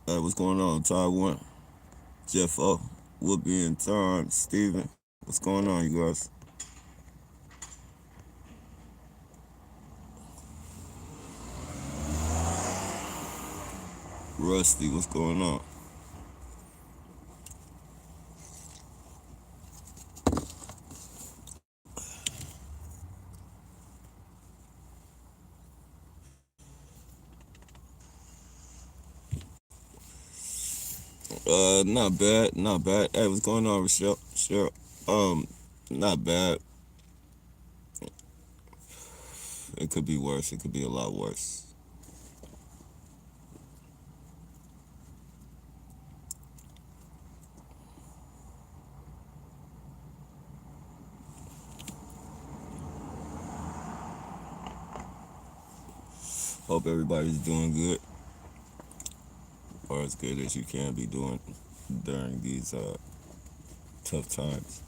Hey, what's going on, Taiwan? Jeff O, Whoopi and Tom, Steven. What's going on, you guys? Rusty, what's going on? Not bad, not bad. Hey, what's going on, Rochelle? Sure. Um, Not bad. It could be worse. It could be a lot worse. Hope everybody's doing good, or as good as you can be doing during these tough times.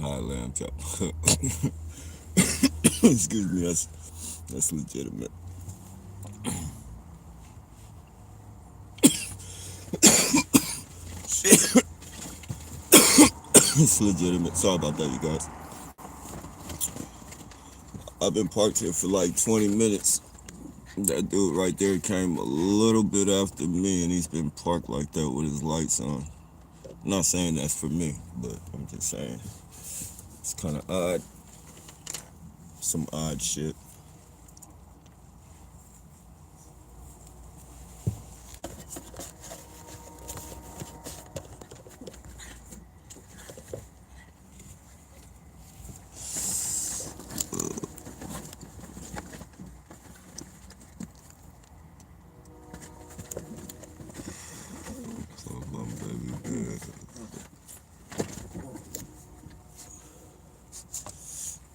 Hi, lamb chop. Excuse me, that's legitimate. Shit, it's legitimate. Sorry about that, you guys. I've been parked here for like 20 minutes. That dude right there came a little bit after me, and he's been parked like that with his lights on. I'm not saying that's for me, but I'm just saying it's kind of odd. Some odd shit. Baby,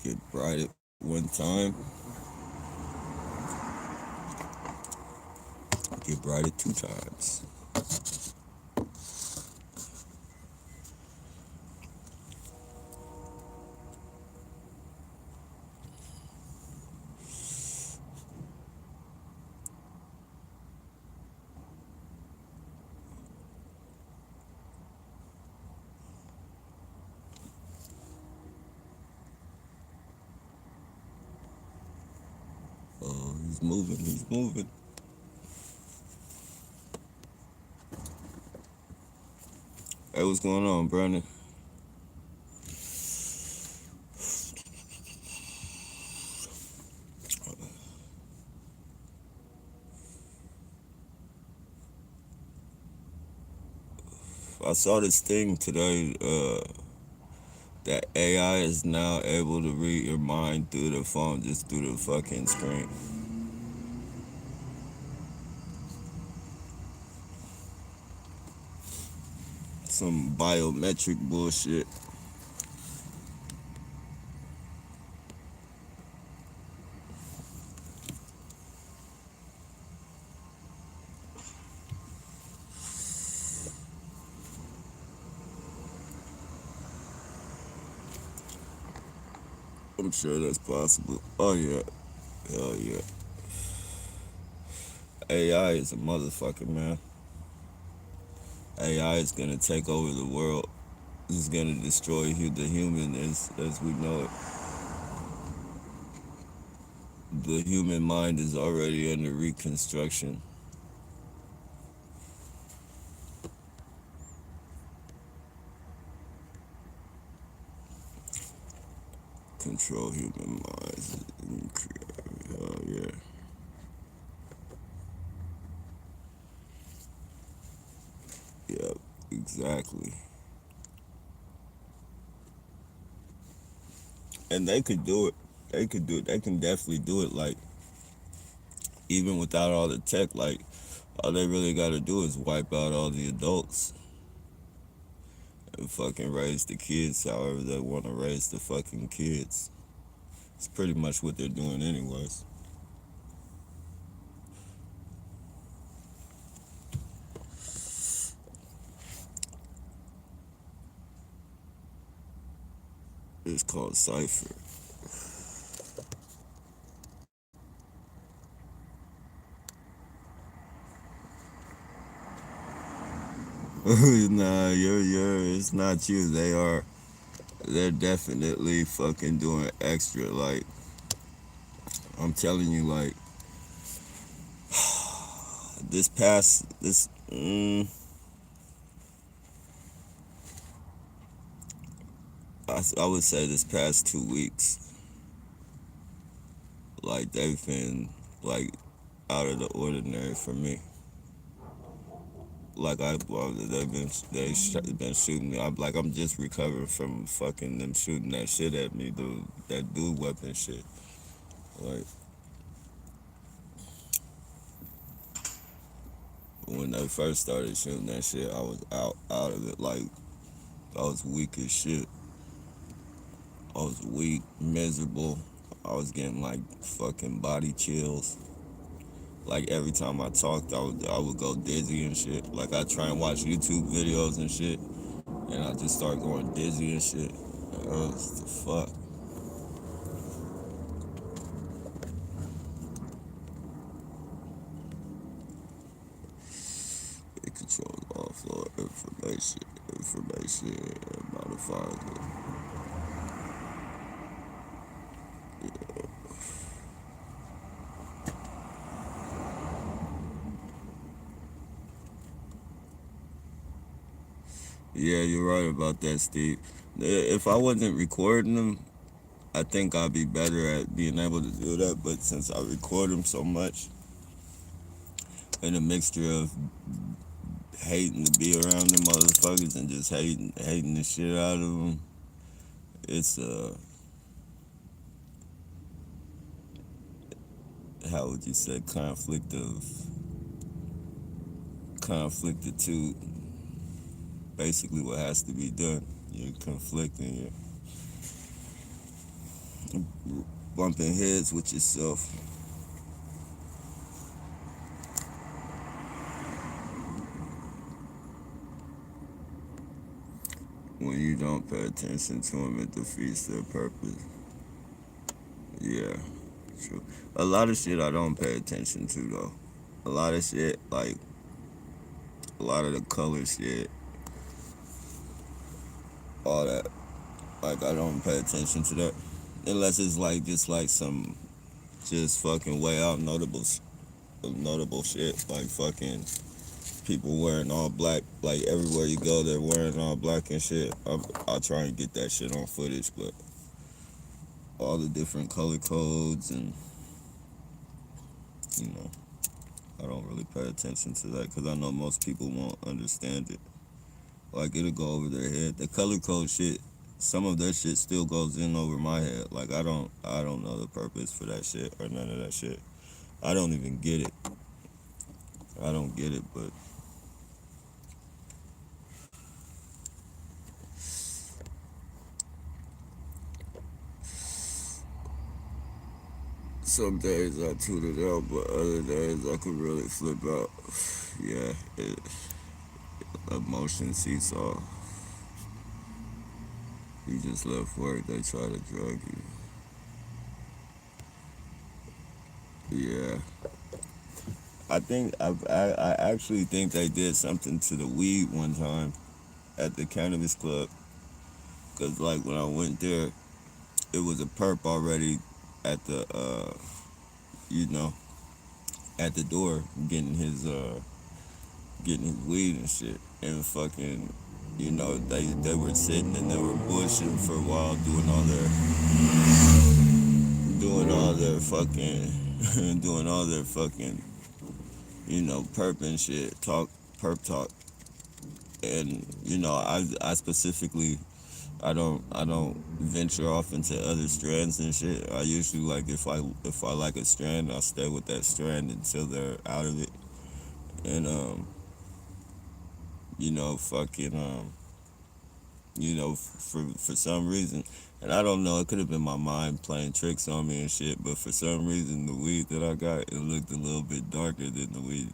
get bright at one time, get bright at two times. Oh, he's moving, he's moving. Hey, what's going on, Brandon? I saw this thing today that AI is now able to read your mind through the phone, just through the fucking screen. Some biometric bullshit. I'm sure that's possible. Oh yeah, hell yeah. AI is a motherfucker, man. AI is gonna take over the world. It's gonna destroy the human as we know it. The human mind is already under reconstruction. Control human minds. Oh yeah. Yep. Exactly. And they could do it. They could do it. They can definitely do it. Like even without all the tech, like all they really got to do is wipe out all the adults and fucking raise the kids however they want to raise the fucking kids. It's pretty much what they're doing anyways. It's called Cypher. Nah, it's not you. They're definitely fucking doing extra. Like, I'm telling you, like, this past, this, I would say this past 2 weeks, like, they've been, like, out of the ordinary for me. Like, they've been shooting me. I'm just recovering from fucking them shooting that shit at me, dude. That dude weapon shit. Like, when they first started shooting that shit, I was out of it. Like, I was weak as shit. I was weak, miserable. I was getting like fucking body chills. Like every time I talked, I would go dizzy and shit. Like I try and watch YouTube videos and shit, and I just start going dizzy and shit. The fuck. It controls all floor information, and modifies it. Yeah, you're right about that, Steve. If I wasn't recording them, I think I'd be better at being able to do that. But since I record them so much, and a mixture of hating to be around them motherfuckers and just hating the shit out of them, it's how would you say, conflicted to basically what has to be done. You're conflicting, you're bumping heads with yourself. When you don't pay attention to them, it defeats their purpose. Yeah, true. A lot of shit I don't pay attention to though. A lot of shit, like a lot of the color shit, all that. Like I don't pay attention to that unless it's like just like some just fucking way out notable shit, like fucking people wearing all black. Like everywhere you go, they're wearing all black and shit. I'll try and get that shit on footage, but all the different color codes and you know, I don't really pay attention to that because I know most people won't understand it. Like it'll go over their head. The color code shit, some of that shit still goes in over my head. Like I don't know the purpose for that shit or none of that shit. I don't even get it. I don't get it, but some days I tune it out, but other days I could really flip out. Yeah, emotion seesaw. You just left work, they try to drug you. Yeah. I actually think they did something to the weed one time at the cannabis club. Cause like when I went there, it was a perp already at the you know, at the door getting his weed and shit. And fucking they were sitting and they were bushing for a while doing all their fucking doing all their fucking perp and shit, perp talk. And I specifically I don't venture off into other strands and shit. I usually like if I like a strand, I'll stay with that strand until they're out of it. And fucking for some reason, and I don't know, it could have been my mind playing tricks on me and shit, but for some reason the weed that I got, it looked a little bit darker than the weed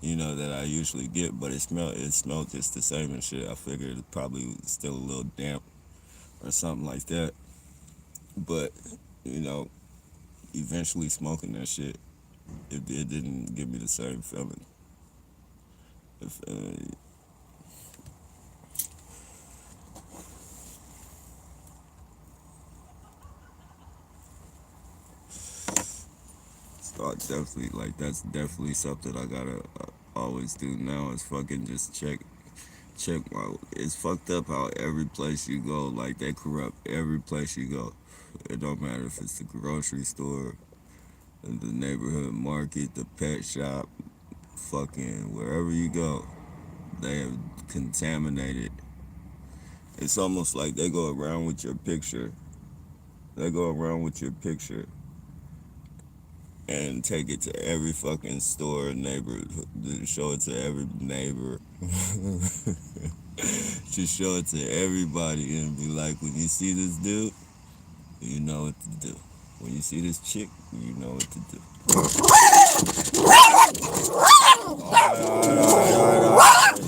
that I usually get, but it smelled just the same and shit. I figured it probably was still a little damp or something like that. But, you know, eventually smoking that shit, it didn't give me the same feeling. If, so I definitely, like, that's definitely something I gotta always do now is fucking just check my. It's fucked up how every place you go, like, they corrupt every place you go. It don't matter if it's the grocery store, the neighborhood market, the pet shop, fucking wherever you go, they have contaminated. It's almost like they go around with your picture. They go around with your picture and take it to every fucking store, neighbor, show it to every neighbor. Just show it to everybody and be like, when you see this dude, you know what to do. When you see this chick, you know what to do.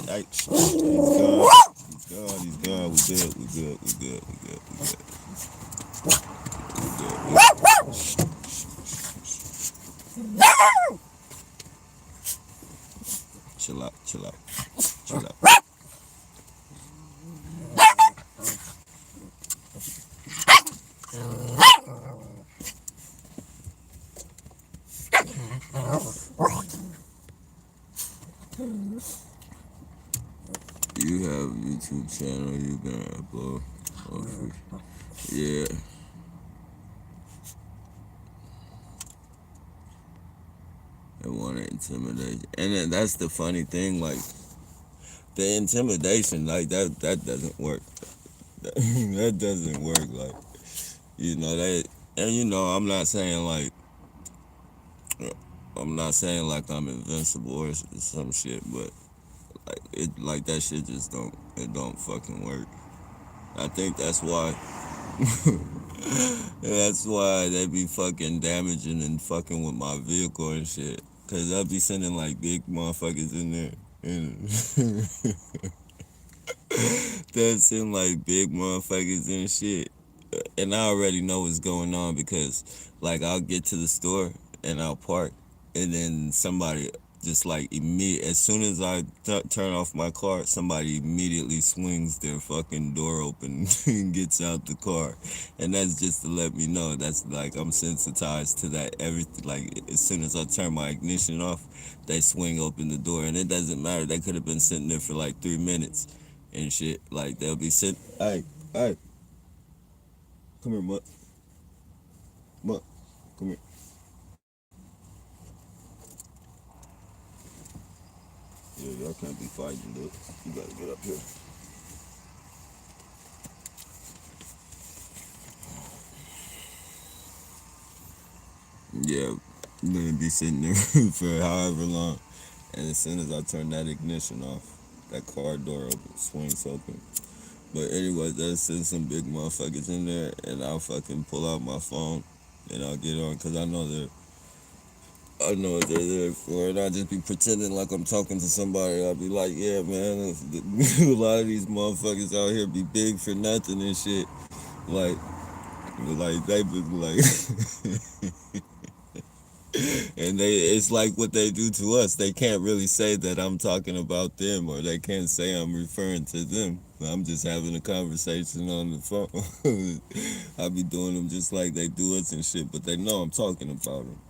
Hey, he's gone. He's gone. He's gone. We good. We good. We good. We good. We good. We good. Chill out. Chill out. Chill out. You have a YouTube channel you gonna upload. Yeah. They want to intimidate. And then that's the funny thing, like the intimidation, like that doesn't work. That doesn't work. Like, you know, and you know, I'm not saying like I'm invincible or some shit, but like that shit just don't fucking work. I think that's why that's why they be fucking damaging and fucking with my vehicle and shit. Cause I'll be sending like big motherfuckers in there. And they'll send like big motherfuckers and shit. And I already know what's going on because like I'll get to the store and I'll park and then somebody just like immediate as soon as I turn off my car, somebody immediately swings their fucking door open and gets out the car, and that's just to let me know that's like I'm sensitized to that. Everything, like as soon as I turn my ignition off, they swing open the door, and it doesn't matter. They could have been sitting there for like 3 minutes and shit. Like they'll be sitting. Hey, come here, mutt, mutt, come here. Yeah, y'all can't be fighting, dude. You gotta get up here. Yeah, I'm gonna be sitting there for however long. And as soon as I turn that ignition off, that car door swings open. But anyway, they'll send some big motherfuckers in there, and I'll fucking pull out my phone, and I'll get on, cause I know what they're there for, and I'll just be pretending like I'm talking to somebody. I'll be like, yeah, man, a lot of these motherfuckers out here be big for nothing and shit. Like, they be like, and it's like what they do to us. They can't really say that I'm talking about them, or they can't say I'm referring to them. I'm just having a conversation on the phone. I be doing them just like they do us and shit, but they know I'm talking about them.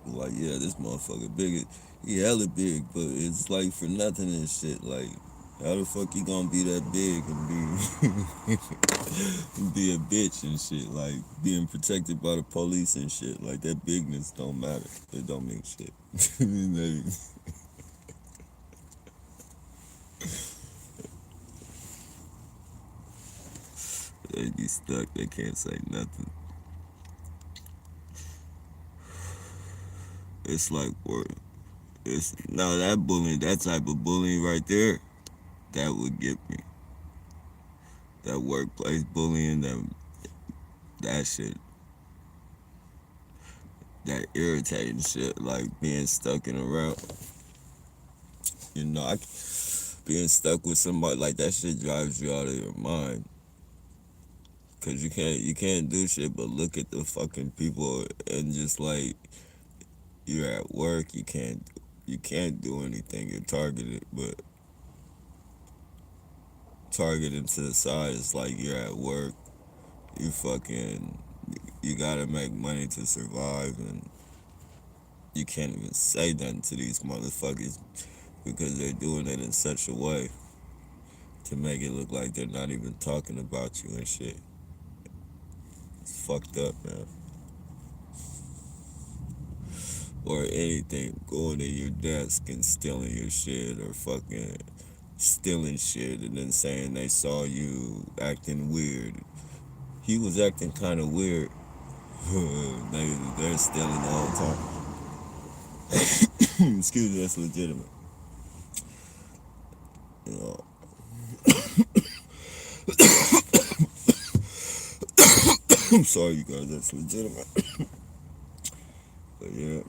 Like, yeah, this motherfucker big. He hella big, but it's like for nothing and shit. Like, how the fuck you gonna be that big and be a bitch and shit? Like, being protected by the police and shit. Like, that bigness don't matter. It don't mean shit. They be stuck. They can't say nothing. It's like, it's no, that bullying, that type of bullying right there, that would get me. That workplace bullying, that shit, that irritating shit, like being stuck in a route. You know, being stuck with somebody like that shit drives you out of your mind. Cause you can't do shit but look at the fucking people and just like you're at work, you can't do anything. You're targeted, but targeted to the side is like you're at work. You fucking you gotta make money to survive, and you can't even say nothing to these motherfuckers because they're doing it in such a way to make it look like they're not even talking about you and shit. It's fucked up, man. Or anything, going to your desk and stealing your shit, or fucking stealing shit and then saying they saw you acting weird. He was acting kind of weird. They're stealing the whole time. Excuse me, that's legitimate. You know, I'm sorry, you guys, that's legitimate. But yeah,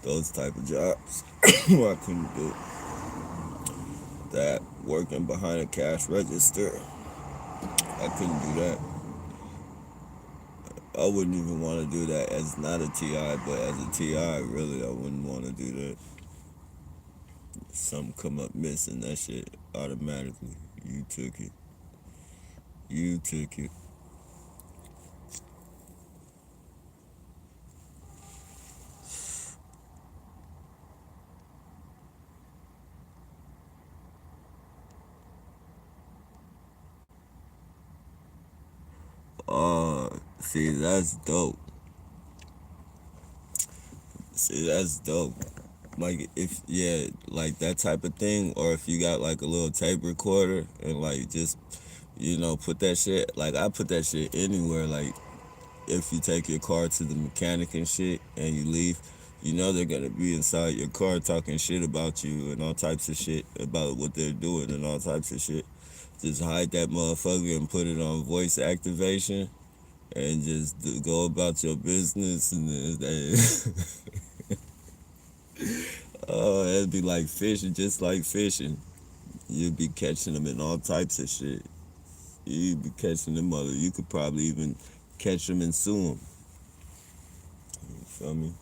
those type of jobs, I couldn't do that. Working behind a cash register, I couldn't do that. I wouldn't even want to do that as not a TI, but as a TI, really, I wouldn't want to do that. Something come up missing, that shit automatically. You took it. You took it. See, that's dope. See, that's dope. Like, if, yeah, like that type of thing, or if you got like a little tape recorder and like just, put that shit, like I put that shit anywhere. Like, if you take your car to the mechanic and shit and you leave, they're gonna be inside your car talking shit about you and all types of shit about what they're doing and all types of shit. Just hide that motherfucker and put it on voice activation and just go about your business. And oh, it'd be like fishing, just like fishing. You'd be catching them in all types of shit. You'd be catching them mother. You could probably even catch them and sue them. You feel me?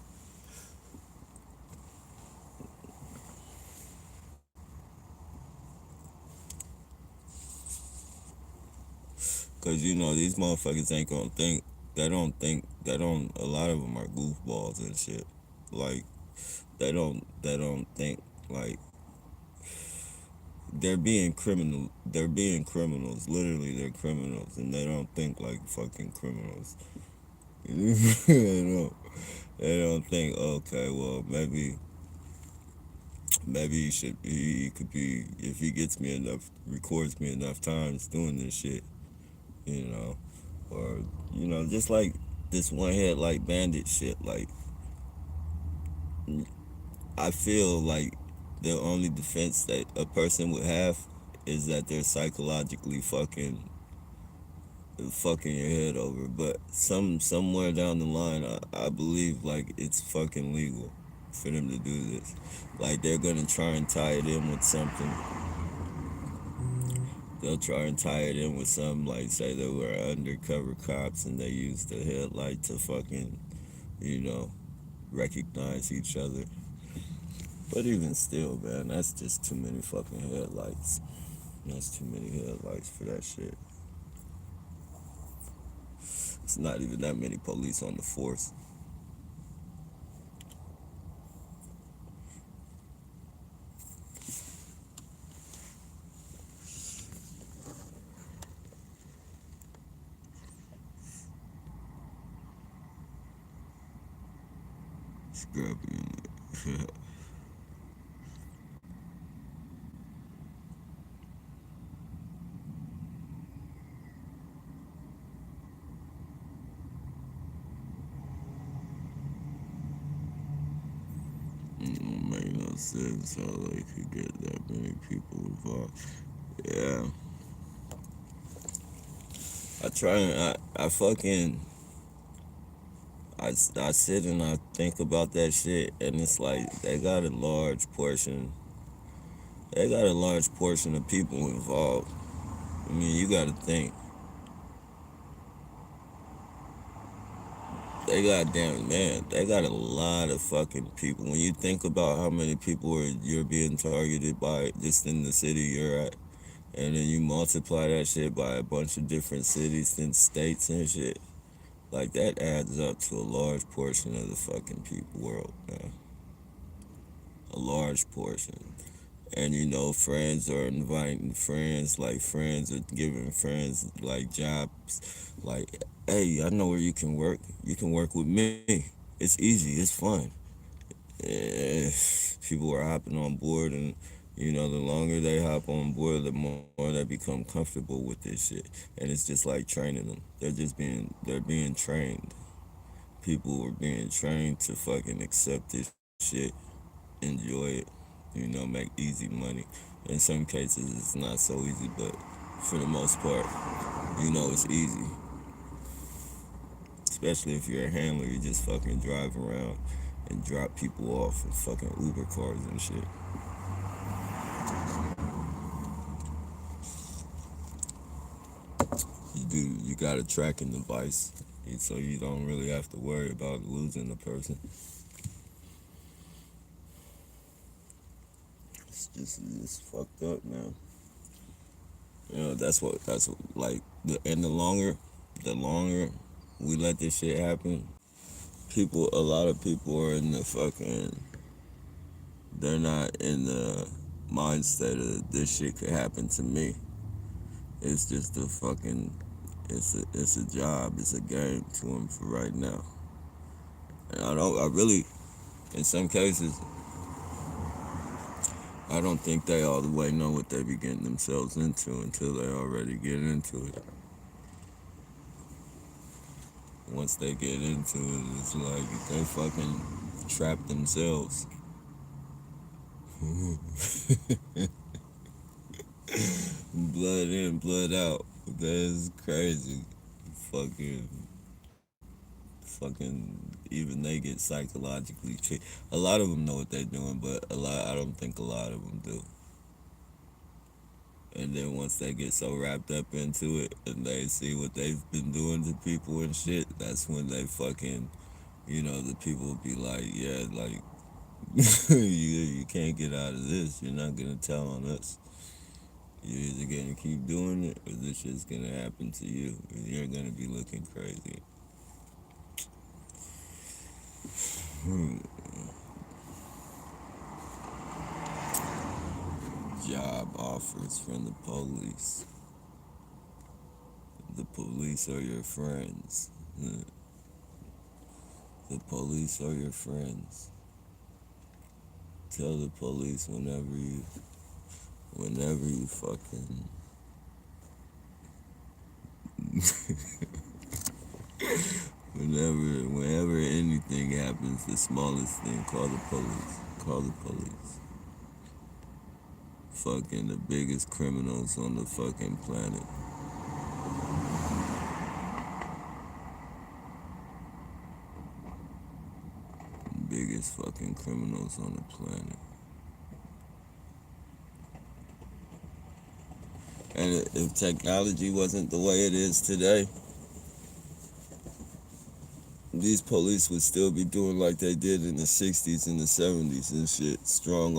Cause these motherfuckers ain't gonna think. They don't think. They don't. A lot of them are goofballs and shit. Like they don't. They don't think like they're being criminal. They're being criminals. Literally, they're criminals, and they don't think like fucking criminals. they don't. They don't think. Okay, well maybe he should. He could be if he gets me enough, records me enough times doing this shit. You know, or just like this one head like bandit shit. Like I feel like the only defense that a person would have is that they're psychologically fucking your head over. But somewhere down the line, I believe like it's fucking legal for them to do this. Like they're gonna try and tie it in with something. They'll try and tie it in with something like say they were undercover cops and they used the headlight to fucking, you know, recognize each other. But even still, man, that's just too many fucking headlights. That's too many headlights for that shit. It's not even that many police on the force. Scrappy in it. It don't make no sense how they could get that many people involved. Yeah. I try and I fucking I sit and I think about that shit, and it's like they got a large portion of people involved. I mean, you got to think. They got damn man. They got a lot of fucking people. When you think about how many people you're being targeted by just in the city you're at, and then you multiply that shit by a bunch of different cities and states and shit, like that adds up to a large portion of the fucking people world, man. A large portion. And you know, friends are inviting friends, like friends are giving friends like jobs, like, hey, I know where you can work. You can work with me. It's easy. It's fun. Eh, People are hopping on board, and you know, the longer they hop on board, the more they become comfortable with this shit. And it's just like training them. They're being trained. People are being trained to fucking accept this shit, enjoy it, you know, make easy money. In some cases, it's not so easy, but for the most part, you know, it's easy. Especially if you're a handler, you just fucking drive around and drop people off in fucking Uber cars and shit. You got a tracking device, so you don't really have to worry about losing the person. It's fucked up, man. You know, that's what, like, the longer we let this shit happen, a lot of people are in the fucking, they're not in the mind state of this shit could happen to me. It's just a fucking, it's a job, it's a game to them for right now. And I really, in some cases, I don't think they all the way know what they be getting themselves into until they already get into it. Once they get into it, it's like they fucking trap themselves. Blood in, blood out. That's crazy. Fucking, even they get psychologically tricked. A lot of them know what they're doing, but I don't think a lot of them do. And then once they get so wrapped up into it and they see what they've been doing to people and shit, that's when they fucking, you know, the people will be like, yeah, like, you can't get out of this. You're not gonna tell on us. You're either gonna keep doing it or this shit's gonna happen to you. And you're gonna be looking crazy. Hmm. Job offers from the police. The police are your friends. The police are your friends. Tell the police whenever you fucking, whenever anything happens, the smallest thing, call the police. Call the police. Fucking the biggest criminals on the fucking planet. Biggest fucking criminals on the planet. And if technology wasn't the way it is today, these police would still be doing like they did in the 60s and the 70s and shit. Strong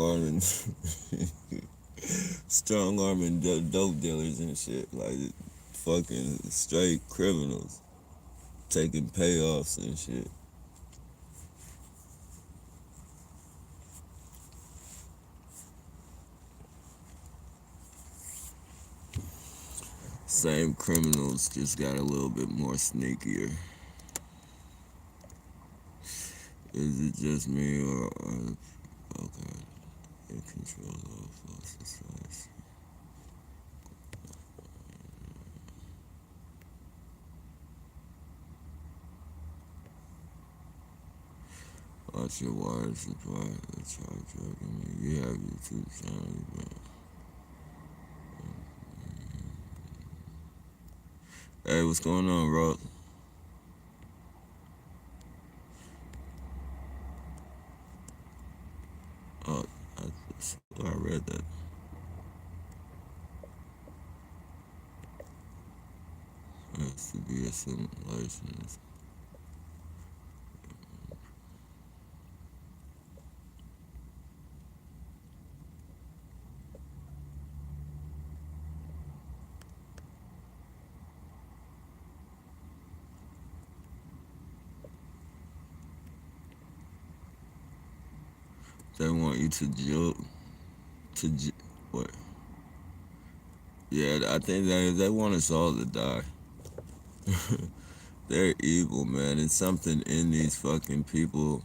arming dope dealers and shit. Like fucking straight criminals. Taking payoffs and shit. Same criminals, just got a little bit more sneakier. Is it just me or okay? It controls all forces. Watch your water supply. Charge up. You have YouTube channel, bro. Hey, what's going on, Ross? Oh, I read that. Has to be a license. They want you to joke what? Yeah, I think they want us all to die. They're evil, man. It's something in these fucking people.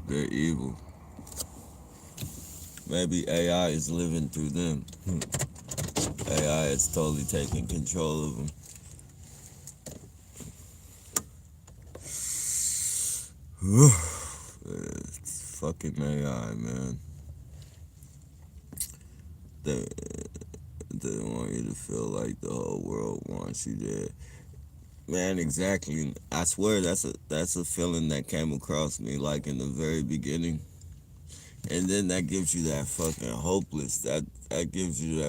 They're evil. Maybe AI is living through them. AI is totally taking control of them. It's fucking AI, man. They they want you to feel like the whole world wants you there. Man, exactly. I swear that's a feeling that came across me like in the very beginning. And then that gives you that fucking hopeless. That gives you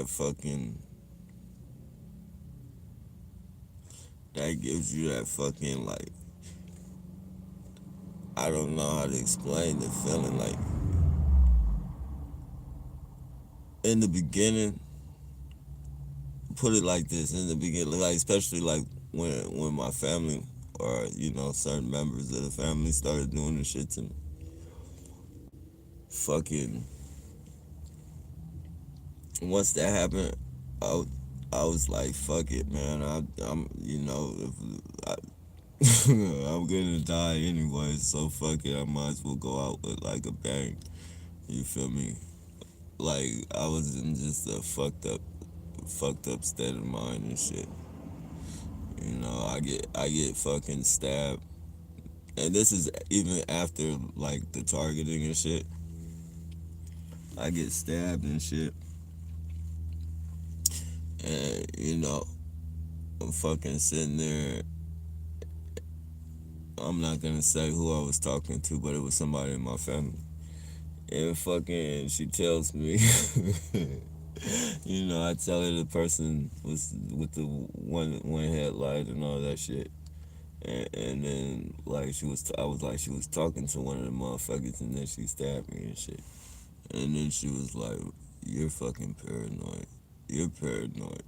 that gives you that fucking like I don't know how to explain the feeling like in the beginning, put it like this, in the beginning, like especially like when my family or certain members of the family started doing the shit to me. Fucking once that happened, I, I was like, fuck it, man. I'm if I, I'm gonna die anyway, so fuck it. I might as well go out with like a bang. You feel me? Like I was in just a fucked up state of mind and shit. I get fucking stabbed, and this is even after like the targeting and shit. I get stabbed and shit, and I'm fucking sitting there. I'm not gonna say who I was talking to, but it was somebody in my family. And fucking, she tells me, I tell her the person was with the one headlight and all that shit. And then like I was like she was talking to one of the motherfuckers, and then she stabbed me and shit. And then she was like, "You're fucking paranoid. You're paranoid."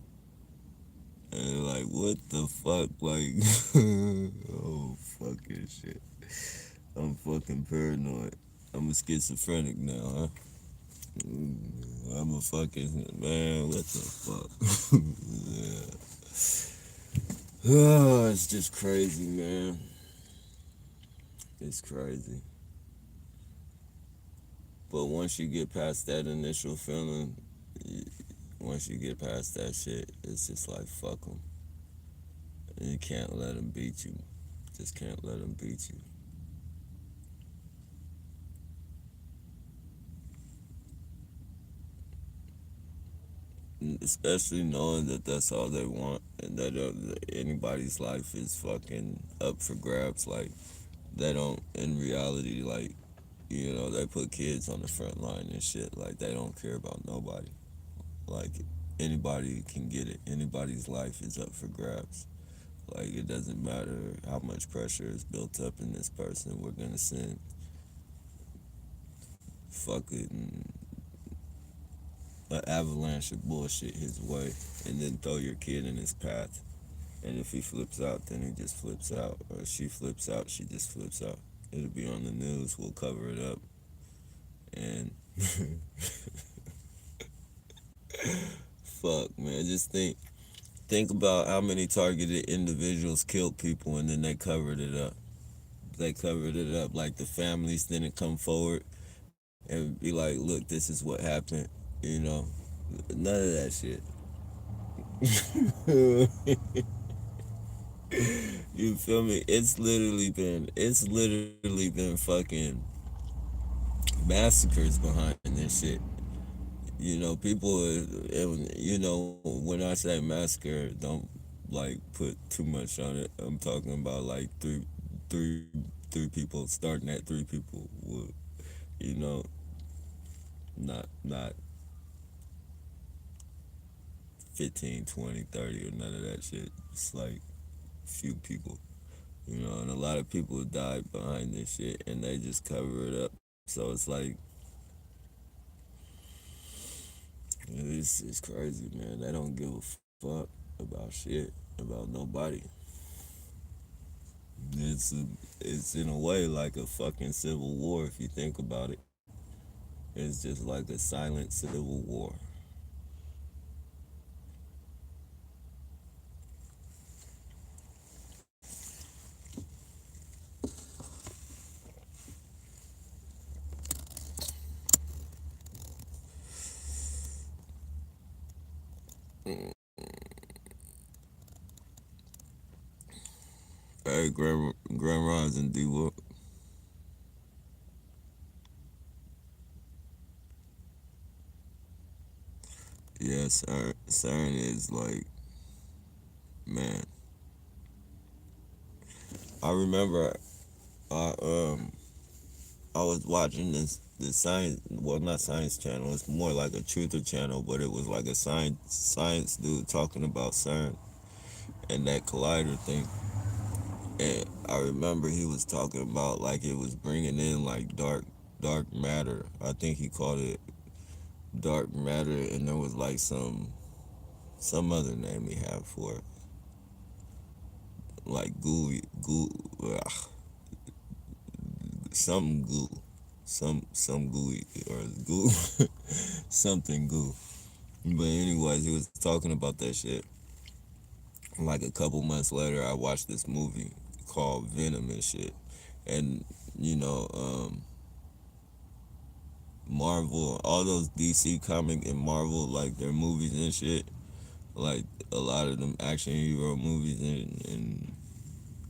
And like, what the fuck? Like, oh fucking shit. I'm fucking paranoid. I'm a schizophrenic now, huh? I'm a fucking man. What the fuck? Yeah. Oh, it's just crazy, man. It's crazy. But once you get past that initial feeling, once you get past that shit, it's just like fuck them. You can't let them beat you. Just can't let them beat you. Especially knowing that that's all they want, and that anybody's life is fucking up for grabs. Like they don't, in reality, like they put kids on the front line and shit. Like they don't care about nobody. Like anybody can get it. Anybody's life is up for grabs. Like it doesn't matter how much pressure is built up in this person. We're gonna send fucking an avalanche of bullshit his way, and then throw your kid in his path. And if he flips out, then he just flips out. Or if she flips out, she just flips out. It'll be on the news. We'll cover it up. And fuck, man, just think about how many targeted individuals killed people, and then they covered it up. They covered it up. Like the families didn't come forward and be like, look, this is what happened. You know, none of that shit. You feel me? It's literally been fucking massacres behind this shit. People, when I say massacre, don't like put too much on it. I'm talking about like three, three people, starting at three people would, you know, not 15, 20, 30 or none of that shit. It's like few people, and a lot of people died behind this shit, and they just cover it up. So it's like it's crazy, man. They don't give a fuck about shit, about nobody. It's a, it's in a way like a fucking civil war if you think about it. It's just like a silent civil war. Hey, Grand Rising D. What? Yeah, CERN is like, man. I remember I um I was watching this science, well, not science channel. It's more like a truther channel, but it was like a science dude talking about CERN and that collider thing. And I remember he was talking about like it was bringing in like dark matter. I think he called it dark matter, and there was like some other name he had for it, like something goo, some gooey or goo, something goo. But anyways, he was talking about that shit. Like a couple months later, I watched this movie called Venom and shit, and you know, Marvel, all those DC comic and Marvel, like their movies and shit, like a lot of them action hero movies and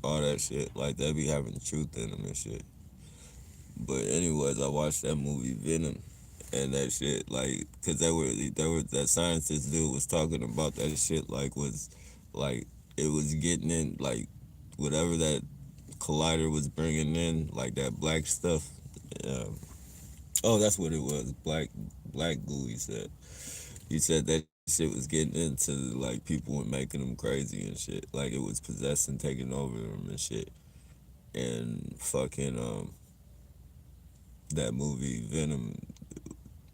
all that shit, like they be having truth in them and shit. But anyways, I watched that movie Venom, and that shit like, cause they were that scientist dude was talking about that shit like it was getting in like whatever that collider was bringing in like that black stuff. Um, oh, that's what it was, black goo. He said that shit was getting into like people and making them crazy and shit. Like it was possessing, taking over them and shit. And fucking that movie Venom,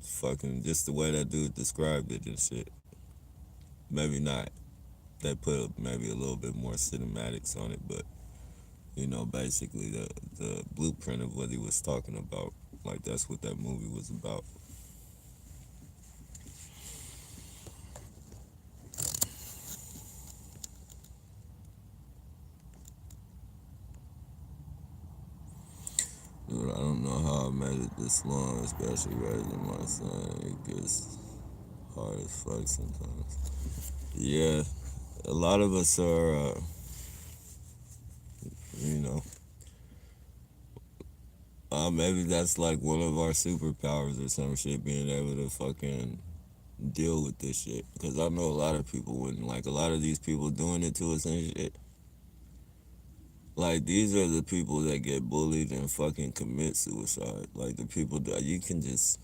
fucking just the way that dude described it and shit. Maybe not. They put maybe a little bit more cinematics on it, but basically the blueprint of what he was talking about. Like that's what that movie was about. Dude, I don't know how I made it this long, especially raising my son. It gets hard as fuck sometimes. Yeah, a lot of us are, you know, maybe that's like one of our superpowers or some shit, being able to fucking deal with this shit. Because I know a lot of people wouldn't. Like, a lot of these people doing it to us and shit. Like, these are the people that get bullied and fucking commit suicide. Like, the people that you can just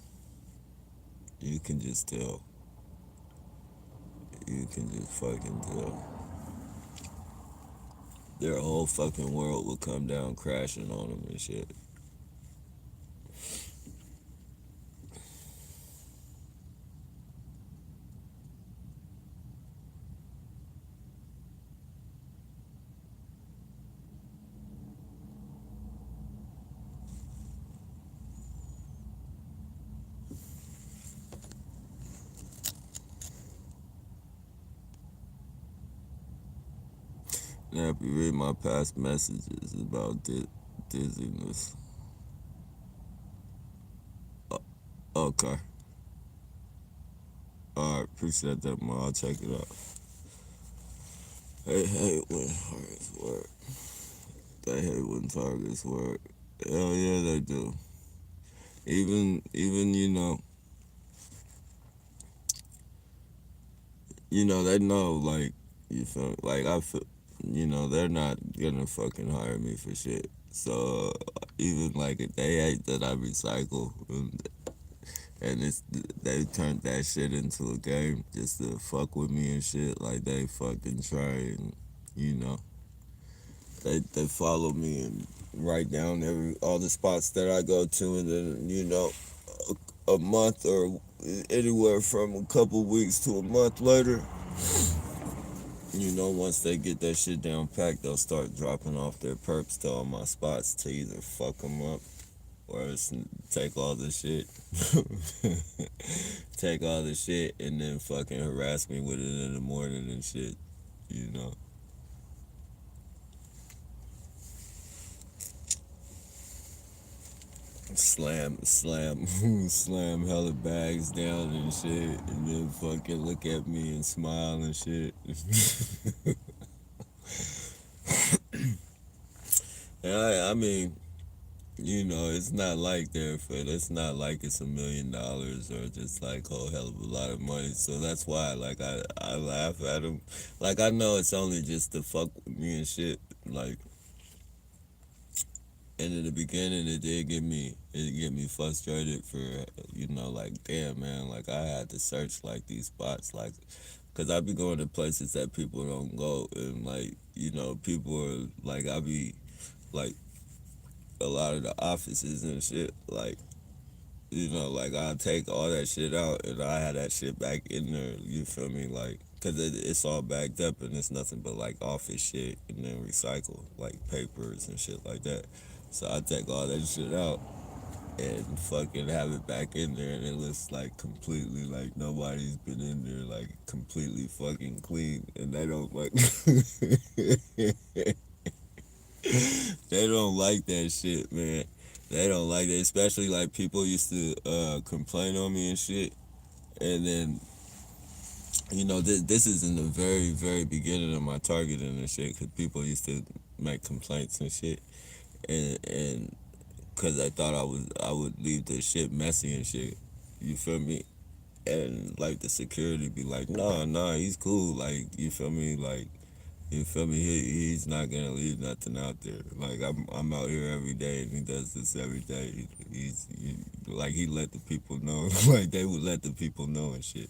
tell. You can just fucking tell. Their whole fucking world will come down crashing on them and shit. Now, if you read my past messages about dizziness, uh, okay. Alright, appreciate that, man. I'll check it out. They hate when targets work. They hate when targets work. Hell yeah, they do. Even they know, like, you feel like I feel, they're not gonna fucking hire me for shit. So even like if they hate that I recycle, and they turned that shit into a game just to fuck with me and shit. Like they fucking try and you know they follow me and write down all the spots that I go to, and then a month or anywhere from a couple weeks to a month later, Once they get that shit down packed, they'll start dropping off their perps to all my spots to either fuck them up or take all the shit. Take all the shit and then fucking harass me with it in the morning and shit, you know. Slam hella bags down and shit, and then fucking look at me and smile and shit. And I mean, it's not like it's not like it's $1 million or just like a whole hell of a lot of money. So that's why, like, I laugh at them. Like, I know it's only just to fuck with me and shit. Like, and in the beginning, it get me frustrated for, like, damn, man, like, I had to search, like, these spots, like, because I be going to places that people don't go, and, like, people are, like, I be, like, a lot of the offices and shit, like, like I take all that shit out and I had that shit back in there. You feel me? Like, cause it's all backed up and it's nothing but like office shit and then recycle like papers and shit like that. So I take all that shit out and fucking have it back in there and it looks like completely like nobody's been in there, like completely fucking clean, and they don't like they don't like that shit, man. They don't like that, especially like people used to complain on me and shit. And then, this is in the very, very beginning of my targeting and shit, because people used to make complaints and shit. And because I thought I would leave the shit messy and shit. You feel me? And like the security be like, nah, he's cool. Like, you feel me? Like, you feel me? He's not gonna leave nothing out there. Like, I'm out here every day, and he does this every day. Like, he let the people know. Like, they would let the people know and shit.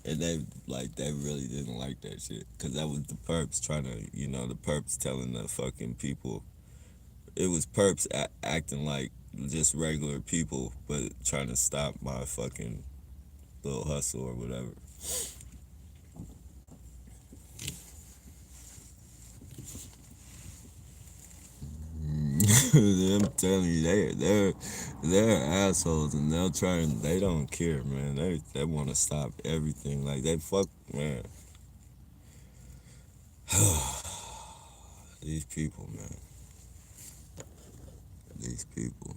And they really didn't like that shit, cause that was the perps trying to, the perps telling the fucking people. It was perps acting like just regular people, but trying to stop my fucking little hustle or whatever. I'm telling you, they're assholes, and they don't care, man. They want to stop everything. Like, they fuck, man. These people, man. These people.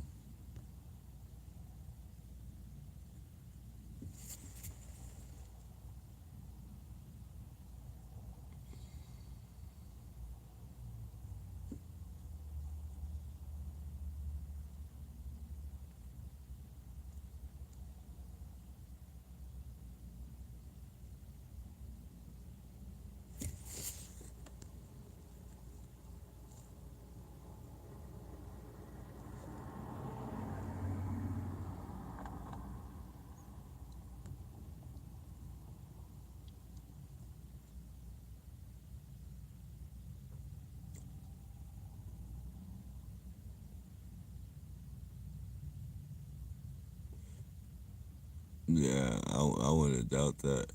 Yeah, I wouldn't doubt that.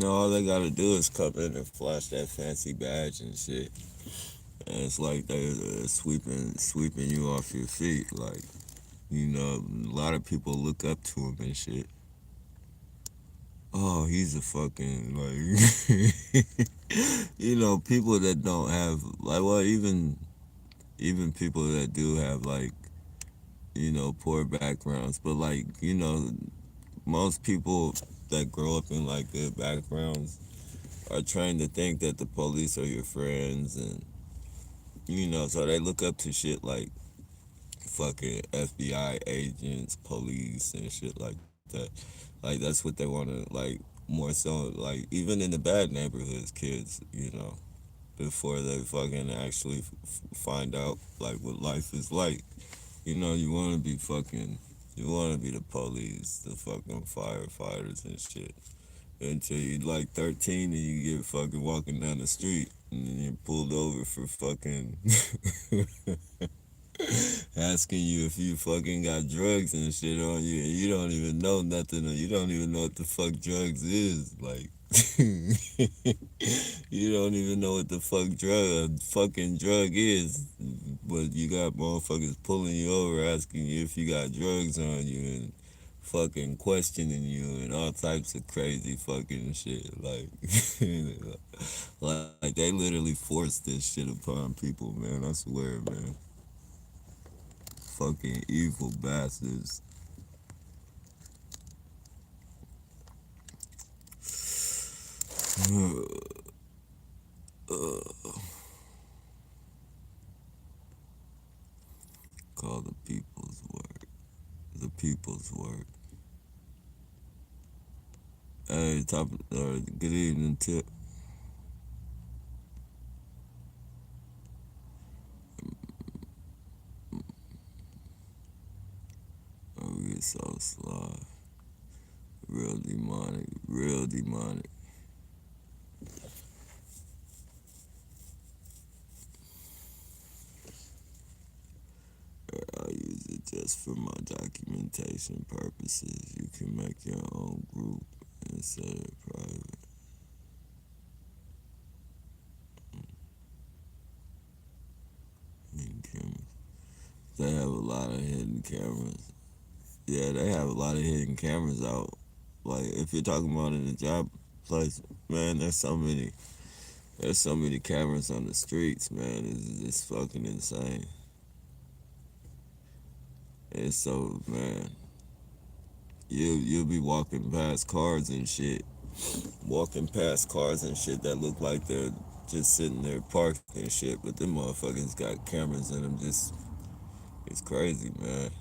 All they gotta do is come in and flash that fancy badge and shit. And it's like they're sweeping you off your feet. Like, a lot of people look up to him and shit. Oh, he's a fucking, like, people that don't have, like, well, even people that do have, like, poor backgrounds, but, like, most people that grow up in, like, good backgrounds are trained to think that the police are your friends, and, so they look up to shit like fucking FBI agents, police, and shit like that. Like, that's what they want to, like, more so, like, even in the bad neighborhoods, kids, before they fucking actually find out, like, what life is like. You want to be fucking, you want to be the police, the fucking firefighters and shit. Until you like 13 and you get fucking walking down the street and then you're pulled over for fucking asking you if you fucking got drugs and shit on you, and you don't even know nothing, or you don't even know what the fuck drugs is. Like, You don't even know what the fucking drug is, but you got motherfuckers pulling you over, asking you if you got drugs on you, and fucking questioning you, and all types of crazy fucking shit. Like they literally force this shit upon people, man. I swear, man. Fucking evil bastards. Call the people's work. The people's work. Hey, good evening, Tip. Oh, we get so sly. Real demonic. Real demonic. I use it just for my documentation purposes. You can make your own group and set it private. Hidden cameras. They have a lot of hidden cameras. Yeah, they have a lot of hidden cameras out. Like if you're talking about in a job place, man, there's so many cameras on the streets, man. It's fucking insane. It's so man. You'll be walking past cars and shit that look like they're just sitting there parked and shit, but them motherfuckers got cameras in them. Just it's crazy, man.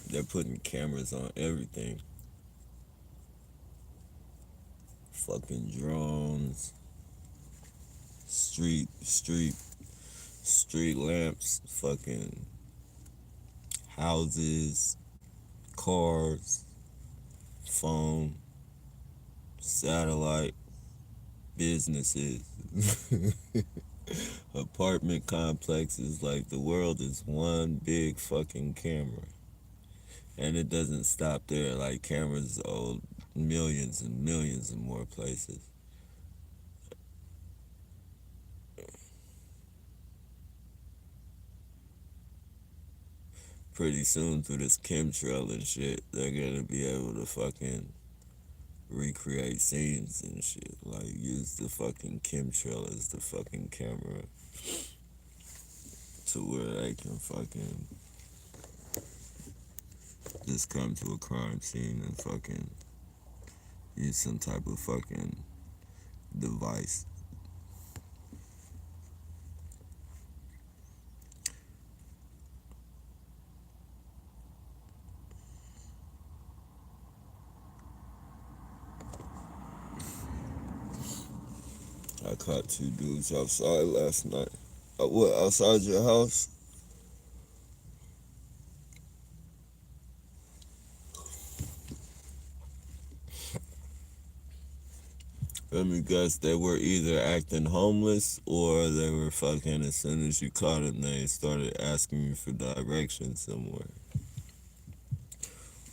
They're putting cameras on everything. Fucking drones, street, street, street lamps, fucking houses, cars, phone, satellite, businesses, apartment complexes. Like the world is one big fucking camera. And it doesn't stop there. Like cameras hold millions and millions of more places. Pretty soon through this chemtrail and shit, they're gonna be able to fucking recreate scenes and shit. Like use the fucking chemtrail as the fucking camera to where they can fucking just come to a crime scene and fucking use some type of fucking device. I caught two dudes outside last night. What, outside your house? Let me guess, they were either acting homeless or they were fucking, as soon as you caught them, they started asking you for directions somewhere.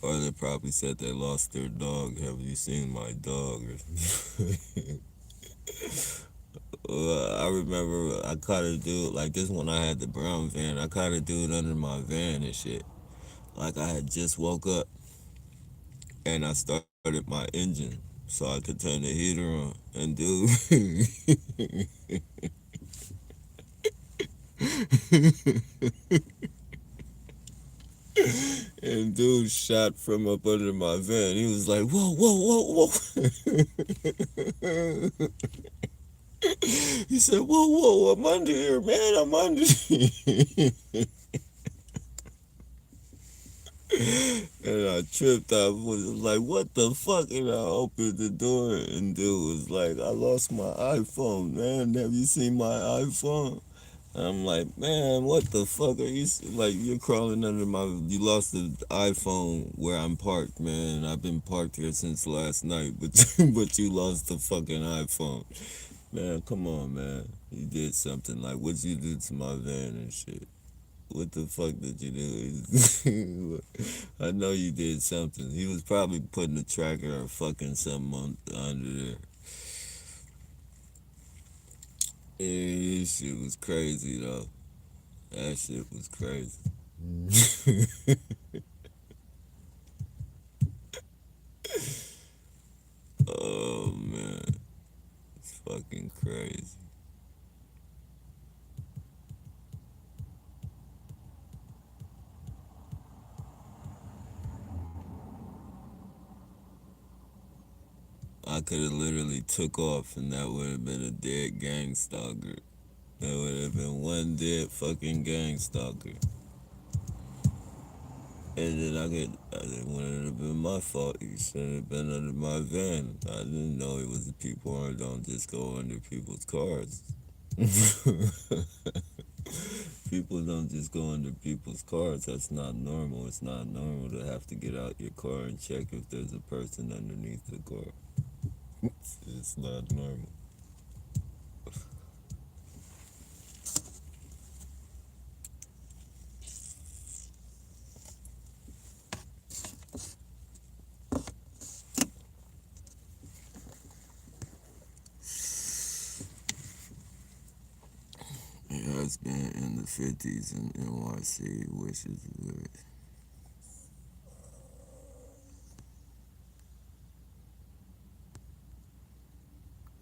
Or they probably said they lost their dog. Have you seen my dog? Well, I remember I caught a dude, like this when I had the brown van, I caught a dude under my van and shit. Like I had just woke up and I started my engine so I could turn the heater on. And dude, and dude shot from up under my van. He was like, whoa, whoa, whoa, whoa. He said, whoa, whoa, I'm under here, man. I'm under here. And I tripped. I was like, what the fuck? And I opened the door, and dude was like, I lost my iPhone, man. Have you seen my iPhone? And I'm like, man, what the fuck are you like? You're crawling under my. You lost the iPhone where I'm parked, man. I've been parked here since last night, but but you lost the fucking iPhone, man. Come on, man. You did something like what you did to my van and shit. What the fuck did you do? I know you did something. He was probably putting a tracker or fucking something under there. Yeah, this shit was crazy though. That shit was crazy. Oh man, it's fucking crazy. I could have literally took off and that would have been a dead gang stalker. That would have been one dead fucking gang stalker. And then I didn't want it to have been my fault. You shouldn't have been under my van. I didn't know it was people who don't just go under people's cars. People don't just go under people's cars. That's not normal. It's not normal to have to get out your car and check if there's a person underneath the car. It's not normal. It has been in the 50s in NYC, which is good.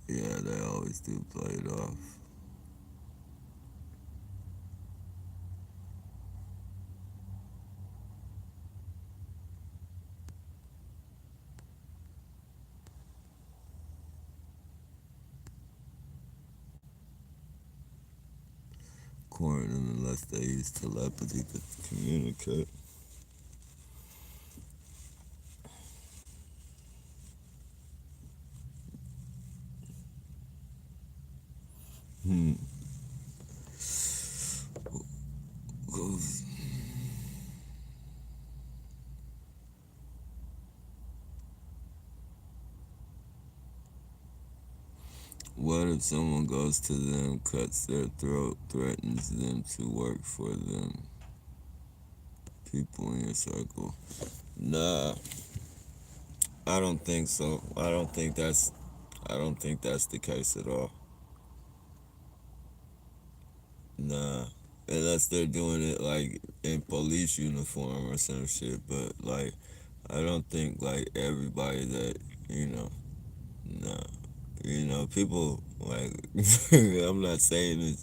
Yeah, they always do play it off. Quarantine unless they use telepathy to communicate. Hmm. What if someone goes to them, cuts their throat, threatens them to work for them? People in your circle. Nah, I don't think so. I don't think that's the case at all. Nah. Unless they're doing it like in police uniform or some shit, but like I don't think like everybody that, you know, nah. You know, people like I'm not saying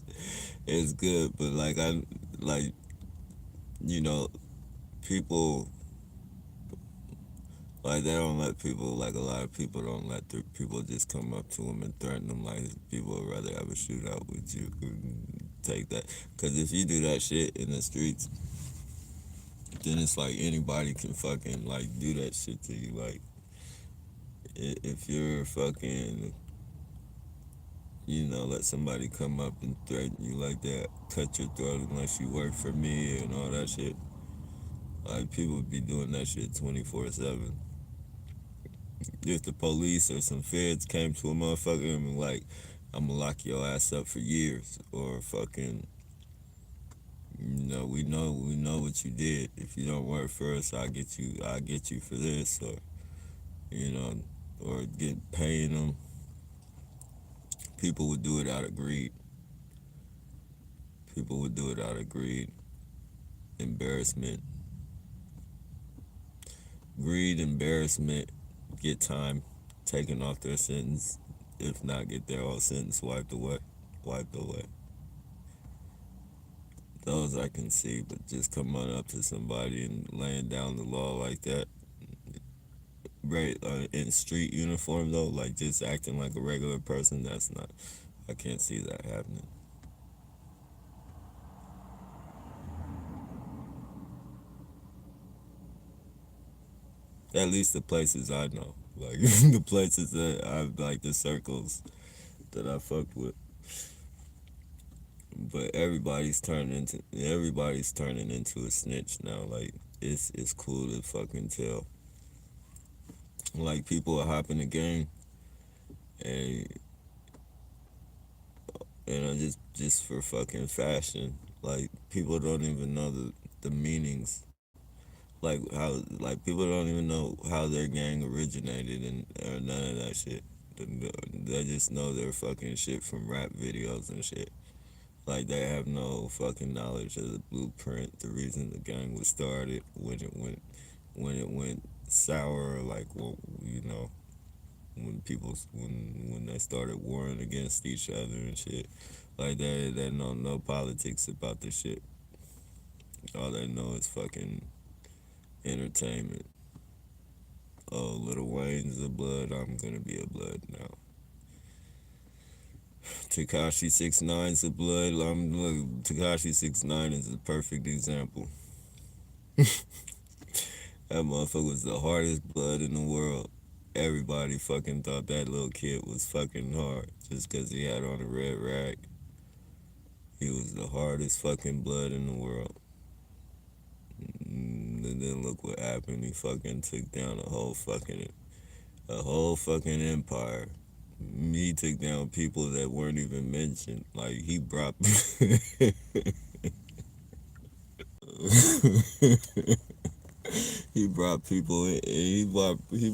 it's good, but like I like you know, people like they don't let people like a lot of people don't let their people just come up to them and threaten them. Like people would rather have a shootout with you and take that. Because if you do that shit in the streets, then it's like anybody can fucking like do that shit to you. Like if you're fucking, you know, let somebody come up and threaten you like that, cut your throat unless you work for me and all that shit. Like people be doing that shit 24/7. If the police or some feds came to a motherfucker and be like, I'm gonna lock your ass up for years, or fucking, you know, we know what you did. If you don't work for us, I'll get you for this, or you know, or get paying them. People would do it out of greed. People would do it out of greed, embarrassment, embarrassment, get time taken off their sentence, if not get their whole sentence wiped away, wiped away. Those I can see, but just coming up to somebody and laying down the law like that, right, in street uniform though, like just acting like a regular person, that's not, I can't see that happening. At least the places I know, like the places that I've, like the circles that I fucked with. But everybody's turning into a snitch now. Like it's cool to fucking tell. Like people are hopping the game and you know just for fucking fashion Like people don't even know the meanings. Like people don't even know how their gang originated and or none of that shit. They just know their fucking shit from rap videos and shit. Like they have no fucking knowledge of the blueprint, the reason the gang was started, when it went sour, like well, when people when they started warring against each other and shit. Like they know no politics about this shit. All they know is fucking entertainment. Oh, Little Wayne's a blood. I'm gonna be a blood now. Tekashi 6ix9ine's a blood. Look, Tekashi 6ix9ine is a perfect example. That motherfucker was the hardest blood in the world. Everybody fucking thought that little kid was fucking hard just because he had on a red rag. He was the hardest fucking blood in the world. And then look what happened. He fucking took down a whole fucking empire. He took down people that weren't even mentioned. Like he brought he brought people in, he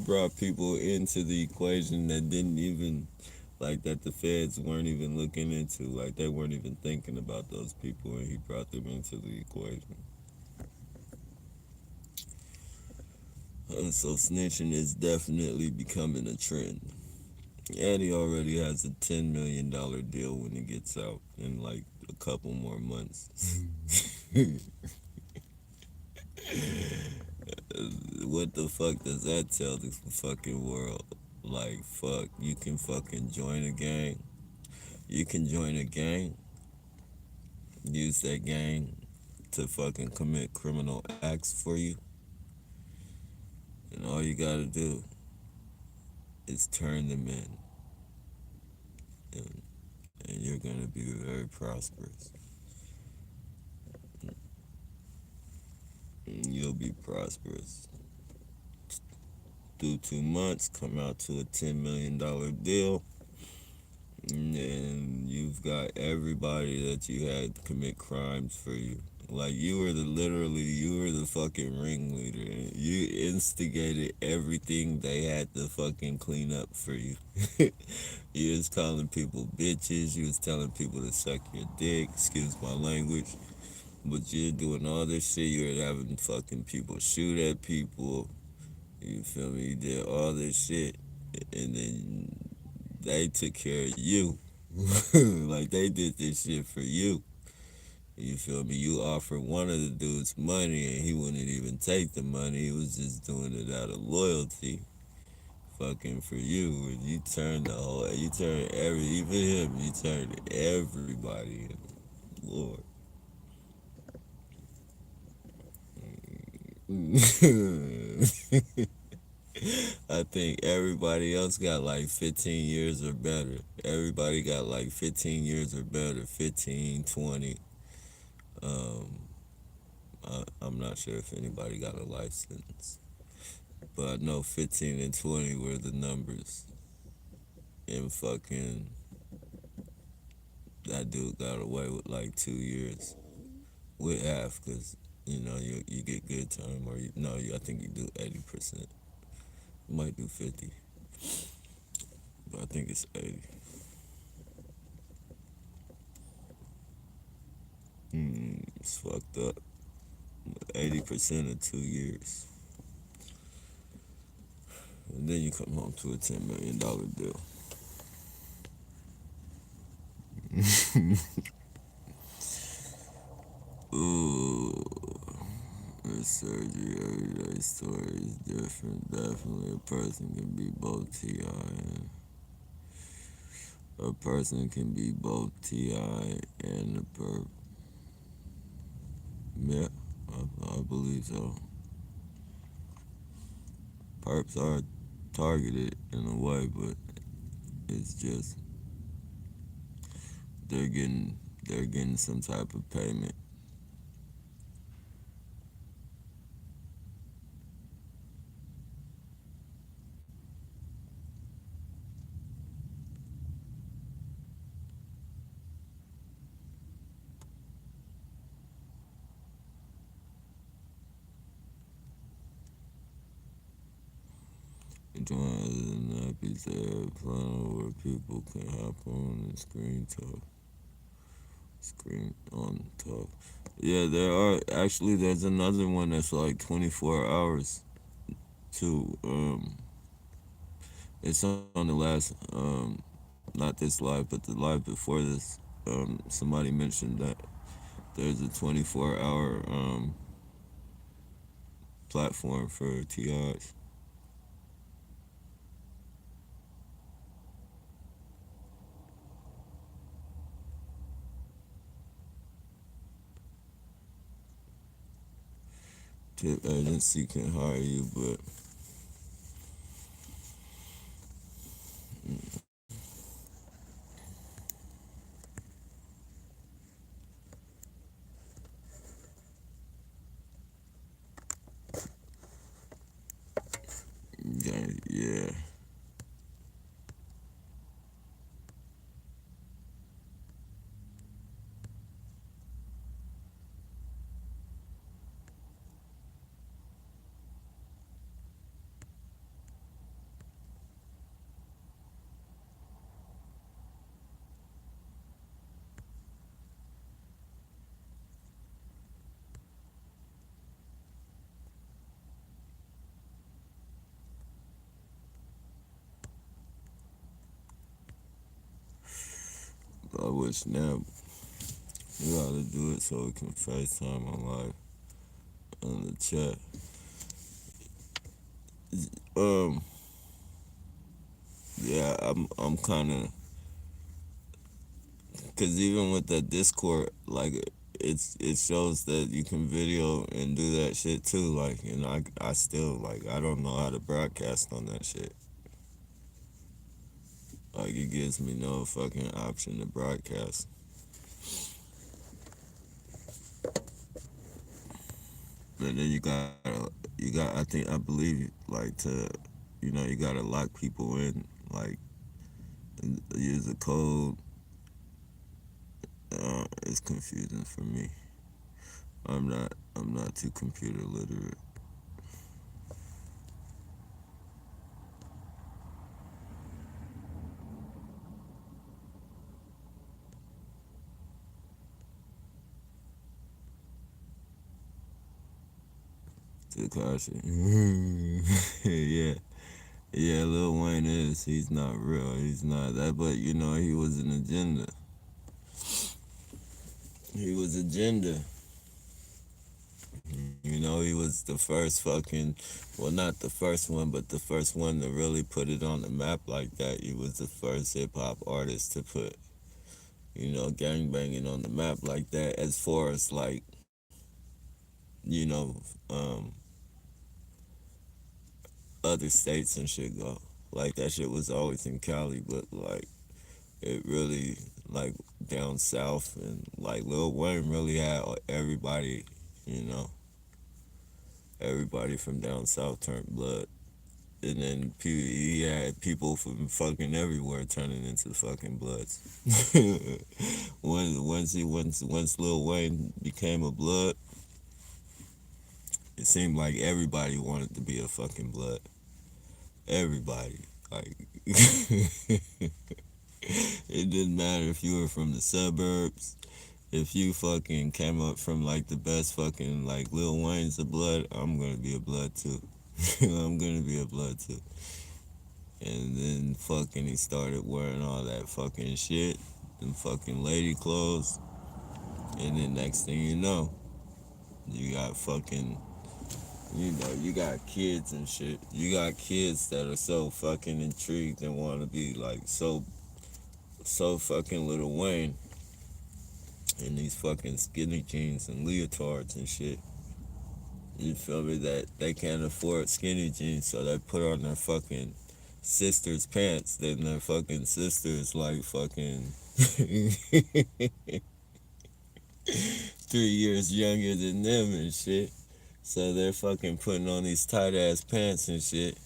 brought people into the equation that didn't even like that the feds weren't even looking into. Like they weren't even thinking about those people, and he brought them into the equation. So snitching is definitely becoming a trend. And he already has a $10 million deal when he gets out in like a couple more months. What the fuck does that tell the fucking world? Like, fuck, you can fucking join a gang. You can join a gang, use that gang to fucking commit criminal acts for you, and all you gotta do is turn them in, and, and you're gonna be very prosperous. You'll be prosperous. Do 2 months, come out to a $10 million deal, and you've got everybody that you had commit crimes for you. Like you were the fucking ringleader. You instigated everything they had to fucking clean up for you. You was calling people bitches. You was telling people to suck your dick. Excuse my language. But you're doing all this shit. You're having fucking people shoot at people. You feel me? You did all this shit, and then they took care of you. Like they did this shit for you. You feel me? You offered one of the dudes money and he wouldn't even take the money. He was just doing it out of loyalty. Fucking for you. You turned even him, you turned everybody in. Lord. I think everybody else got like 15 years or better. Everybody got like 15 years or better. 15, 20. Um, I'm not sure if anybody got a life sentence. But I know 15 and 20 were the numbers. And fucking, that dude got away with like 2 years. With half, because, you get good time. Or, no, I think you do 80%. You might do 50. But I think it's 80. It's fucked up. 80% of 2 years. And then you come home to a $10 million deal. Ooh, this surgery, everyday story is different. Definitely, a person can be both T.I. and a person can be both T.I. and the perp. Yeah, I believe so. Perps are targeted in a way, but it's just they're getting some type of payment. Join other nappies there, plan where people can hop on and screen on talk. Yeah, there are actually. There's another one that's like 24 hours too. It's on the last, not this live, but the live before this. Somebody mentioned that there's a 24-hour platform for TIs. Tip agency can hire you, but yeah, yeah. I wish now we gotta do it so we can FaceTime on live on the chat. Um, yeah, I'm kind of, cause even with the Discord, like it shows that you can video and do that shit too. Like, I still like I don't know how to broadcast on that shit. Like it gives me no fucking option to broadcast. But then I think I believe like to, you gotta lock people in, like use a code. It's confusing for me. I'm not too computer literate. Takashi. Yeah. Yeah, Lil Wayne is. He's not real. He's not that, but he was an agenda. He was agenda. He was the first fucking, well, not the first one, but the first one to really put it on the map like that. He was the first hip hop artist to put, gangbanging on the map like that, as far as like, you know, um, other states and shit go. Like that shit was always in Cali, but like it really like down south, and like Lil Wayne really had everybody, you know, everybody from down south turned blood. And then he had people from fucking everywhere turning into fucking bloods. Once Lil Wayne became a blood, it seemed like everybody wanted to be a fucking blood. Everybody. Like it didn't matter if you were from the suburbs. If you fucking came up from like the best fucking like Lil Wayne's a blood, I'm gonna be a blood too. I'm gonna be a blood too. And then fucking he started wearing all that fucking shit and fucking lady clothes. And then next thing you know, you got fucking, you got kids and shit. You got kids that are so fucking intrigued and want to be like so fucking Lil Wayne in these fucking skinny jeans and leotards and shit. You feel me? That they can't afford skinny jeans, so they put on their fucking sister's pants. Then their fucking sister's like fucking 3 years younger than them and shit. So they're fucking putting on these tight ass pants and shit,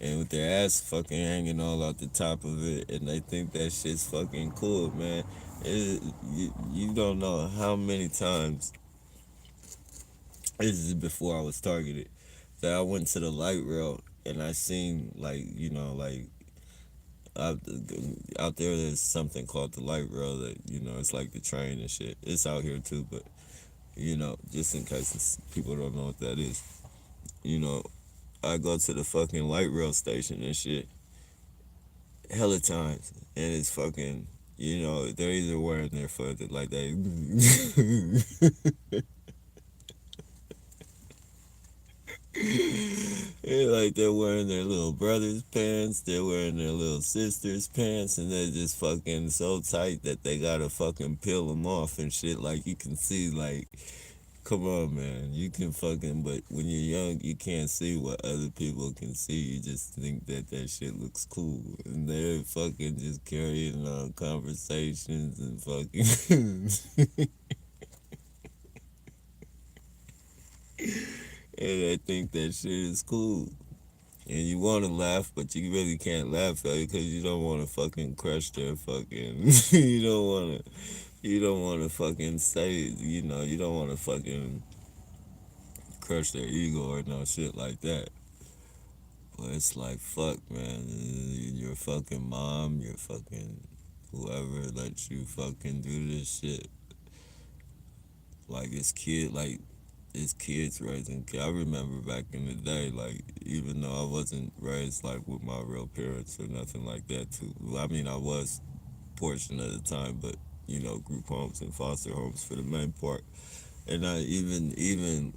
and with their ass fucking hanging all out the top of it, and they think that shit's fucking cool, man. You don't know how many times, this is before I was targeted, that I went to the light rail and I seen like like out, out there there's something called the light rail that it's like the train and shit. It's out here too, but just in case people don't know what that is, you know, I go to the fucking light rail station and shit hella times, and it's fucking they're either wearing their fucking like they yeah, like they're wearing their little brother's pants, they're wearing their little sister's pants, and they're just fucking so tight that they gotta fucking peel them off and shit. Like you can see, like, come on, man, you can fucking. But when you're young, you can't see what other people can see. You just think that that shit looks cool, and they're fucking just carrying on conversations and fucking. And I think that shit is cool. And you want to laugh, but you really can't laugh at it because you don't want to fucking crush their fucking. You don't want to. You don't want to fucking say. You don't want to fucking crush their ego or no shit like that. But it's like fuck, man. Your fucking mom, your fucking whoever lets you fucking do this shit. Like it's kids raising kids. I remember back in the day, like even though I wasn't raised like with my real parents or nothing like that. Too. I mean, I was portion of the time, but group homes and foster homes for the main part. And I even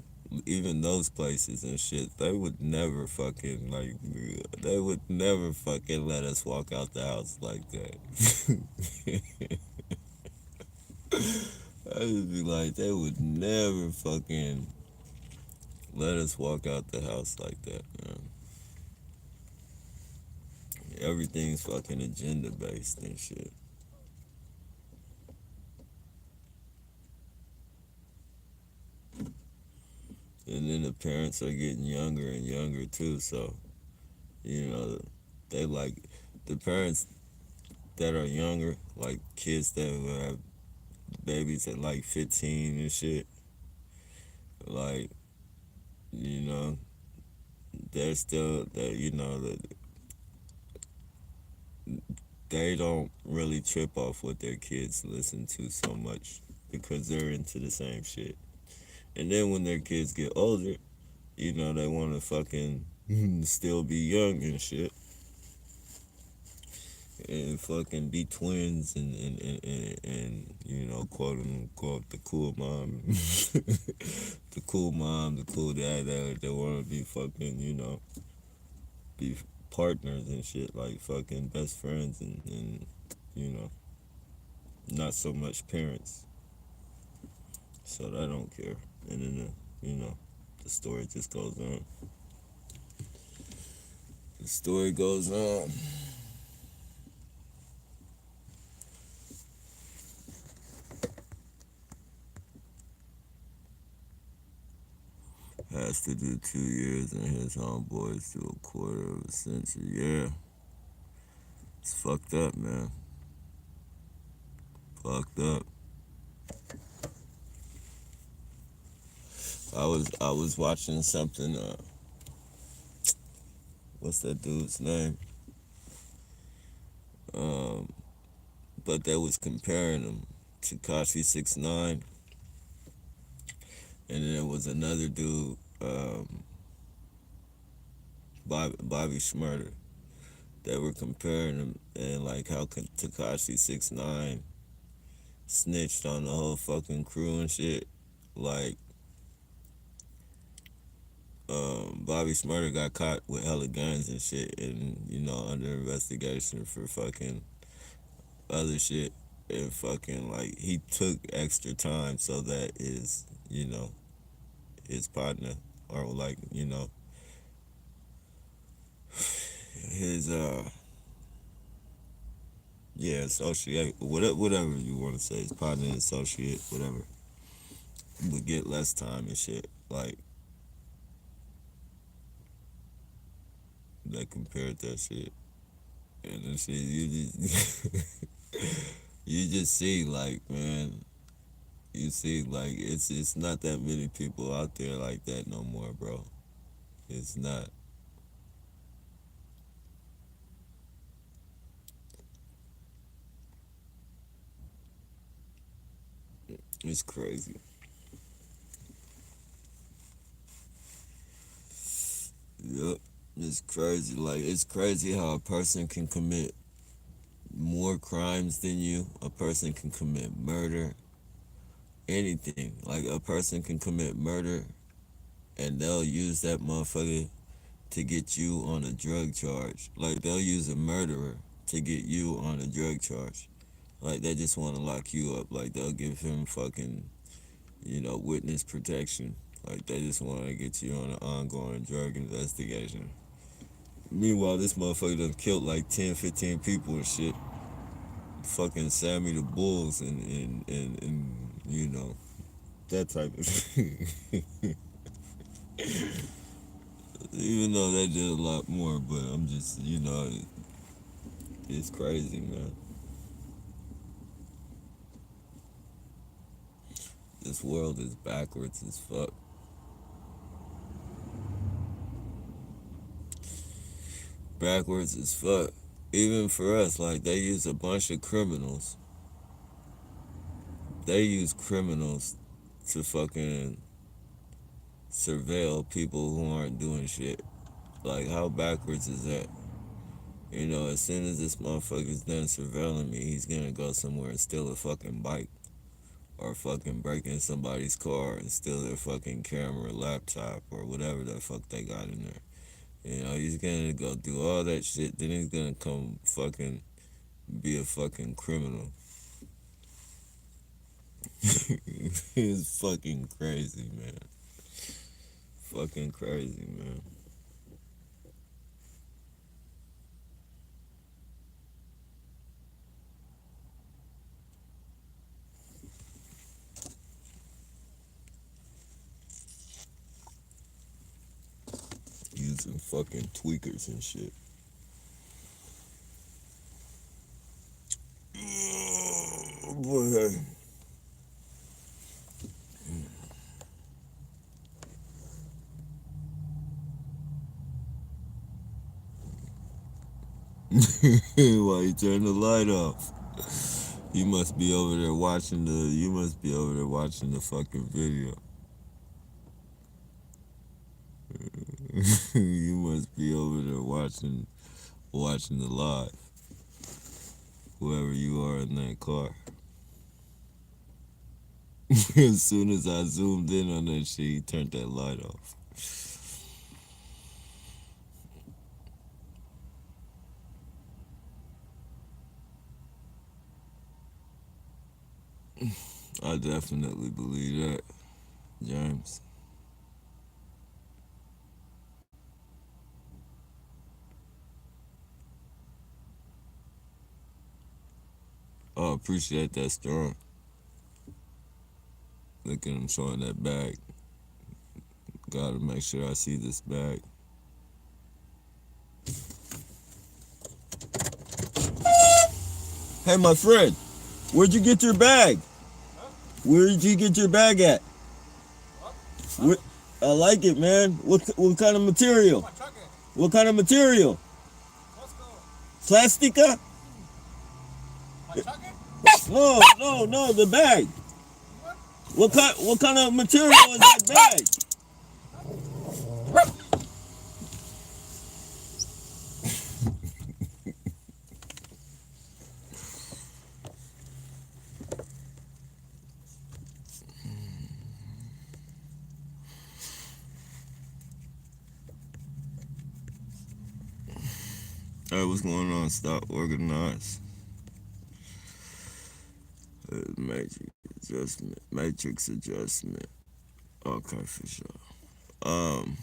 those places and shit, they would never fucking like they would never fucking let us walk out the house like that. I would be like, they would never fucking let us walk out the house like that, man. Everything's fucking agenda based and shit. And then the parents are getting younger and younger too, so you know they like the parents that are younger, like kids that will have babies at like 15 and shit, like you know they're still that they don't really trip off what their kids listen to so much because they're into the same shit. And then when their kids get older, they want to fucking still be young and shit. And fucking be twins and quote unquote the cool mom. The cool mom, the cool dad that they want to be fucking, be partners and shit, like fucking best friends and you know, not so much parents. So I don't care. And then, the story just goes on. The story goes on. Has to do 2 years and his homeboys do a quarter of a century. Yeah. It's fucked up, man. Fucked up. I was watching something, what's that dude's name? Um, but they was comparing him to Kashi 6ix9ine, and then there was another dude, Bobby Shmurda. They were comparing him and like how Tekashi 6ix9ine snitched on the whole fucking crew and shit. Like, Bobby Shmurda got caught with hella guns and shit, and under investigation for fucking other shit, and fucking like he took extra time so that his partner or like his yeah, associate, whatever you want to say, his partner, associate, whatever, would get less time and shit. Like, they compared that shit. And then shit, you just see, like, man, you see, like, it's not that many people out there like that no more, bro. It's not. It's crazy. Yep. It's crazy. Like, it's crazy how a person can commit more crimes than you. A person can commit murder, anything. Like, a person can commit murder and they'll use that motherfucker to get you on a drug charge. Like, they'll use a murderer to get you on a drug charge. Like, they just want to lock you up. Like, they'll give him fucking, witness protection. Like, they just want to get you on an ongoing drug investigation. Meanwhile, this motherfucker done killed like 10, 15 people and shit. Fucking Sammy the Bulls and that type of shit. Even though they did a lot more, but I'm just, it's crazy, man. This world is backwards as fuck. Backwards as fuck. Even for us, like, they use a bunch of criminals. They use criminals to fucking surveil people who aren't doing shit. Like, how backwards is that? As soon as this motherfucker's done surveilling me, he's gonna go somewhere and steal a fucking bike. Or fucking break in somebody's car and steal their fucking camera, laptop, or whatever the fuck they got in there. He's gonna go do all that shit, then he's gonna come fucking be a fucking criminal. It's fucking crazy, man. Fucking crazy, man. Using fucking tweakers and shit. Oh, boy. Why you turn the light off? You must be over there watching the fucking video. You must be over there watching the live. Whoever you are in that car. As soon as I zoomed in on that shit, he turned that light off. I definitely believe that, James. I appreciate that strong. Look at him showing that bag. Gotta make sure I see this bag. Hey, my friend, where'd you get your bag? Huh? Where'd you get your bag at? What? I like it, man. What kind of material? My truck is. What kind of material? Let's go. Plastica? My truck is? No, the bag. What? What kind of material is that bag? Hey, what's going on? Stop organize. Matrix adjustment. Okay, for sure. Um,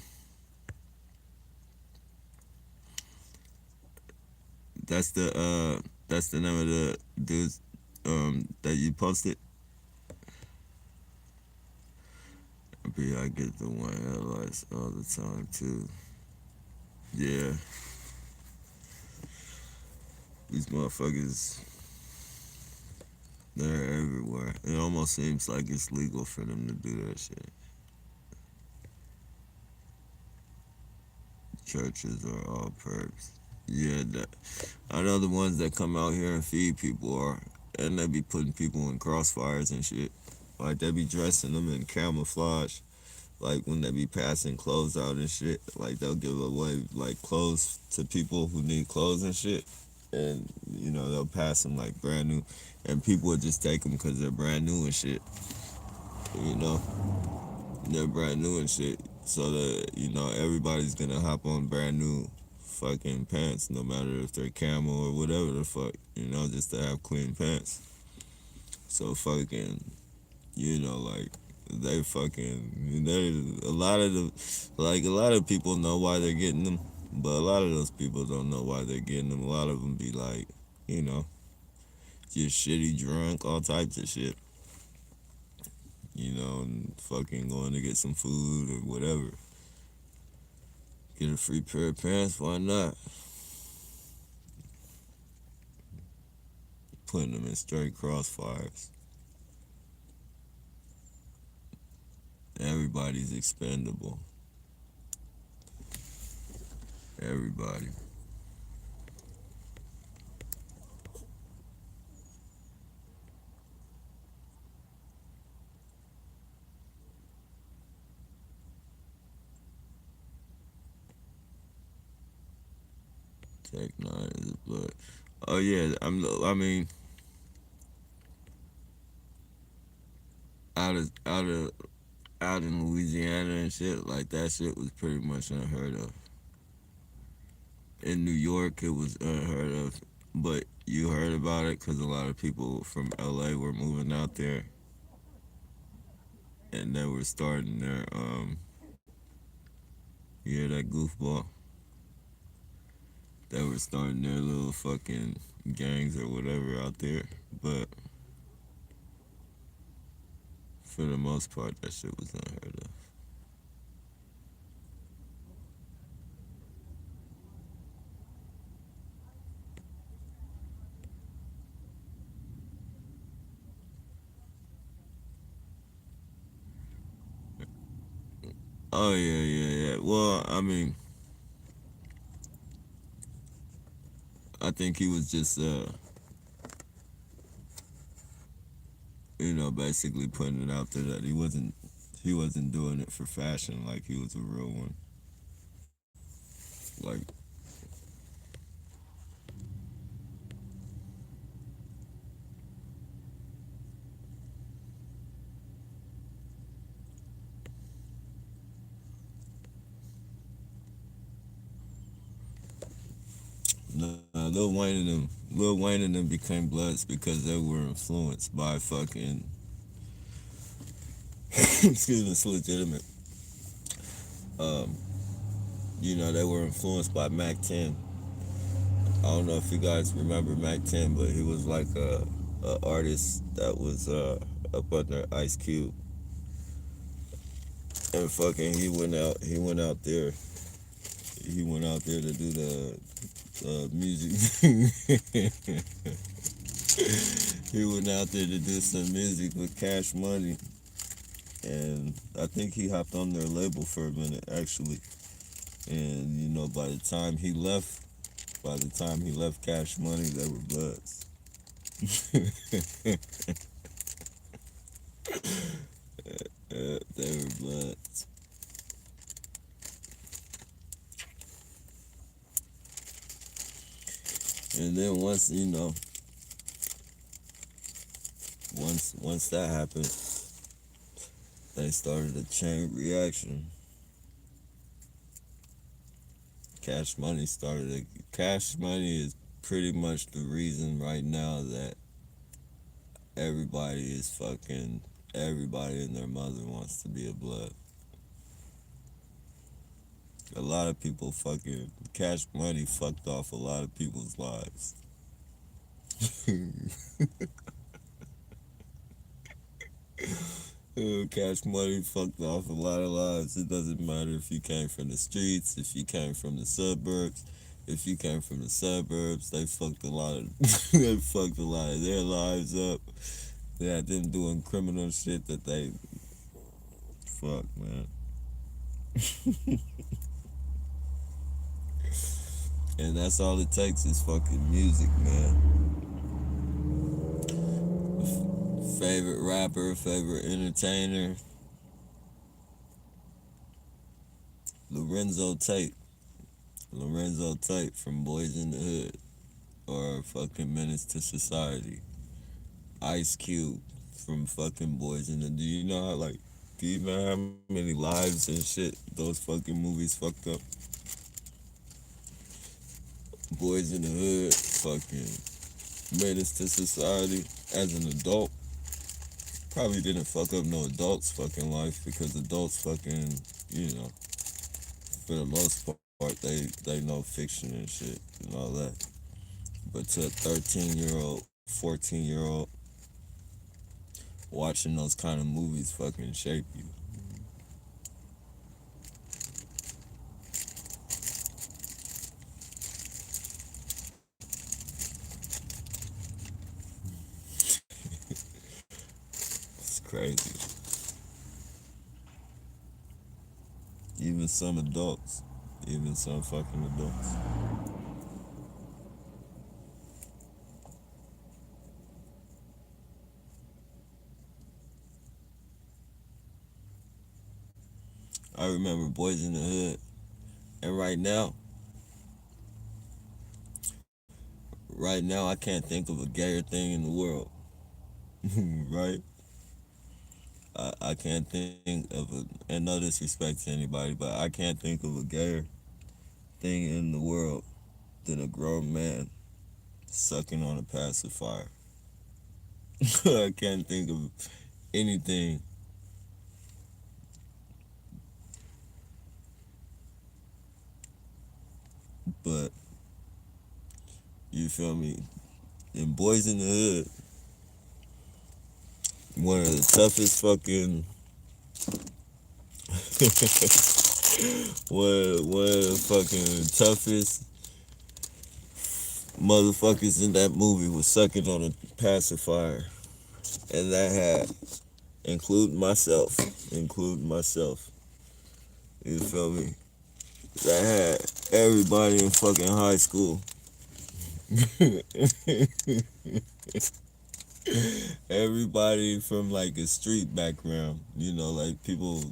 that's the name of the dudes that you posted. I get the one headlights all the time too. Yeah, these motherfuckers, they're everywhere. It almost seems like it's legal for them to do that shit. Churches are all perps. Yeah, I know the ones that come out here and feed people are, and they be putting people in crossfires and shit. Like they be dressing them in camouflage. Like when they be passing clothes out and shit. Like they'll give away like clothes to people who need clothes and shit. And you know they'll pass them like brand new, and people would just take them because they're brand new and shit. You know, they're brand new and shit. So that you know everybody's gonna hop on brand new fucking pants, no matter if they're camel or whatever the fuck. You know, just to have clean pants. So fucking, you know, like they fucking they a lot of the like a lot of people know why they're getting them, but a lot of those people don't know why they're getting them. A lot of them be like, you know, just shitty drunk, all types of shit. You know, and fucking going to get some food or whatever. Get a free pair of pants, why not? Putting them in straight crossfires. Everybody's expendable. Everybody. Tech Nine is blood. Oh yeah, I mean, out in Louisiana and shit, like that shit was pretty much unheard of. In New York, it was unheard of, but you heard about it because a lot of people from LA were moving out there, and they were starting their you hear that goofball? They were starting their little fucking gangs or whatever out there, but for the most part, that shit was unheard of. Oh yeah, yeah, yeah. Well, I mean, I think he was just you know, basically putting it out there that he wasn't doing it for fashion like he was a real one. Like nah, Lil Wayne and them became Bloods because they were influenced by fucking excuse me, it's legitimate. Um, you know, they were influenced by Mac 10. I don't know if you guys remember Mac 10, but he was like a artist that was up under Ice Cube. And fucking he went out there to do the music. He went out there to do some music with Cash Money, and I think he hopped on their label for a minute actually. And you know, by the time he left Cash Money, they were Bloods. They were Bloods. And then once you know, once that happened, they started a chain reaction. Cash Money is pretty much the reason right now that everybody and their mother wants to be a Blood. A lot of people fucking Cash Money fucked off a lot of people's lives. Cash Money fucked off a lot of lives. It doesn't matter if you came from the streets, if you came from the suburbs. If you came from the suburbs, they fucked a lot of they fucked a lot of their lives up. They had them doing criminal shit that they fuck, man. And that's all it takes is fucking music, man. Favorite rapper, favorite entertainer, Lorenzo Tate. Lorenzo Tate from Boys in the Hood or fucking Menace to Society. Ice Cube from fucking Boys in the. Do you know how like? Do you know how many lives and shit those fucking movies fucked up? Boys in the Hood, fucking Menace to Society. As an adult, probably didn't fuck up no adult's fucking life because adults fucking, you know, for the most part, they know fiction and shit and all that. But to a 13-year-old, 14-year-old, watching those kind of movies fucking shape you. It's crazy. Even some adults, even some fucking adults. I remember Boys in the Hood, and right now, I can't think of a gayer thing in the world, right? I can't think of and no disrespect to anybody, but I can't think of a gayer thing in the world than a grown man sucking on a pacifier. I can't think of anything, but you feel me? In Boys in the Hood, one of the toughest fucking one of the fucking toughest motherfuckers in that movie was sucking on a pacifier, and that had including myself. You feel me? That had everybody in fucking high school. Everybody from like a street background, you know, like people.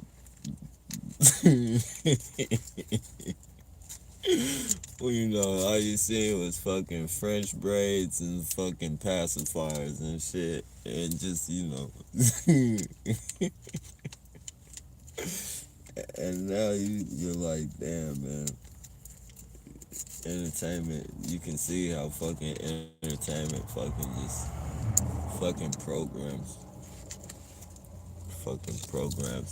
Well, you know, all you seen was fucking French braids and fucking pacifiers and shit, and just and now you're like, damn man, entertainment. You can see how fucking entertainment fucking programs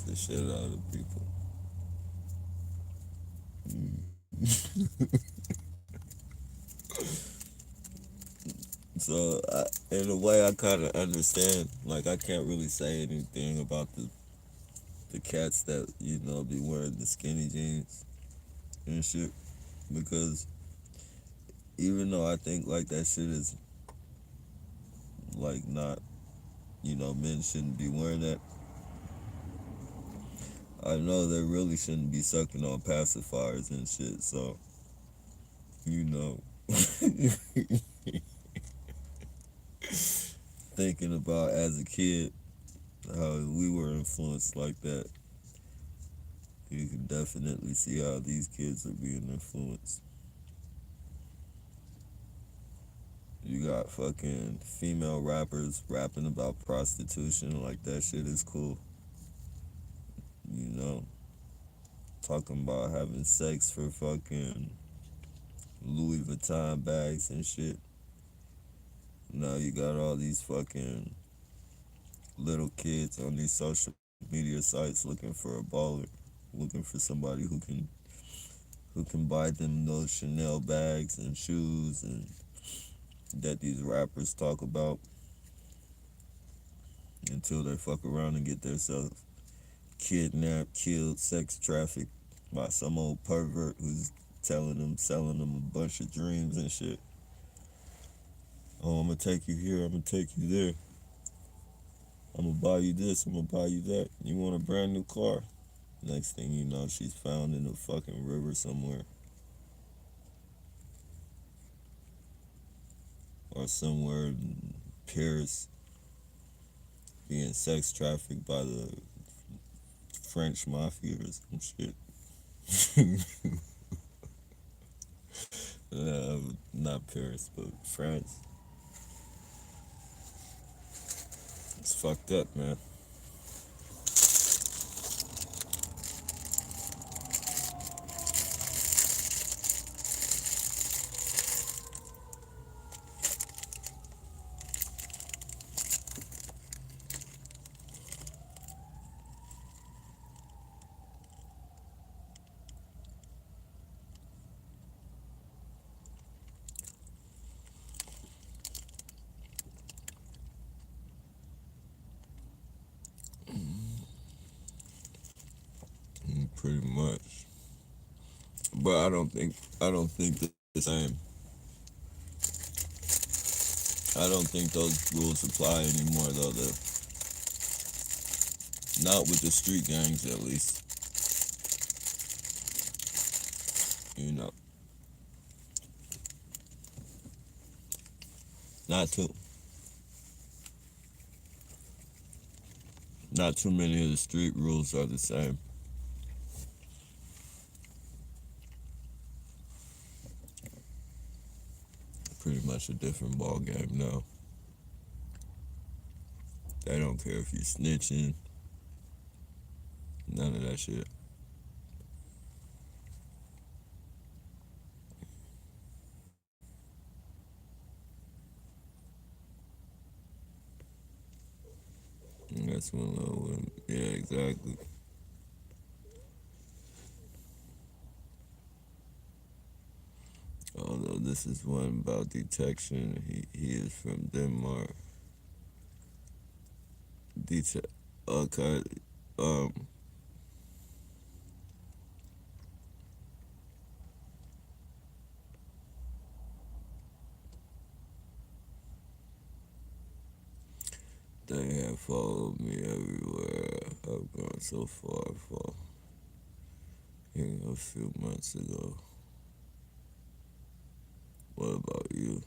the shit out of people. So in a way, I kind of understand. Like I can't really say anything about the cats that be wearing the skinny jeans and shit because even though I think like that shit is like not men shouldn't be wearing that. I know they really shouldn't be sucking on pacifiers and shit. So you know, thinking about as a kid how we were influenced like that, you can definitely see how these kids are being influenced. You got fucking female rappers rapping about prostitution, like that shit is cool. You know, talking about having sex for fucking Louis Vuitton bags and shit. Now you got all these fucking little kids on these social media sites looking for a baller, looking for somebody who can buy them those Chanel bags and shoes and that these rappers talk about until they fuck around and get themselves kidnapped, killed, sex trafficked by some old pervert who's selling them a bunch of dreams and shit. Oh, I'm gonna take you here, I'm gonna take you there. I'm gonna buy you this, I'm gonna buy you that. You want a brand new car? Next thing you know, she's found in a fucking river somewhere. Or somewhere in Paris being sex trafficked by the French mafia or some shit. Not Paris, but France. It's fucked up, man. Pretty much. But I don't think the same. I don't think those rules apply anymore though. Not with the street gangs at least. You know. Not too not too many of the street rules are the same. Pretty much a different ball game now. They don't care if you snitching. None of that shit. And that's one little one. Yeah, exactly. Although this is one about detection, he is from Denmark. Okay. Um. They have followed me everywhere. I've gone so far for a few months ago. What about you?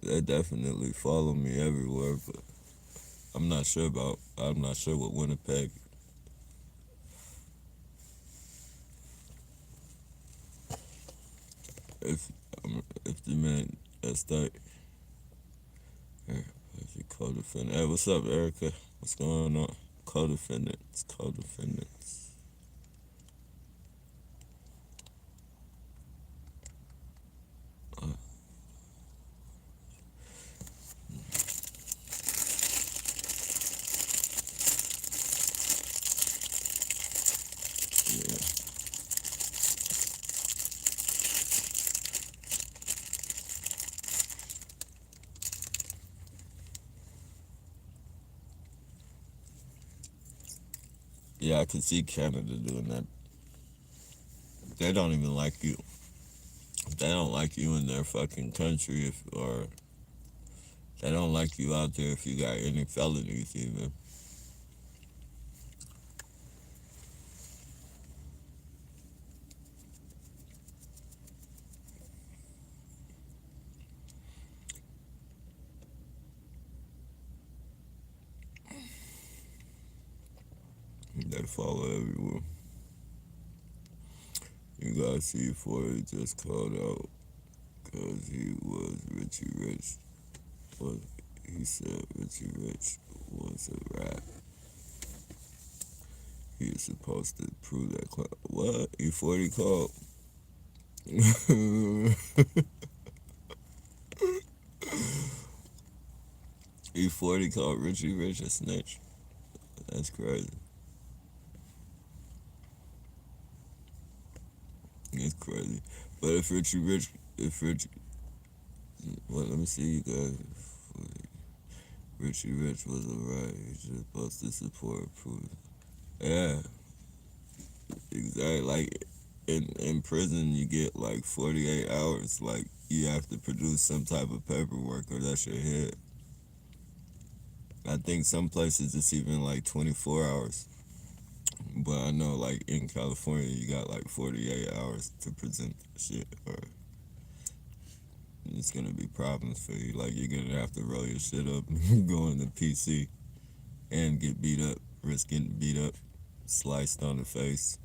They definitely follow me everywhere, but I'm not sure what Winnipeg. If the man estate, if you co-defendant. Hey, what's up, Erica? What's going on? Co-defendants, co-defendants. Uh, yeah. Yeah, I can see Canada doing that. They don't even like you. They don't like you in their fucking country or they don't like you out there if you got any felonies even. They follow everyone. You guys see before he just called out because he was Richie Rich. What he said Richie Rich was a rat. He is supposed to prove that. What? E40 called? E40 called Richie Rich a snitch. That's crazy. It's crazy. But if Richie, well, let me see you guys. Richie Rich was alright. He's just supposed to support, prove. Yeah, exactly. Like in prison, you get like 48 hours. Like you have to produce some type of paperwork, or that's your head. I think some places it's even like 24 hours. But I know, like in California, you got like 48 hours to present shit. Or it's gonna be problems for you. Like, you're gonna have to roll your shit up, go in the PC, and get beat up, risk getting beat up, sliced on the face.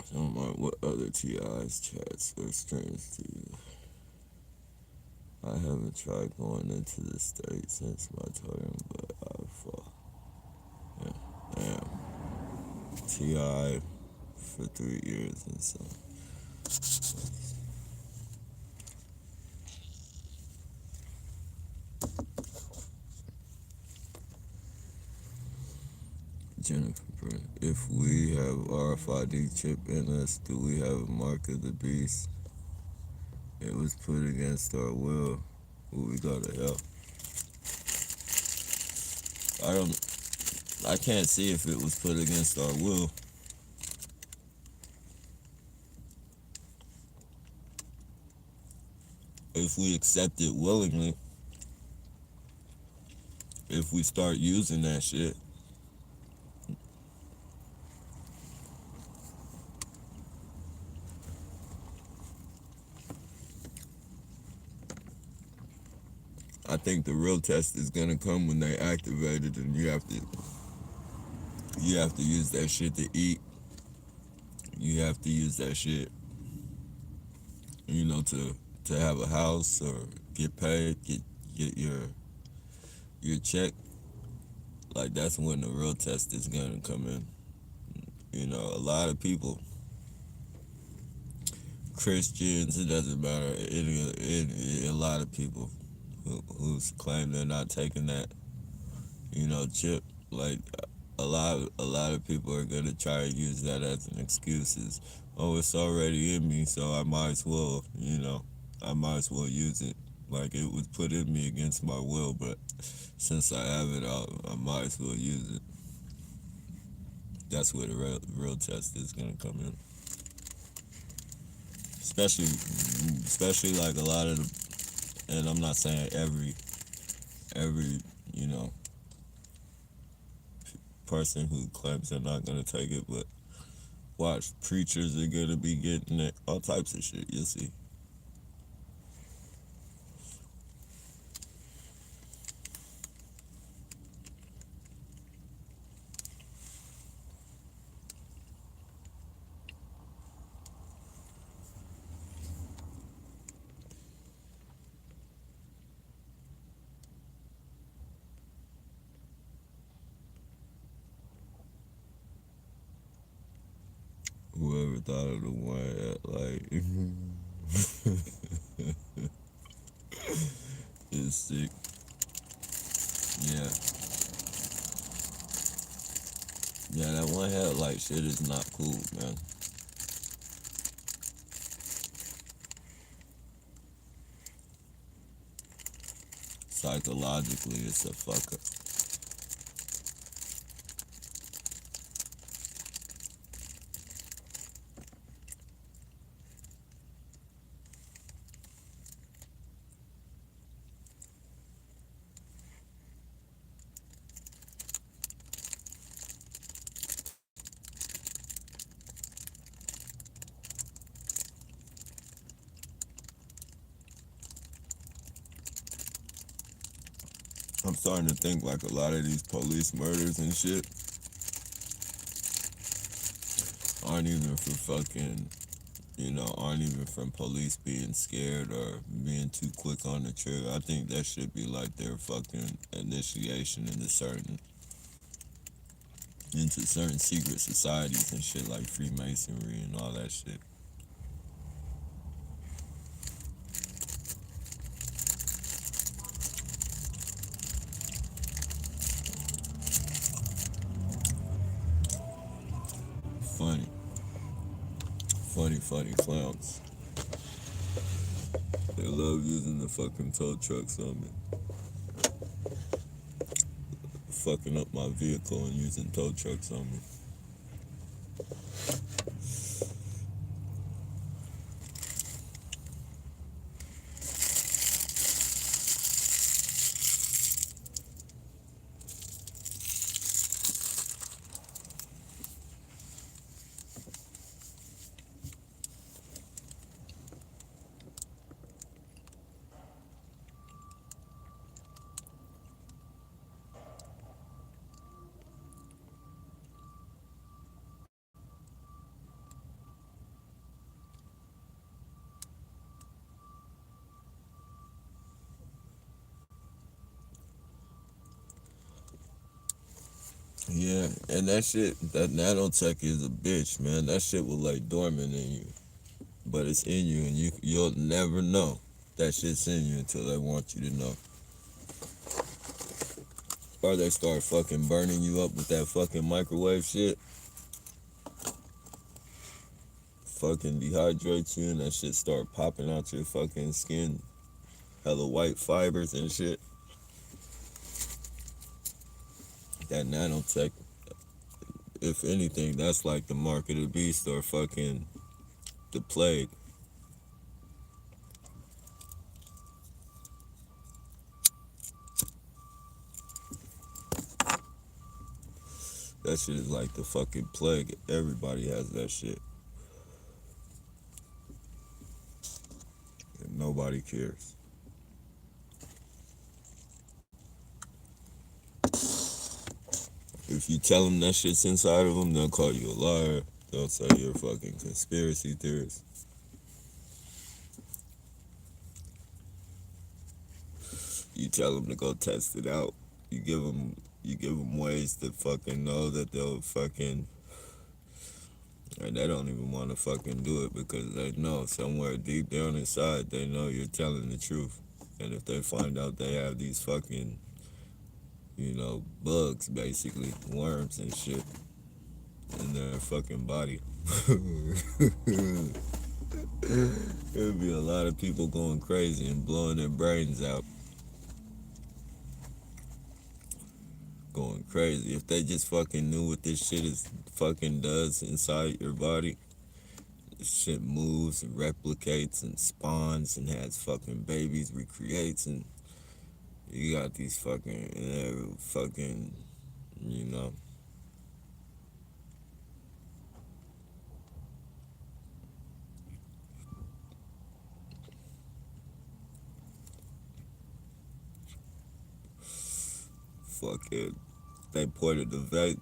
So I'm like, what other TI's chats are strange to you? I haven't tried going into the state since my time, but damn. TI for 3 years and so. Jennifer, if we have RFID chip in us, do we have a mark of the beast? It was put against our will. Who we gotta help? I can't see if it was put against our will. If we accept it willingly, if we start using that shit, I think the real test is gonna come when they activate it, and you have to use that shit to eat. You have to use that shit, to have a house or get paid, get your check. Like, that's when the real test is gonna come in. A lot of people, Christians, it doesn't matter. A lot of people who claim they're not taking that, chip. Like, a lot of people are gonna try to use that as an excuse. Oh, it's already in me, so I might as well, use it. Like, it was put in me against my will, but since I have it, I might as well use it. That's where the real test is gonna come in. Especially like a lot of the, and I'm not saying every you know person who claims they're not gonna take it, but watch, preachers are gonna be getting it, all types of shit. You'll see. Whoever thought of the one that is sick. Yeah. Yeah, that one headlight shit is not cool, man. Psychologically, it's a fucker. I'm starting to think like a lot of these police murders and shit aren't even for fucking, aren't even from police being scared or being too quick on the trigger. I think that should be like their fucking initiation into certain secret societies and shit like Freemasonry and all that shit. Funny. Funny clowns. They love using the fucking tow trucks on me. Fucking up my vehicle and using tow trucks on me. Yeah, and that shit, that nanotech is a bitch, man. That shit will lay dormant in you, but it's in you, and you'll never know that shit's in you until they want you to know. Or they start fucking burning you up with that fucking microwave shit, fucking dehydrates you, and that shit start popping out your fucking skin, hella white fibers and shit. That nanotech, if anything, that's like the mark of the beast or fucking the plague. That shit is like the fucking plague. Everybody has that shit, and nobody cares. If you tell them that shit's inside of them, they'll call you a liar. They'll say you're a fucking conspiracy theorist. You tell them to go test it out. You give them ways to fucking know that they'll fucking, and they don't even want to fucking do it because they know somewhere deep down inside they know you're telling the truth. And if they find out they have these fucking, bugs, basically worms and shit in their fucking body, there'd be a lot of people going crazy and blowing their brains out. Going crazy. If they just fucking knew what this shit is fucking does inside your body, this shit moves and replicates and spawns and has fucking babies, recreates, and you got these fucking, you know, fucking, they point a device,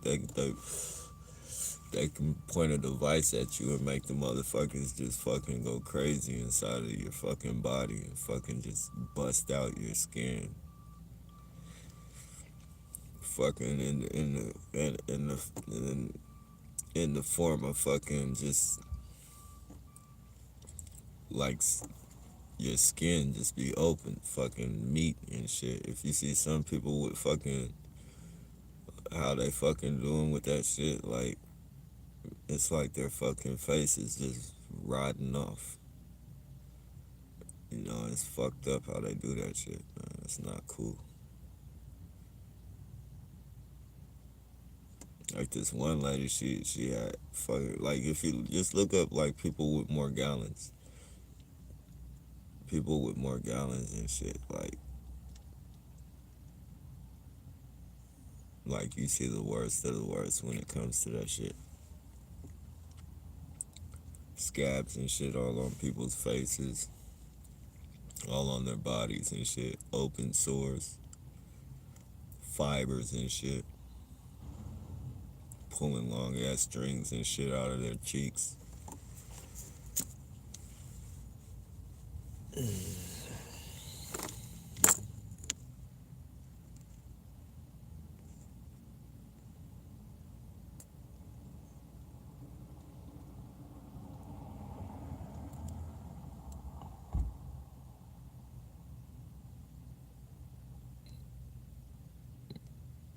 they can point a device at you and make the motherfuckers just fucking go crazy inside of your fucking body and fucking just bust out your skin. Fucking in the form of fucking just like your skin just be open, fucking meat and shit. If you see some people with fucking how they fucking doing with that shit, like it's like their fucking face is just rotting off. It's fucked up how they do that shit, man. It's not cool. Like this one lady, she had fucking like if you just look up like people with more gallons and shit, like you see the worst of the worst when it comes to that shit. Scabs and shit all on people's faces, all on their bodies and shit. Open sores, fibers and shit. Pulling long ass strings and shit out of their cheeks.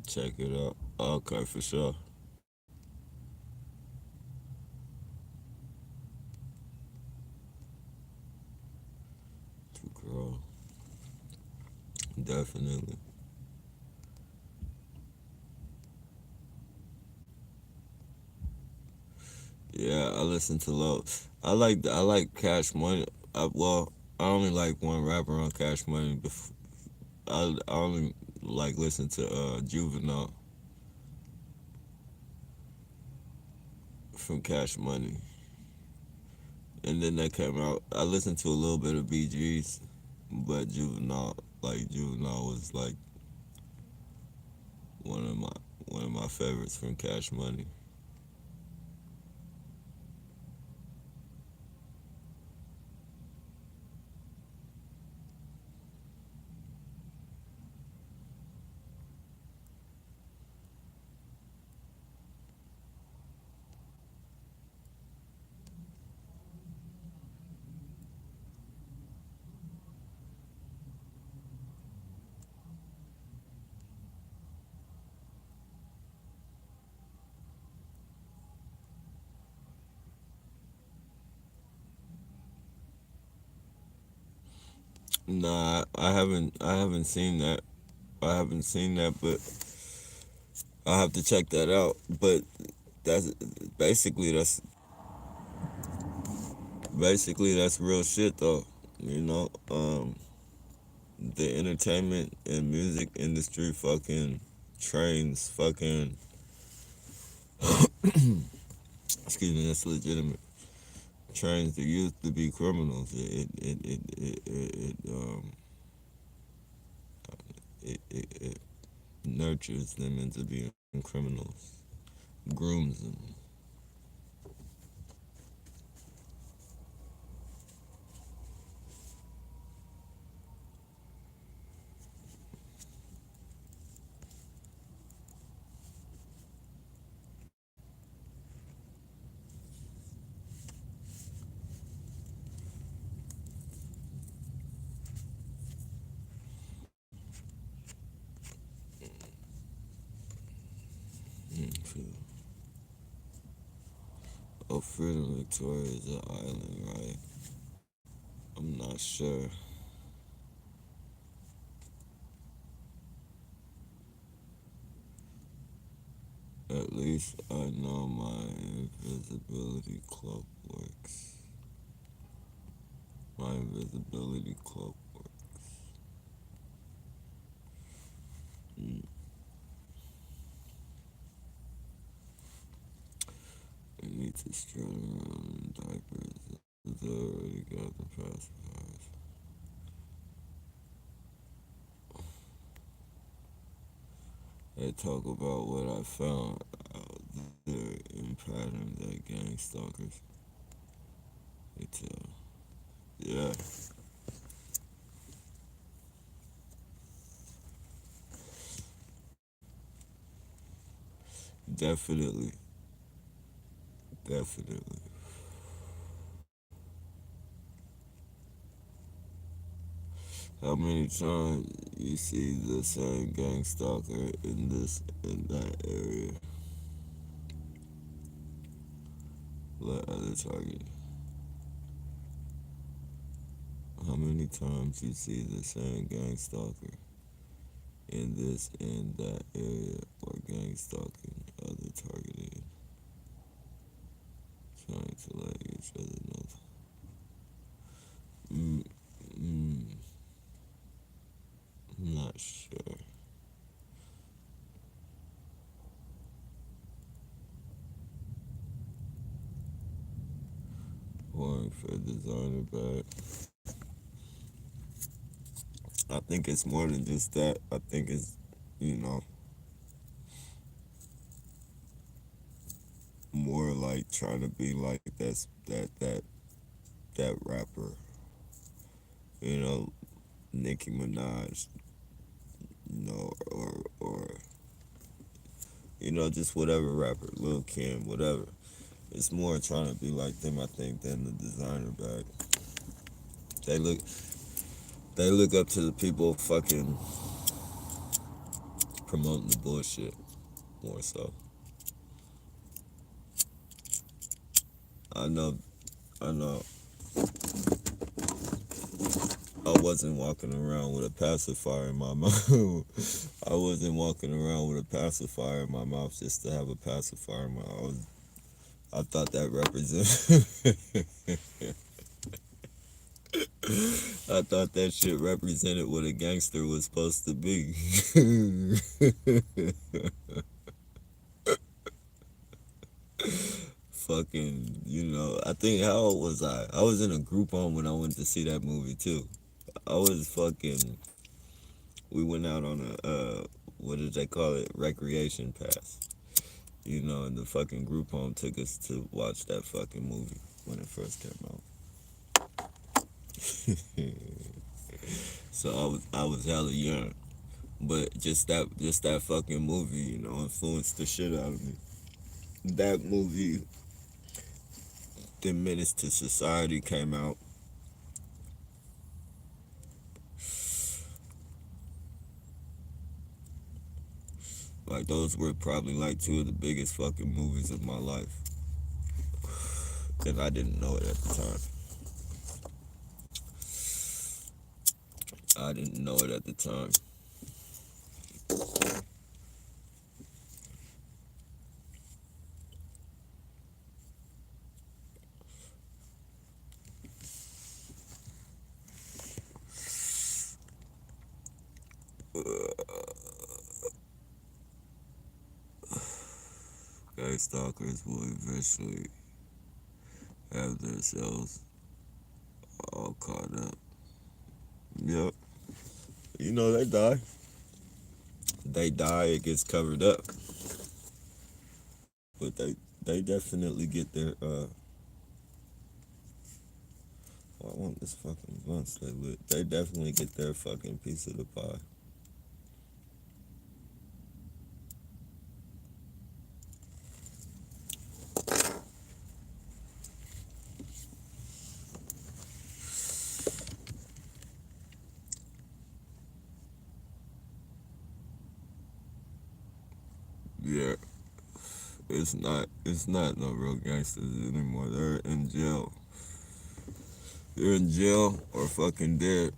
Check it out. Okay, for sure. To grow. Definitely. Yeah, I listen to low. I like Cash Money. I only like one rapper on Cash Money. I only like listen to Juvenile from Cash Money. And then that came out. I listened to a little bit of BG's, but Juvenile was like one of my one of my favorites from Cash Money. Nah, I haven't seen that. I haven't seen that, but I have to check that out. But that's basically that's that's real shit though. You know, the entertainment and music industry fucking trains fucking excuse me, that's legitimate. Trains the youth to be criminals. It nurtures them into being criminals, grooms them. True. Oh, Freedom Victoria is an island, right? I'm not sure. At least I know my invisibility cloak works. My invisibility cloak works. Mm. I need to strut around in diapers. They already got the pacifiers. They talk about what I found out there in patterns at gang stalkers. They tell. Yeah, definitely. Definitely. How many times you see the same gang stalker in this in that area? Let other target. How many times you see the same gang stalker in this and that area or gang stalking other targeted, trying to let each other know? Mm, mm, I'm not sure. Pouring for designer bag. I think it's more than just that. I think it's, you know, more like trying to be like that rapper, you know, Nicki Minaj, you know, or you know, just whatever rapper, Lil Kim, whatever. It's more trying to be like them, I think, than the designer bag. They look they look up to the people fucking promoting the bullshit more so. I know I know I wasn't walking around with a pacifier in my mouth. I wasn't walking around with a pacifier in my mouth just to have a pacifier in my mouth. I thought that represented. I thought that shit represented what a gangster was supposed to be. Fucking, you know, I think how old was I? I was in a group home when I went to see that movie too. I was fucking. We went out on a what did they call it? Recreation pass. You know, and the fucking group home took us to watch that fucking movie when it first came out. So I was hella young, but just that fucking movie, you know, influenced the shit out of me. That movie, The Menace to Society, came out. Like those were probably like two of the biggest fucking movies of my life, and I didn't know it at the time. I didn't know it at the time. Gay stalkers will eventually have themselves all caught up. Yep. You know, they die. They die, it gets covered up. But they definitely get their I want this fucking blunt stay lit. They definitely get their fucking piece of the pie. Yeah. It's not no real gangsters anymore. They're in jail. They're in jail or fucking dead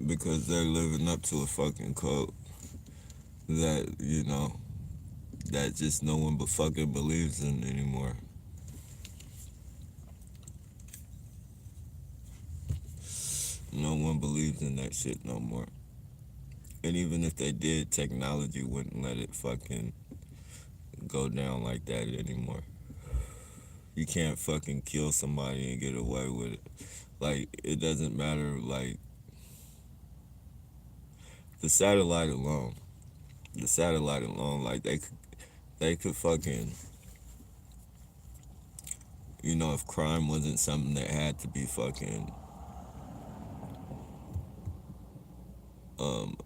because they're living up to a fucking code that, that just no one but fucking believes in anymore. No one believes in that shit no more. And even if they did, technology wouldn't let it fucking go down like that anymore. You can't fucking kill somebody and get away with it. Like, it doesn't matter, like, the satellite alone. Like, they could fucking, if crime wasn't something that had to be fucking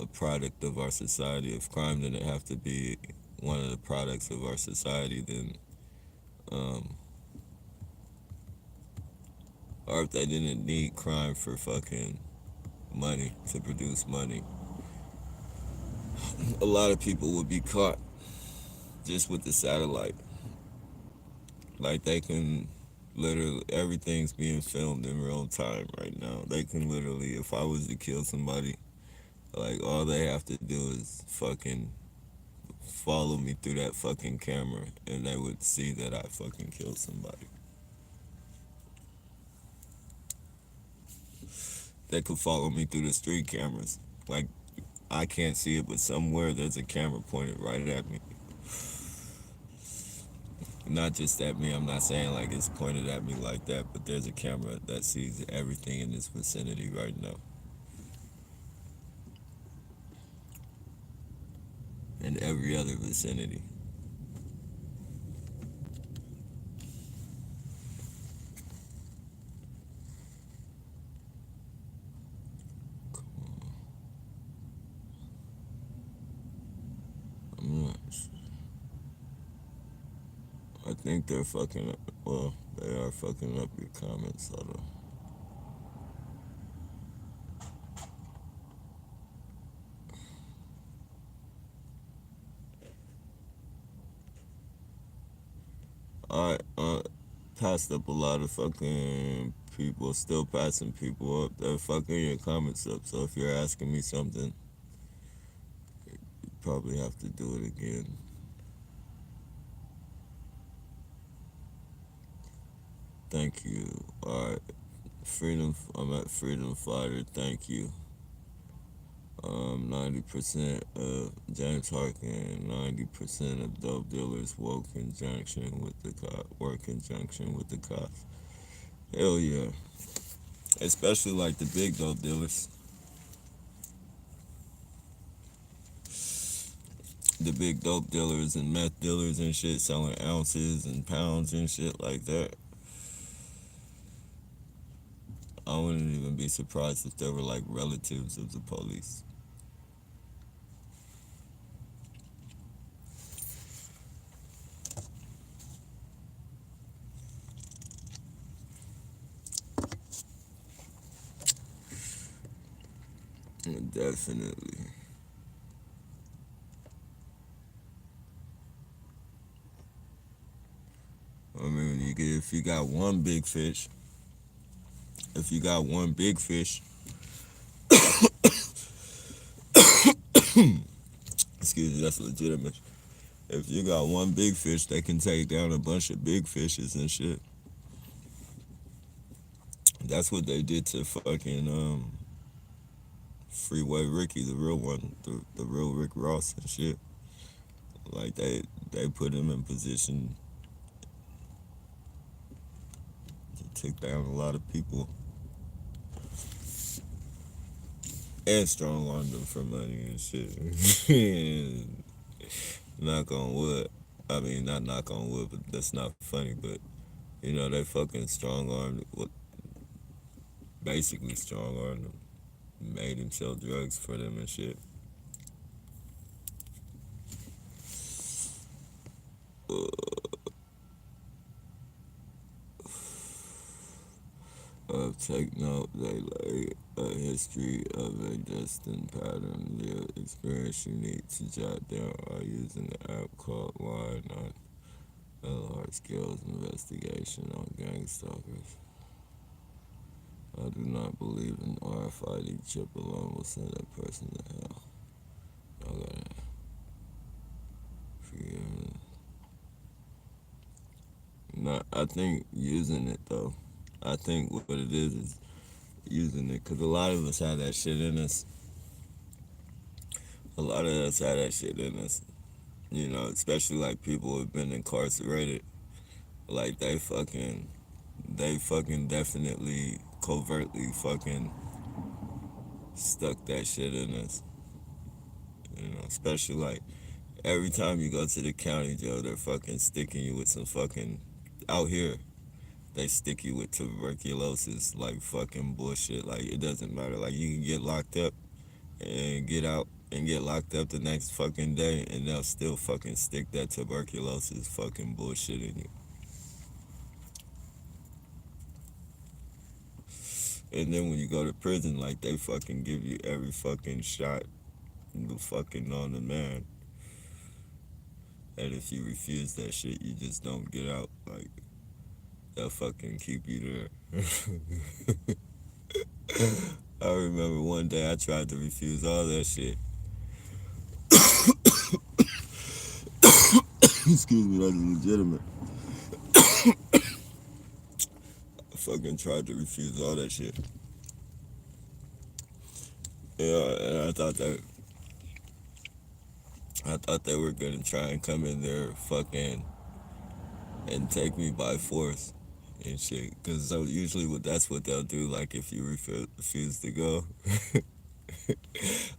a product of our society, if crime didn't have to be one of the products of our society, then, or if they didn't need crime for fucking money, to produce money, a lot of people would be caught just with the satellite. Like, they can literally, everything's being filmed in real time right now. They can literally, if I was to kill somebody, like, all they have to do is fucking follow me through that fucking camera and they would see that I fucking killed somebody. They could follow me through the street cameras. Like, I can't see it, but somewhere there's a camera pointed right at me. Not just at me, I'm not saying like it's pointed at me like that, but there's a camera that sees everything in this vicinity right now. And every other vicinity. I'm not sure. I think they're fucking up. Well, they are fucking up your comments, hold on. Alright, passed up a lot of fucking people, still passing people up. They're fucking your comments up, so if you're asking me something, you probably have to do it again. Thank you. Alright. I'm at Freedom Fighter, thank you. 90% of James Harkin, 90% of dope dealers work in conjunction with the cops. Hell yeah. Especially like the big dope dealers. The big dope dealers and meth dealers and shit selling ounces and pounds and shit like that. I wouldn't even be surprised if they were like relatives of the police. Definitely. I mean, if you got one big fish, Excuse me, that's legitimate. If you got one big fish, they can take down a bunch of big fishes and shit. That's what they did to fucking Freeway Ricky, the real one, the real Rick Ross and shit. Like they put him in position to take down a lot of people and strong armed them for money and shit. And knock on wood. I mean, not knock on wood, but that's not funny. But you know, they fucking strong armed, basically strong armed him, made him sell drugs for them and shit. Take note, they lay a history of a destined pattern. The experience you need to jot down are using the app called Line on a large scale investigation on gang stalkers. I do not believe an RFID chip alone will send a person to hell. I gotta forgive me. Not, I think using it though. I think what it is using it because a lot of us have that shit in us. A lot of us have that shit in us. You know, especially like people who've been incarcerated. Like they fucking definitely covertly fucking stuck that shit in us. You know, especially like every time you go to the county jail, they're fucking sticking you with some fucking out here. They stick you with tuberculosis, like fucking bullshit. Like it doesn't matter. Like you can get locked up and get out and get locked up the next fucking day, and they'll still fucking stick that tuberculosis fucking bullshit in you. And then when you go to prison, like they fucking give you every fucking shot, the fucking on the man. And if you refuse that shit, you just don't get out. Like they'll fucking keep you there. I remember one day I tried to refuse all that shit. Excuse me, that's legitimate. I fucking tried to refuse all that shit. Yeah, and I thought they were gonna try and come in there fucking and take me by force and shit. Cause so usually that's what they'll do. Like if you refuse to go,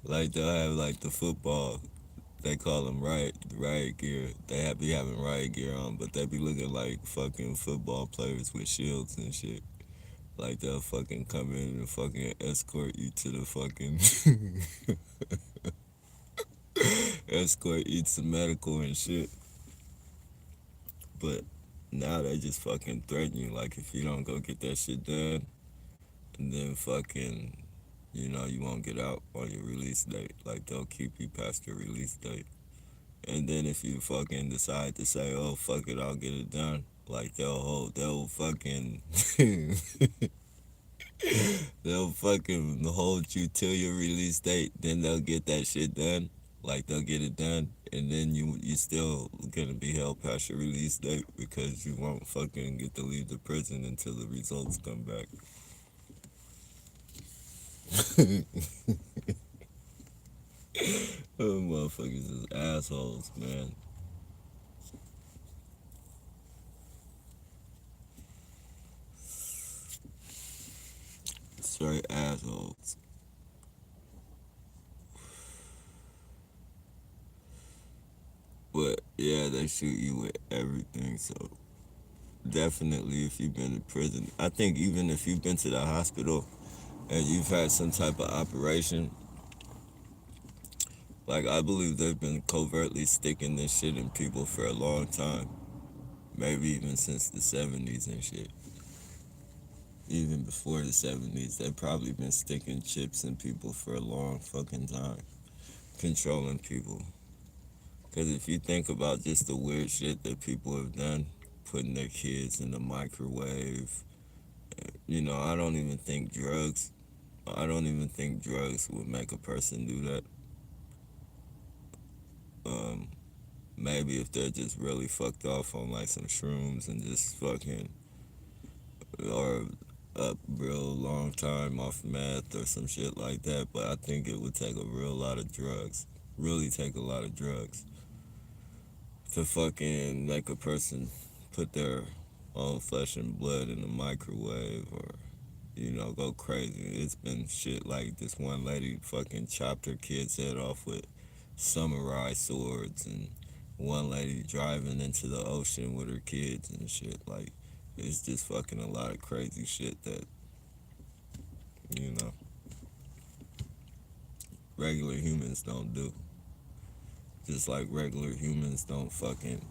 like they'll have like the football. They call them riot gear. They be having riot gear on, but they be looking like fucking football players with shields and shit. Like they'll fucking come in and fucking escort you to the fucking escort you to medical and shit. But now they just fucking threaten you. Like if you don't go get that shit done, then fucking, you know, you won't get out on your release date. Like they'll keep you past your release date. And then if you fucking decide to say, oh fuck it, I'll get it done. Like they'll fucking they'll fucking hold you till your release date. Then they'll get that shit done. Like they'll get it done, and then you still gonna be held past your release date because you won't fucking get to leave the prison until the results come back. Oh, motherfuckers is assholes, man. Straight assholes. But yeah, they shoot you with everything. So definitely, if you've been in prison, I think even if you've been to the hospital and you've had some type of operation, like I believe they've been covertly sticking this shit in people for a long time. Maybe even since the 70s and shit. Even before the 70s, they've probably been sticking chips in people for a long fucking time. Controlling people. Because if you think about just the weird shit that people have done, putting their kids in the microwave, you know, I don't even think drugs would make a person do that. Maybe if they're just really fucked off on like some shrooms and just fucking, or a real long time off meth or some shit like that. But I think it would take a real lot of drugs, really take a lot of drugs to fucking make a person put their own flesh and blood in the microwave or, go crazy. It's been shit like this one lady fucking chopped her kid's head off with samurai swords, and one lady driving into the ocean with her kids and shit. Like, it's just fucking a lot of crazy shit that, you know, regular humans don't do. Just like regular humans don't fucking,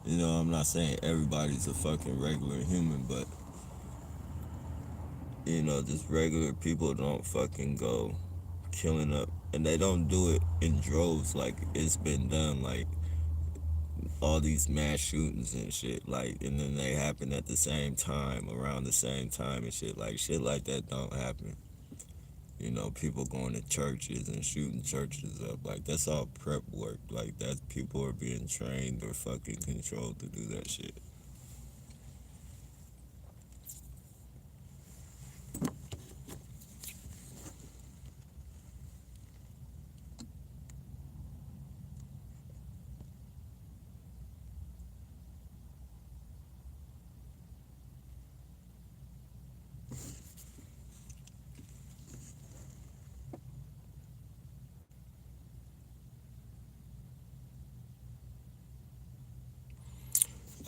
I'm not saying everybody's a fucking regular human, but, just regular people don't fucking go killing up. And they don't do it in droves like it's been done, like all these mass shootings and shit, like, and then they happen at the same time, around the same time and shit like that don't happen. People going to churches and shooting churches up, like that's all prep work. Like that, people are being trained or fucking controlled to do that shit.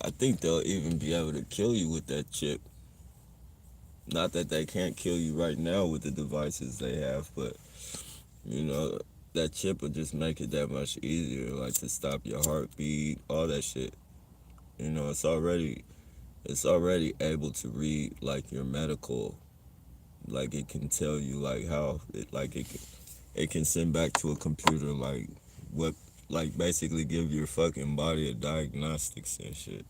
I think they'll even be able to kill you with that chip. Not that they can't kill you right now with the devices they have, but you know, that chip will just make it that much easier, like to stop your heartbeat, all that shit. It's already able to read like your medical, like it can tell you like how it can send back to a computer like what, like basically give your fucking body a diagnostics and shit.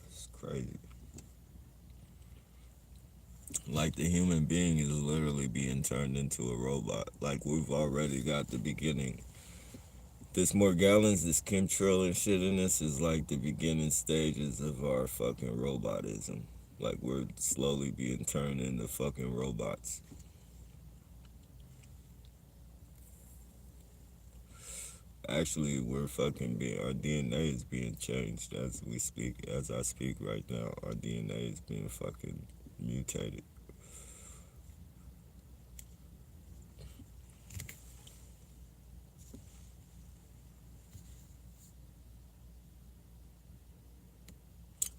It's crazy. Like the human being is literally being turned into a robot. Like we've already got the beginning. This Morgellons, this chemtrail and shit in this is like the beginning stages of our fucking robotism. Like we're slowly being turned into fucking robots. Actually, we're fucking being, our DNA is being changed as we speak. As I speak right now, our DNA is being fucking mutated.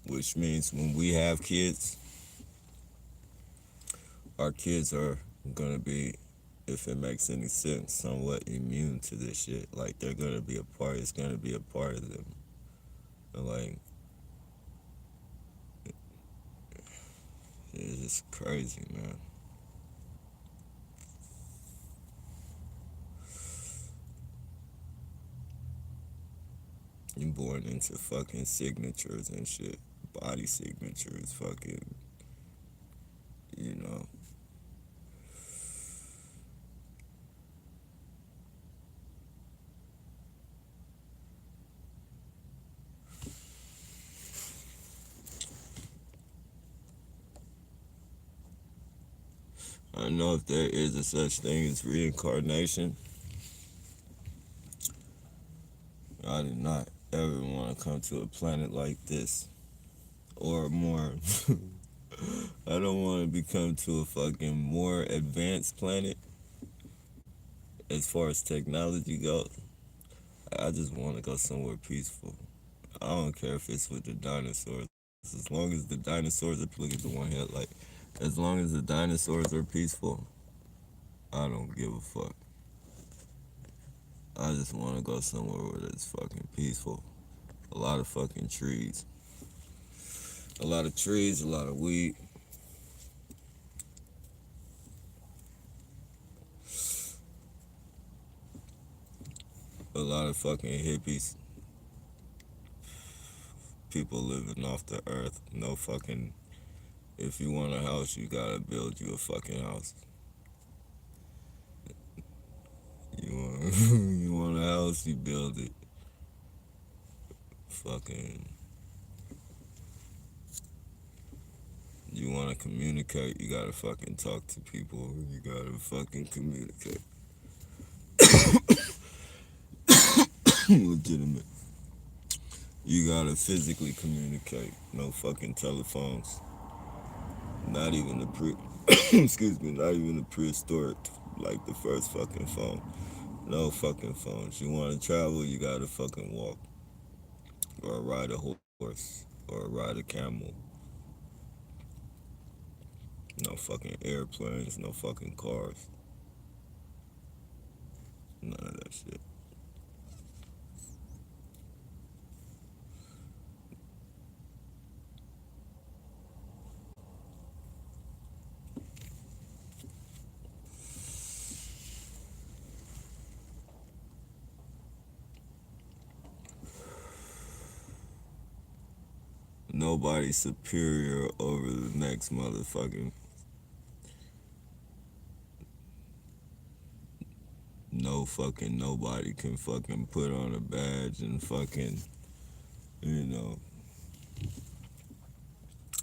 Which means when we have kids, our kids are gonna be, if it makes any sense, somewhat immune to this shit. Like they're gonna be a part. It's gonna be a part of them. And like it's just crazy, man. You're born into fucking signatures and shit, body signatures, fucking, you know. I don't know if there is a such thing as reincarnation. I did not ever want to come to a planet like this or more. I don't want to become to a fucking more advanced planet as far as technology goes. I just want to go somewhere peaceful. I don't care if it's with the dinosaurs. As long as the dinosaurs, if you look at the one head, like, as long as the dinosaurs are peaceful, I don't give a fuck. I just want to go somewhere where it's fucking peaceful. A lot of fucking trees. A lot of trees, a lot of weed. a lot of fucking hippies, people living off the earth. No fucking. If you want a house, you gotta build you a fucking house. You want you want a house, you build it. Fucking. You want to communicate, you gotta fucking talk to people. You gotta fucking communicate. Legitimate. You gotta physically communicate. No fucking telephones. Not even the excuse me, not even the prehistoric, like the first fucking phone. No fucking phones. You want to travel, you gotta fucking walk. Or ride a horse. Or ride a camel. No fucking airplanes, no fucking cars. None of that shit. Nobody superior over the next motherfucking. No fucking nobody can fucking put on a badge and fucking, you know,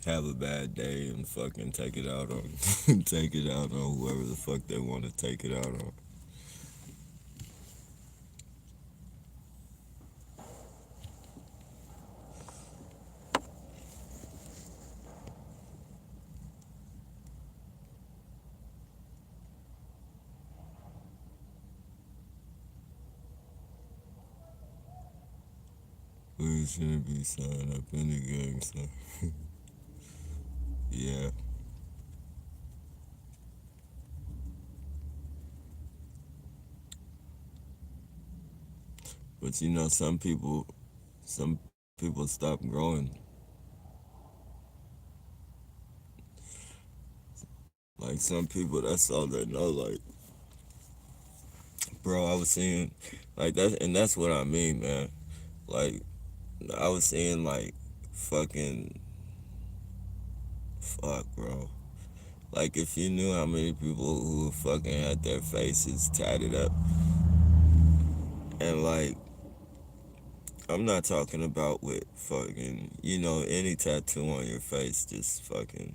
have a bad day and fucking take it out on take it out on whoever the fuck they want to take it out on. We shouldn't be signed up in the gang, so yeah. But you know, some people stop growing. Like some people, that's all they know. Like, bro, I was seeing, like that, and that's what I mean, man. Like, I was seeing like, fucking, fuck, bro. Like, if you knew how many people who fucking had their faces tatted up, and like, I'm not talking about with fucking, you know, any tattoo on your face, just fucking,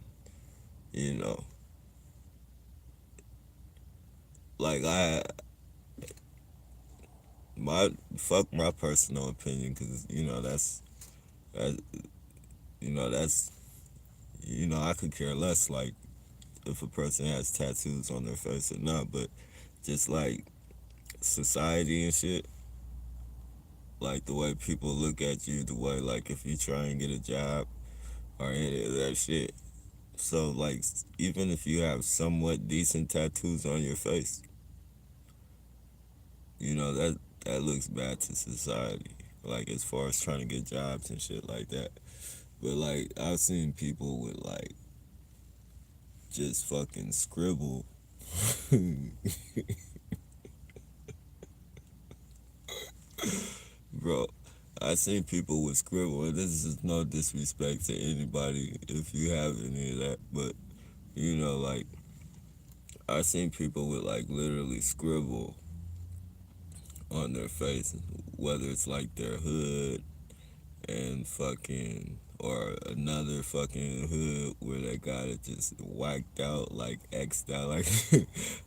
you know, like my fuck my personal opinion, cause you know that, you know that's, you know, I could care less like if a person has tattoos on their face or not, but just like society and shit, like the way people look at you, the way like if you try and get a job or any of that shit. So like even if you have somewhat decent tattoos on your face, you know that looks bad to society. Like as far as trying to get jobs and shit like that. But like I've seen people with like just fucking scribble. Bro, I seen people with scribble, and this is no disrespect to anybody if you have any of that, but you know, like I seen people with like literally scribble on their face, whether it's like their hood and fucking or another fucking hood where they got it just whacked out, like X'd out, like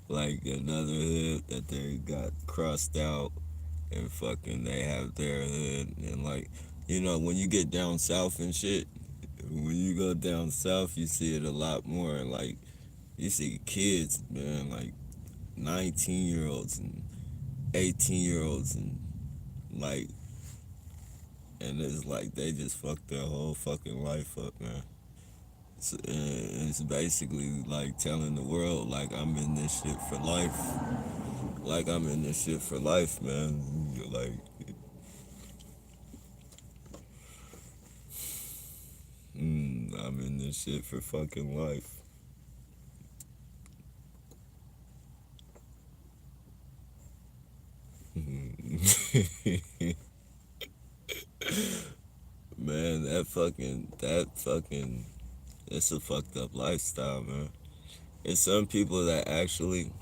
like another hood that they got crossed out, and fucking they have their hood, and like, you know, when you get down south and shit, when you go down south, you see it a lot more. Like you see kids, man, like 19-year-olds and 18-year-olds, and like, and it's like they just fucked their whole fucking life up, man. And it's basically like telling the world, like, I'm in this shit for life. Like, I'm in this shit for life, man. Like, I'm in this shit for fucking life. Man, that fucking, it's a fucked up lifestyle, man. It's some people that actually,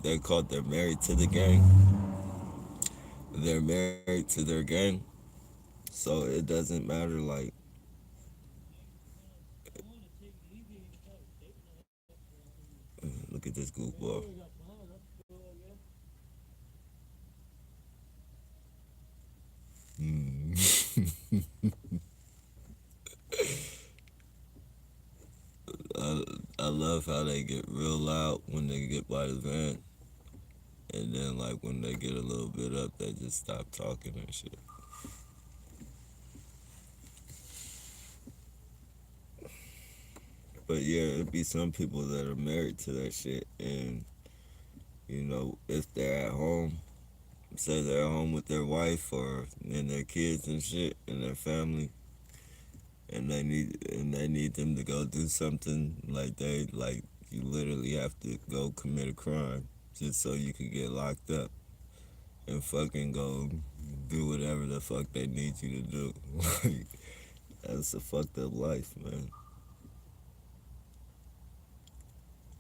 they're called, they're married to the gang. They're married to their gang, so it doesn't matter. Like, look at this goofball. Mm. I, I love how they get real loud when they get by the van, and then like when they get a little bit up, they just stop talking and shit. But yeah, it'd be some people that are married to that shit, and if they're at home, say they're at home with their wife or and their kids and shit and their family, and they need them to go do something, like you literally have to go commit a crime just so you could get locked up and fucking go do whatever the fuck they need you to do. Like, that's a fucked up life, man.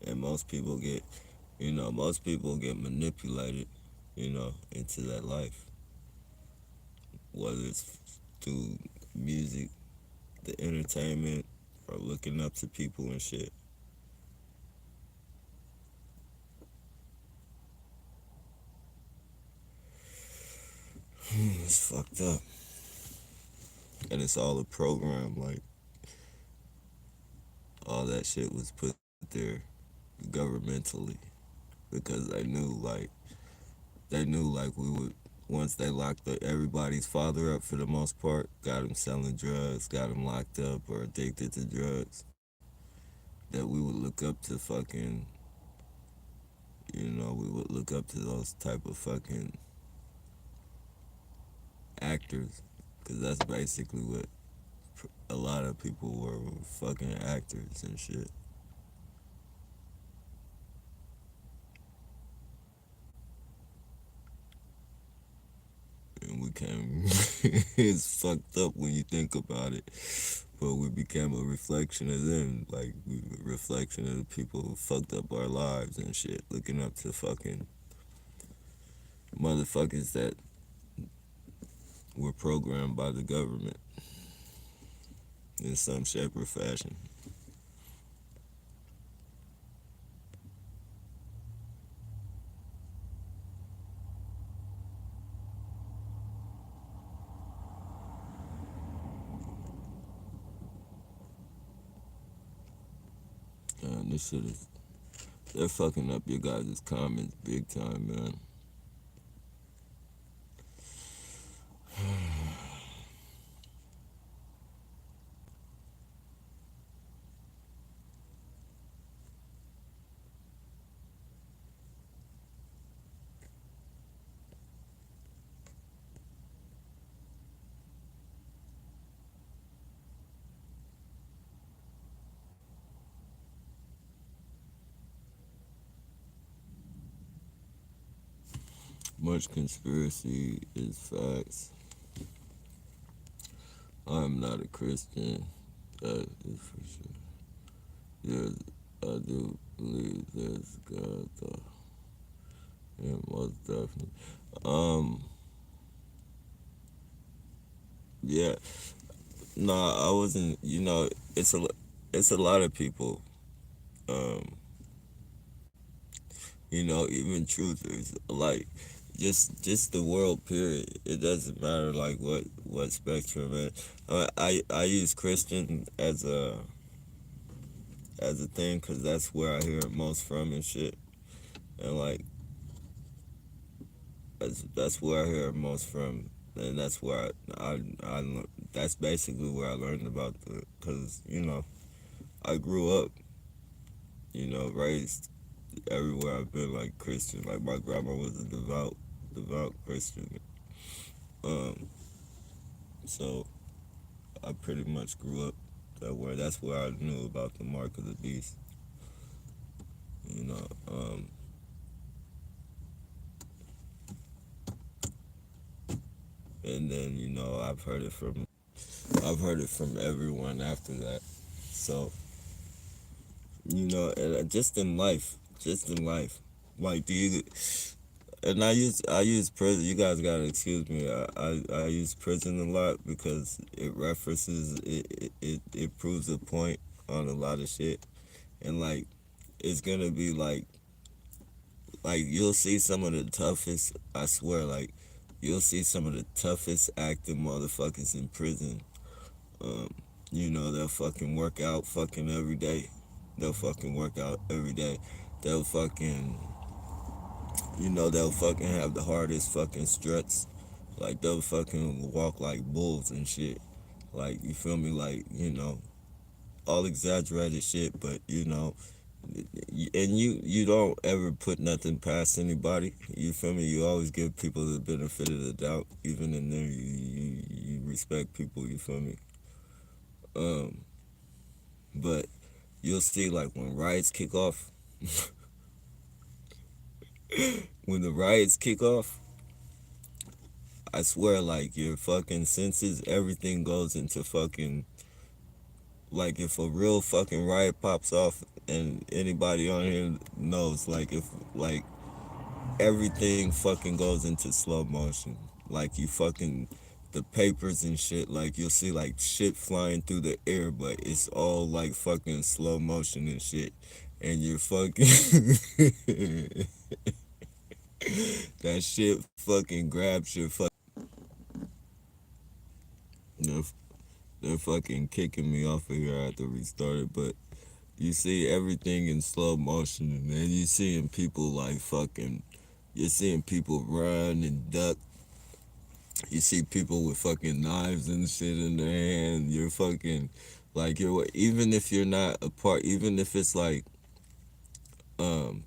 And most people get manipulated, into that life, whether it's through music, the entertainment, or looking up to people and shit. It's fucked up. And it's all a program. Like, all that shit was put there governmentally because they knew like we would, once they locked everybody's father up for the most part, got him selling drugs, got him locked up or addicted to drugs, that we would look up to fucking, we would look up to those type of fucking actors, because that's basically what a lot of people were fucking actors and shit. And we came, it's fucked up when you think about it, but we became a reflection of them, like we a reflection of the people who fucked up our lives and shit, looking up to fucking motherfuckers that were programmed by the government in some shape or fashion. And this shit is, they're fucking up your guys' comments big time, man. Much conspiracy is facts. I'm not a Christian, that is for sure. There's, I do believe there's God, though. Yeah, most definitely. Um, yeah, nah, I wasn't. It's a lot of people. Um, even truthers, like just the world. Period. It doesn't matter like what spectrum. Man. I use Christian as a thing because that's where I hear it most from and shit. And like that's where I hear it most from, and that's where that's basically where I learned about because I grew up, raised everywhere I've been like Christian. Like my grandma was a devout Christian. Um, so I pretty much grew up that way. That's where I knew about the mark of the beast. You know, And then, I've heard it from everyone after that. So, and just in life, like, do you? And I use prison. You guys gotta excuse me. I use prison a lot because it references it proves a point on a lot of shit, and like it's gonna be like you'll see some of the toughest. I swear, like you'll see some of the toughest acting motherfuckers in prison. Um, they'll fucking work out fucking every day. They'll fucking work out every day. They'll fucking they'll fucking have the hardest fucking struts. Like they'll fucking walk like bulls and shit. Like you feel me? Like, all exaggerated shit, but and you don't ever put nothing past anybody. You feel me? You always give people the benefit of the doubt. Even in there you respect people, you feel me? Um but you'll see like when riots kick off, when the riots kick off, I swear, like, your fucking senses, everything goes into fucking, like, if a real fucking riot pops off, and anybody on here knows, like, if, like, everything fucking goes into slow motion. Like, the papers and shit, like, you'll see, like, shit flying through the air, but it's all, like, fucking slow motion and shit. And you're fucking, that shit fucking grabs your fucking, they're fucking kicking me off of here. I have to restart it, but you see everything in slow motion, and then you seeing people like fucking, you're seeing people run and duck. You see people with fucking knives and shit in their hand. You're fucking, like, even if you're not a part, even if it's um,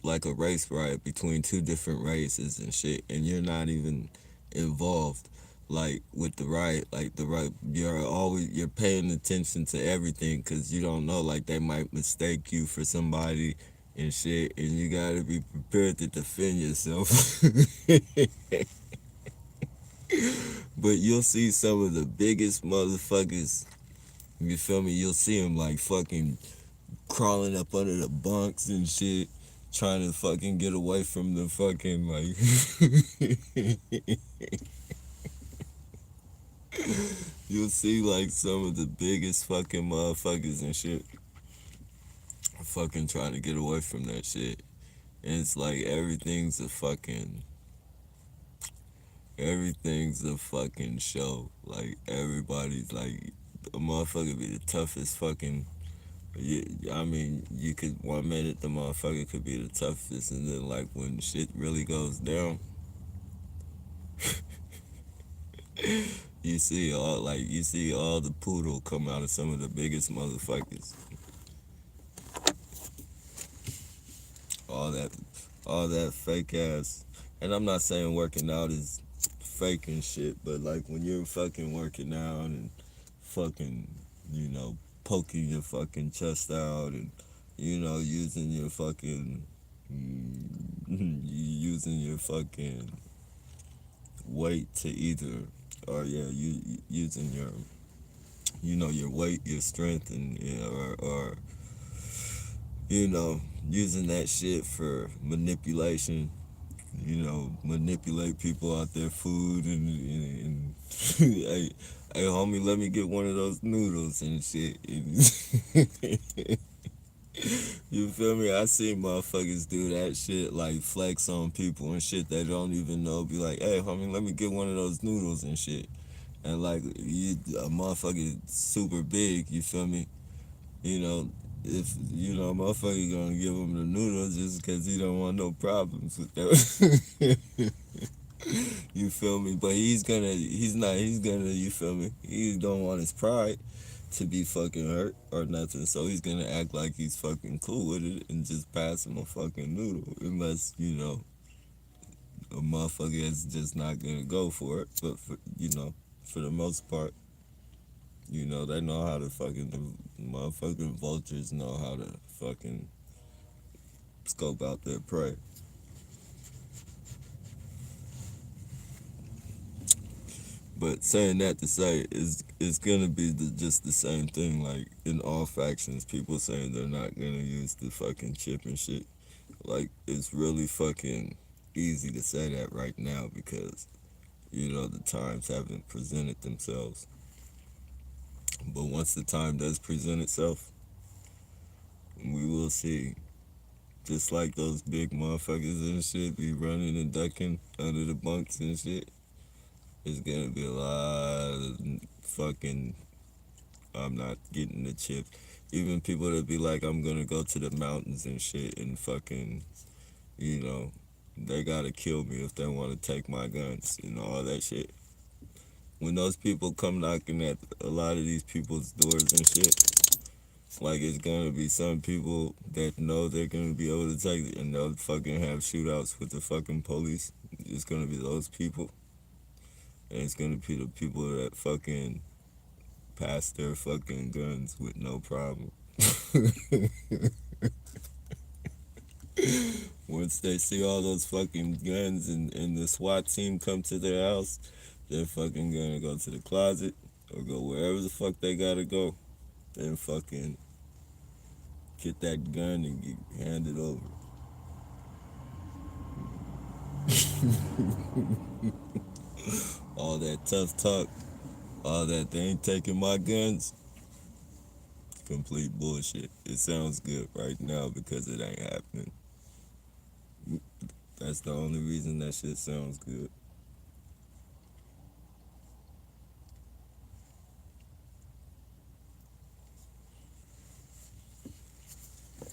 like a race riot between two different races and shit, and you're not even involved, like with the riot, like the right, you're paying attention to everything because you don't know, like they might mistake you for somebody and shit, and you gotta be prepared to defend yourself. But you'll see some of the biggest motherfuckers. You feel me? You'll see them like fucking crawling up under the bunks and shit, trying to fucking get away from the fucking like. You'll see like some of the biggest fucking motherfuckers and shit fucking trying to get away from that shit. And it's like everything's a fucking show. Like everybody's like a motherfucker be the toughest fucking. I mean, you could 1 minute the motherfucker could be the toughest, and then like when shit really goes down, you see all the poodle come out of some of the biggest motherfuckers. All that, all that fake ass. And I'm not saying working out is fake and shit, but like when you're fucking working out and fucking, poking your fucking chest out and using your fucking using your fucking weight to either, or yeah, using your your weight, your strength, and or using that shit for manipulation. Manipulate people out their food and hey, hey, homie, let me get one of those noodles and shit. You feel me? I see motherfuckers do that shit, like flex on people and shit they don't even know. Be like, hey, homie, let me get one of those noodles and shit. And like, a motherfucker super big, you feel me? You know, if a motherfucker gonna give him the noodles just because he don't want no problems with that. You feel me? But he's gonna, you feel me? He don't want his pride to be fucking hurt or nothing, so he's gonna act like he's fucking cool with it and just pass him a fucking noodle, unless, a motherfucker is just not gonna go for it. But for the most part, they know how to fucking, the motherfucking vultures know how to fucking scope out their prey. But saying that to say it's gonna be just the same thing. Like in all factions, people saying they're not gonna use the fucking chip and shit. Like it's really fucking easy to say that right now because the times haven't presented themselves. But once the time does present itself, we will see. Just like those big motherfuckers and shit be running and ducking under the bunks and shit. It's gonna be a lot of fucking. I'm not getting the chips. Even people that be like, I'm gonna go to the mountains and shit and fucking, you know, they gotta kill me if they want to take my guns and all that shit. When those people come knocking at a lot of these people's doors and shit, like it's gonna be some people that know they're gonna be able to take it and they'll fucking have shootouts with the fucking police. It's gonna be those people. And it's gonna be the people that fucking pass their fucking guns with no problem. Once they see all those fucking guns and the SWAT team come to their house, they're fucking gonna go to the closet or go wherever the fuck they gotta go and fucking get that gun and get handed over. All that tough talk, all that they ain't taking my guns, complete bullshit. It sounds good right now because it ain't happening. That's the only reason that shit sounds good.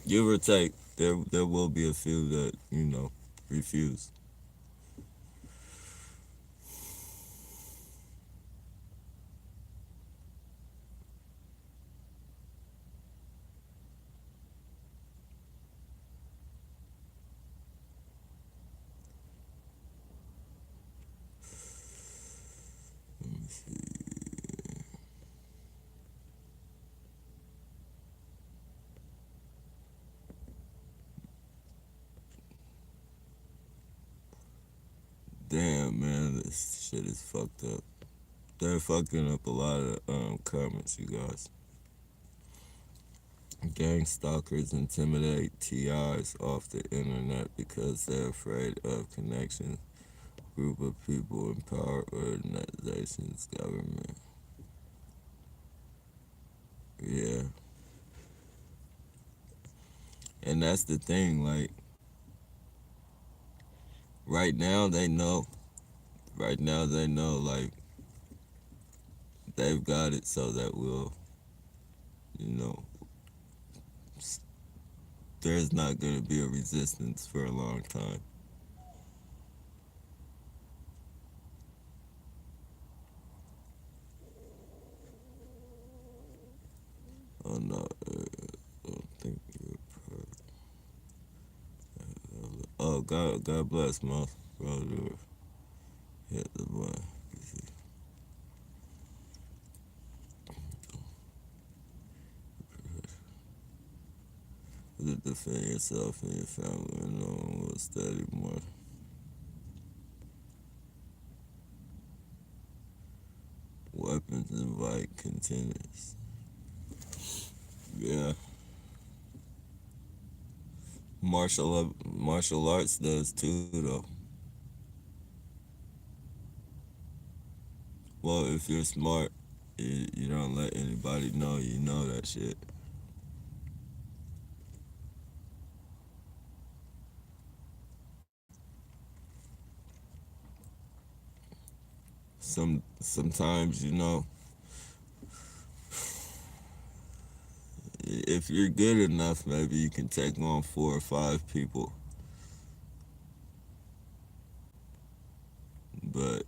Give or take, there will be a few that, refuse. Let me see. Damn, man, this shit is fucked up. They're fucking up a lot of comments, you guys. Gang stalkers intimidate TIs off the internet because they're afraid of connections. Group of people in power organizations, government. Yeah. And that's the thing, like, right now they know. Right now they know, like, they've got it so that we'll, you know, there's not going to be a resistance for a long time. Oh no, I don't think you're Oh, God bless my brother. Hit the button. To defend yourself and your family, and no one will study more. Weapons invite contenders. Yeah. Martial arts does too, though. Well, if you're smart, you don't let anybody know you know that shit. Sometimes, if you're good enough, maybe you can take on 4 or 5 people. But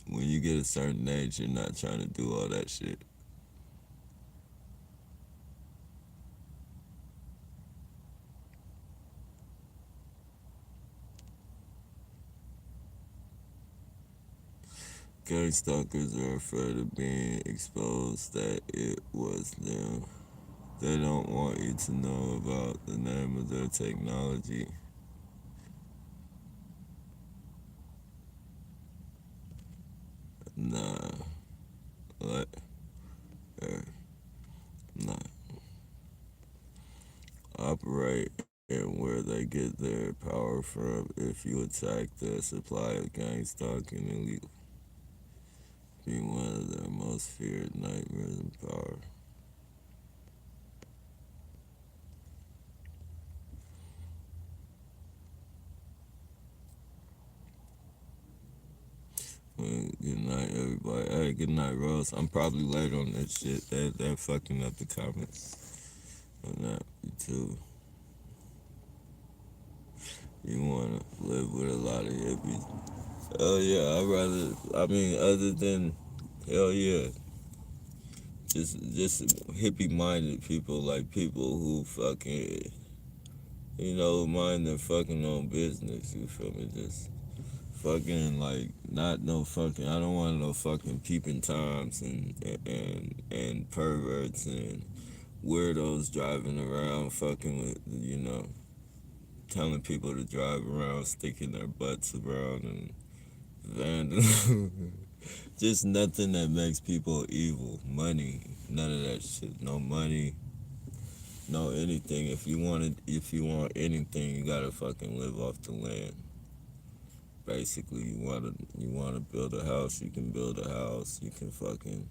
when you get a certain age, you're not trying to do all that shit. Gang stalkers are afraid of being exposed that it was them. They don't want you to know about the name of their technology. operate and where they get their power from. If you attack the supply of gang stock and elite, be one of their most feared nightmares and power. Well, good night, everybody. Hey, good night, Rose. I'm probably late on that shit. They're fucking up the comments on that, too. You wanna live with a lot of hippies? Hell yeah, other than, hell yeah. Just hippie minded people, like people who fucking, mind their fucking own business, you feel me? Just fucking like not no fucking. I don't want no fucking peeping toms and perverts and weirdos driving around fucking with telling people to drive around, sticking their butts around and vandalism. Just nothing that makes people evil. Money, none of that shit. No money, no anything. If you want anything, you gotta fucking live off the land. Basically, you wanna build a house, you can build a house. You can fucking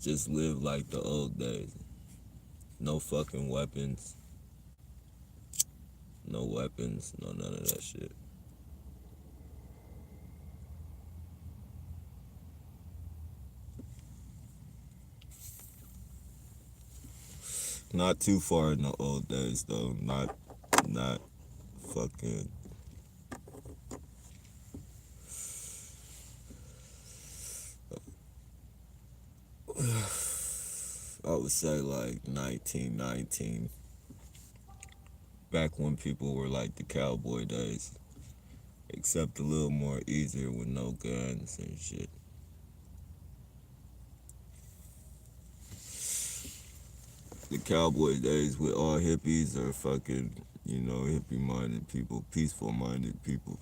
just live like the old days. No fucking weapons. No weapons. No none of that shit. Not too far in the old days though. Not fucking. I would say like 1919. Back when people were like the cowboy days. Except a little more easier with no guns and shit. The cowboy days with all hippies are fucking, hippie minded people, peaceful minded people.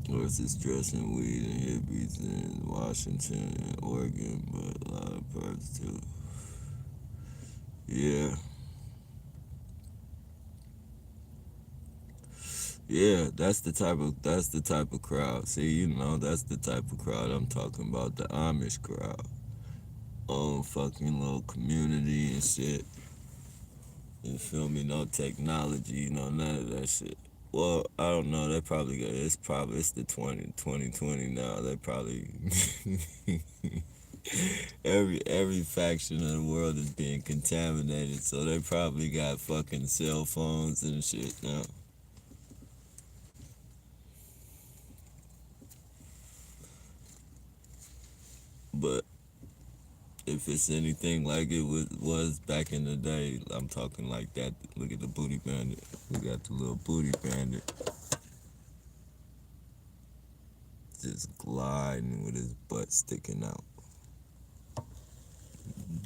Versus dressing weed and hippies in Washington and Oregon, but a lot of parts too. Yeah. Yeah, that's the type of crowd. See, that's the type of crowd I'm talking about, the Amish crowd. Own fucking little community and shit. You feel me? No technology, none of that shit. Well, I don't know. They probably got it's the 2020 now. They probably every faction of the world is being contaminated, so they probably got fucking cell phones and shit now. But if it's anything like it was back in the day, I'm talking like that. Look at the booty bandit. We got the little booty bandit just gliding with his butt sticking out.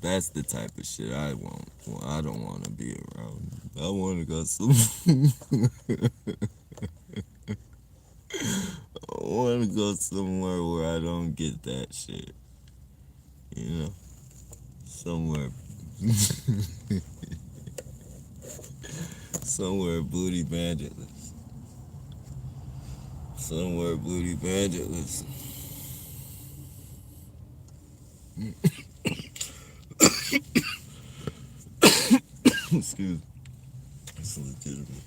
That's the type of shit I want. Well, I don't want to be around. I want to go some. I want to go somewhere where I don't get that shit. Somewhere. Somewhere booty banditless. Somewhere booty banditless. Excuse me. It's legitimate.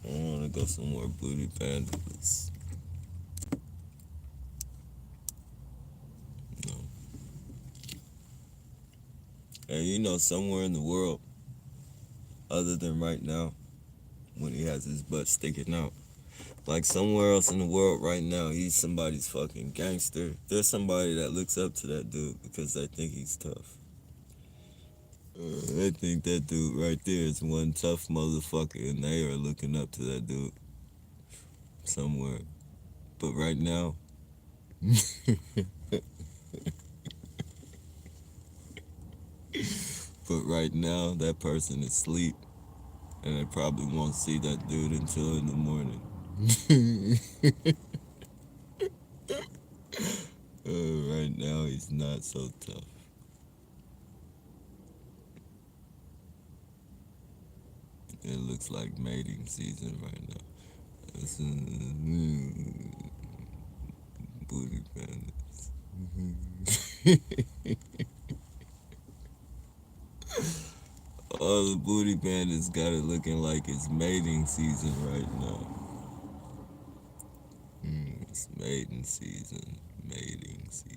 I want to go somewhere booty banditless. No. And somewhere in the world, other than right now, when he has his butt sticking out. Like somewhere else in the world right now, he's somebody's fucking gangster. There's somebody that looks up to that dude because they think he's tough. They think that dude right there is one tough motherfucker, and they are looking up to that dude somewhere. But right now, that person is asleep, and they probably won't see that dude until in the morning. Right now, he's not so tough. It looks like mating season right now. It's, booty bandits. All the booty bandits got it looking like it's mating season right now. It's mating season. Mating season.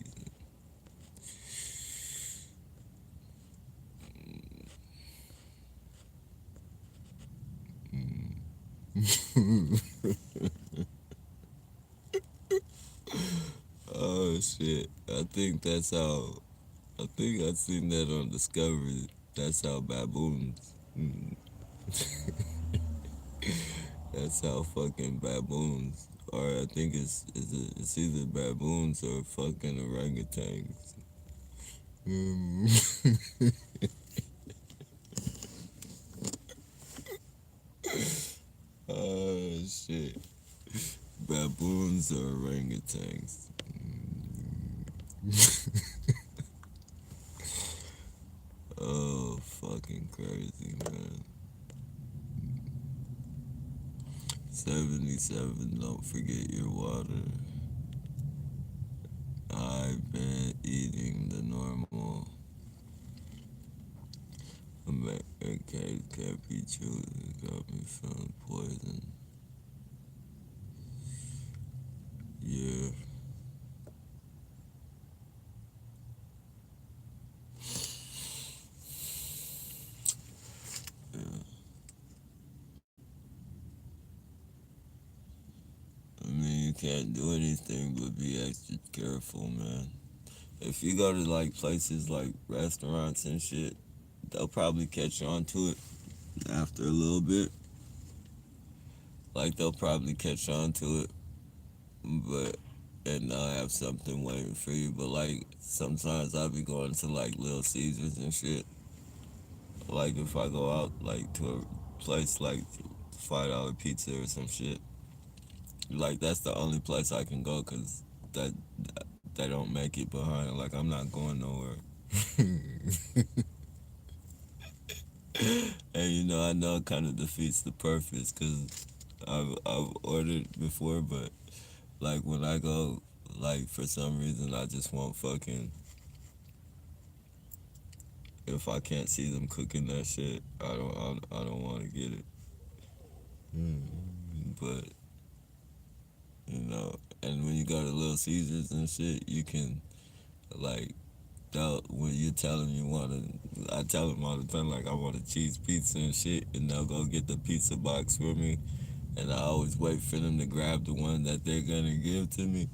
Oh shit. I think that's how. I think I seen that on Discovery. That's how baboons. That's how fucking baboons. Or I think it's either baboons or fucking orangutans. Oh shit. Baboons or orangutans. Oh, fucking crazy, man. 77, don't forget your water. I've been eating the normal. American can't be true. It got me feeling poison. Yeah. I mean, you can't do anything but be extra careful, man. If you go to like places like restaurants and shit, they'll probably catch on to it after a little bit. Like they'll probably catch on to it, but and they'll have something waiting for you. But like sometimes I'll be going to like Little Caesars and shit. Like if I go out like to a place like $5 pizza or some shit, like that's the only place I can go because that they don't make it behind. Like I'm not going nowhere. And I know it kind of defeats the purpose because I've ordered before, but like when I go, like for some reason I just want fucking. If I can't see them cooking that shit, I don't want to get it. But and when you go to Little Caesars and shit, you can like when you tell them you want to, I tell them all the time like I want a cheese pizza and shit, and they'll go get the pizza box for me, and I always wait for them to grab the one that they're gonna give to me.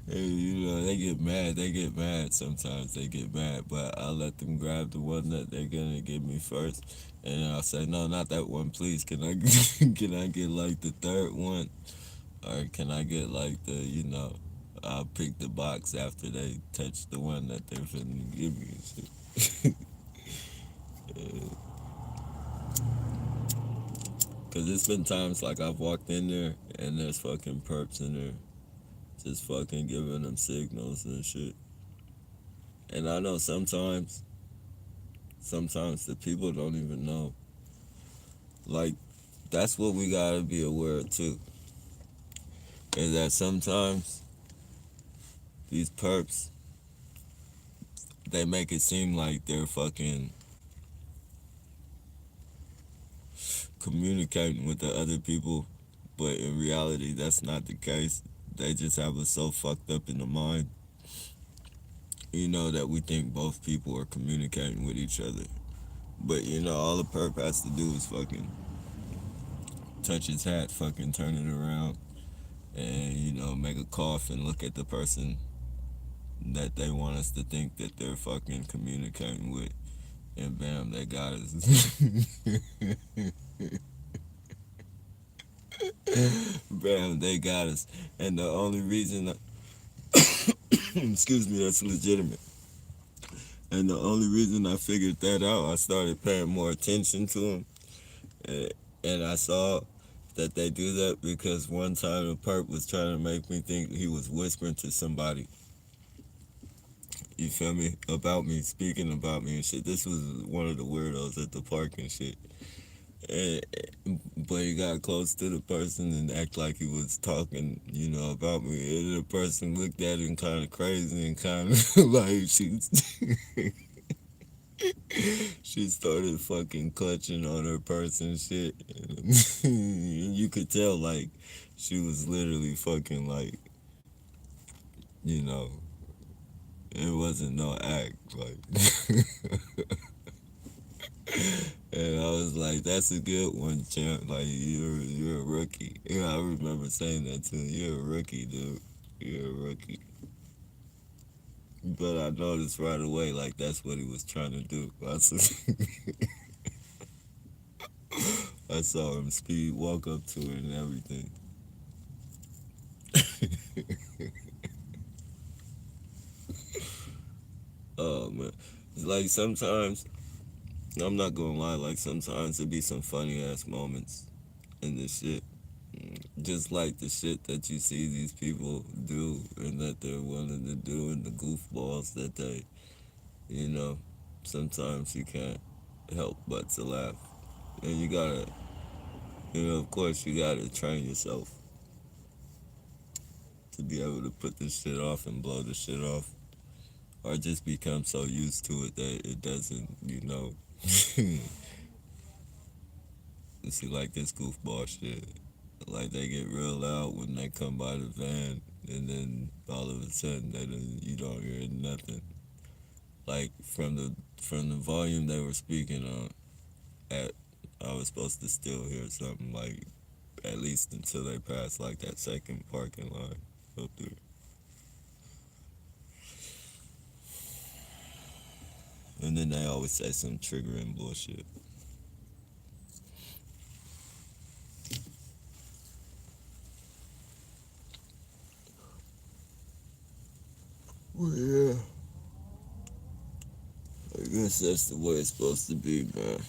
And they get mad. They get mad sometimes. They get mad, but I let them grab the one that they're gonna give me first, and I'll say, no, not that one, please. Can I can I get like the third one, or can I get like I'll pick the box after they touch the one that they're finna give me and shit. Cause it's been times like I've walked in there and there's fucking perps in there, just fucking giving them signals and shit. And I know sometimes the people don't even know. Like, that's what we gotta be aware of too. Is that sometimes these perps, they make it seem like they're fucking communicating with the other people, but in reality, that's not the case. They just have us so fucked up in the mind, that we think both people are communicating with each other. But all the perp has to do is fucking touch his hat, fucking turn it around, and make a cough and look at the person that they want us to think that they're fucking communicating with, and bam, they got us. Bam, they got us. And the only reason excuse me, that's legitimate. And the only reason I figured that out, I started paying more attention to them, and I saw that they do that because one time the perp was trying to make me think he was whispering to somebody. You feel me? About me, speaking about me and shit. This was one of the weirdos at the park and shit. And, but he got close to the person and act like he was talking, about me. And the person looked at him kind of crazy and kind of like she started fucking clutching on her purse and shit. And you could tell like she was literally fucking like, you know, it wasn't no act like. And I was like, "That's a good one, champ. Like you're a rookie." Yeah, I remember saying that too. You're a rookie, dude. You're a rookie. But I noticed right away, like that's what he was trying to do. I saw him speed walk up to her and everything. Oh man, like sometimes I'm not gonna lie. Like sometimes it be some funny ass moments in this shit. Just like the shit that you see these people do and that they're willing to do and the goofballs that they, you know, sometimes you can't help but to laugh. And you gotta, of course, you gotta train yourself to be able to put this shit off and blow the shit off. Or just become so used to it that it doesn't, you see, like this goofball shit. Like they get real loud when they come by the van, and then all of a sudden you don't hear nothing. Like from the volume they were speaking on, at I was supposed to still hear something like at least until they passed like that second parking lot up there. And then they always say some triggering bullshit. Well, yeah. I guess that's the way it's supposed to be, man.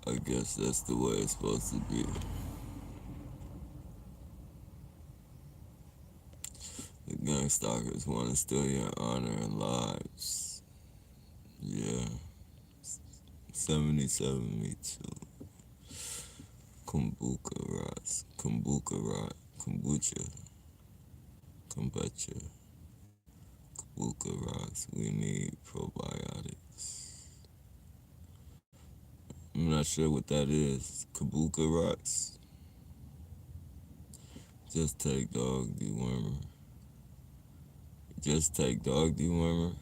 I guess that's the way it's supposed to be. The gang stalkers want to steal your honor and lives. Yeah. 7072. Kombucha Rocks. Kombucha Rock. Kombucha. Kombucha. Kombucha Rocks. We need probiotics. I'm not sure what that is. Kabuka Rocks. Just take dog dewormer. Just take dog dewormer.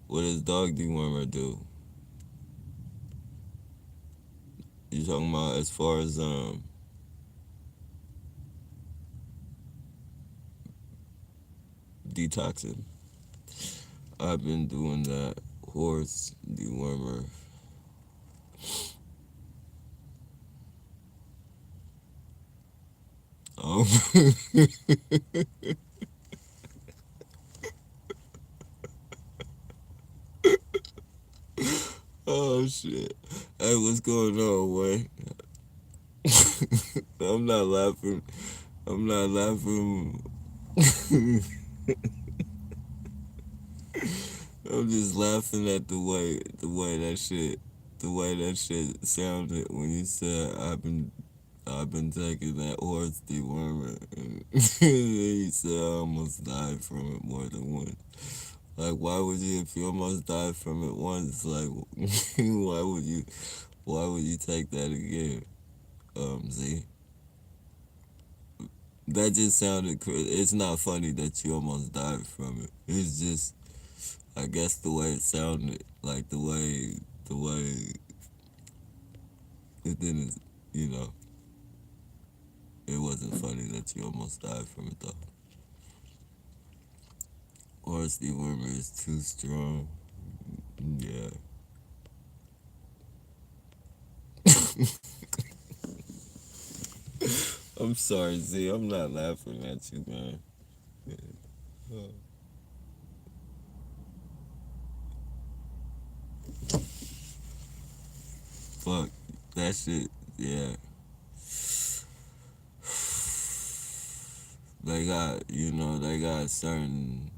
What does dog dewormer do? You talking about as far as detoxing? I've been doing that horse dewormer. Oh. Oh shit. Hey, what's going on, Wayne? I'm not laughing. I'm not laughing. I'm just laughing at the way that shit sounded when you said I've been taking that horse dewormer, and you said I almost died from it more than once. Like, why would you, if you almost died from it once, like, why would you take that again, Z? That just sounded it's not funny that you almost died from it. It's just, I guess the way it sounded, like the way it didn't, you know, it wasn't funny that you almost died from it though. Or Steve Wormer is too strong. Yeah. I'm sorry, Z. I'm not laughing at you, man. Fuck. That shit, yeah. They got, they got certain.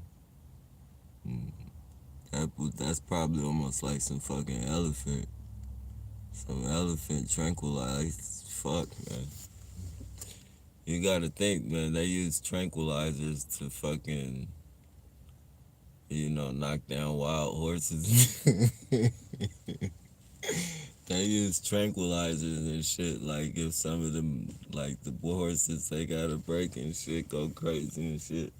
That's probably almost like some fucking elephant. Some elephant tranquilized. Fuck, man. You gotta think, man. They use tranquilizers to fucking, knock down wild horses. They use tranquilizers and shit. Like if some of them, like the horses, they got a break and shit, go crazy and shit.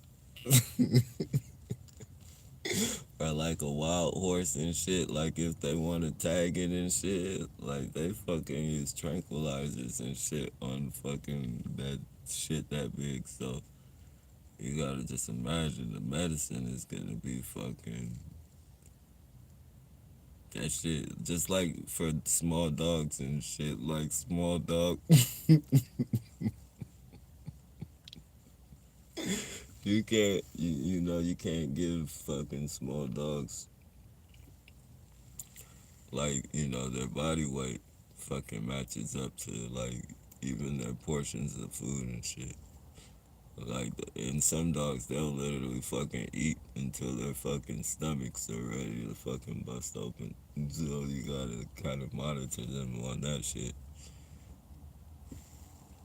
Or like a wild horse and shit. Like if they want to tag it and shit, like they fucking use tranquilizers and shit on fucking that shit that big. So you gotta just imagine the medicine is gonna be fucking that shit. Just like for small dogs and shit, like small dog. You can't, you can't give fucking small dogs like, their body weight fucking matches up to like even their portions of food and shit. Like, in some dogs, they'll literally fucking eat until their fucking stomachs are ready to fucking bust open. So you gotta kind of monitor them on that shit.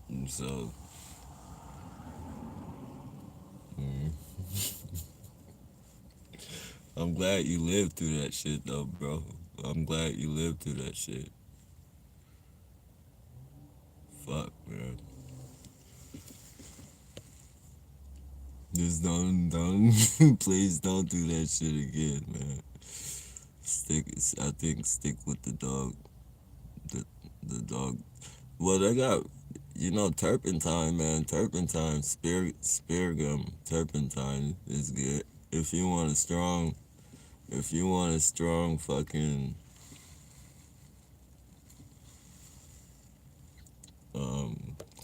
And so, mm, I'm glad you lived through that shit though, bro. I'm glad you lived through that shit. Fuck, man. Just don't, please don't do that shit again, man. I think stick with the dog. The, the dog. Well, they got, turpentine, man. Turpentine, spear gum, turpentine is good. If you want a strong, fucking,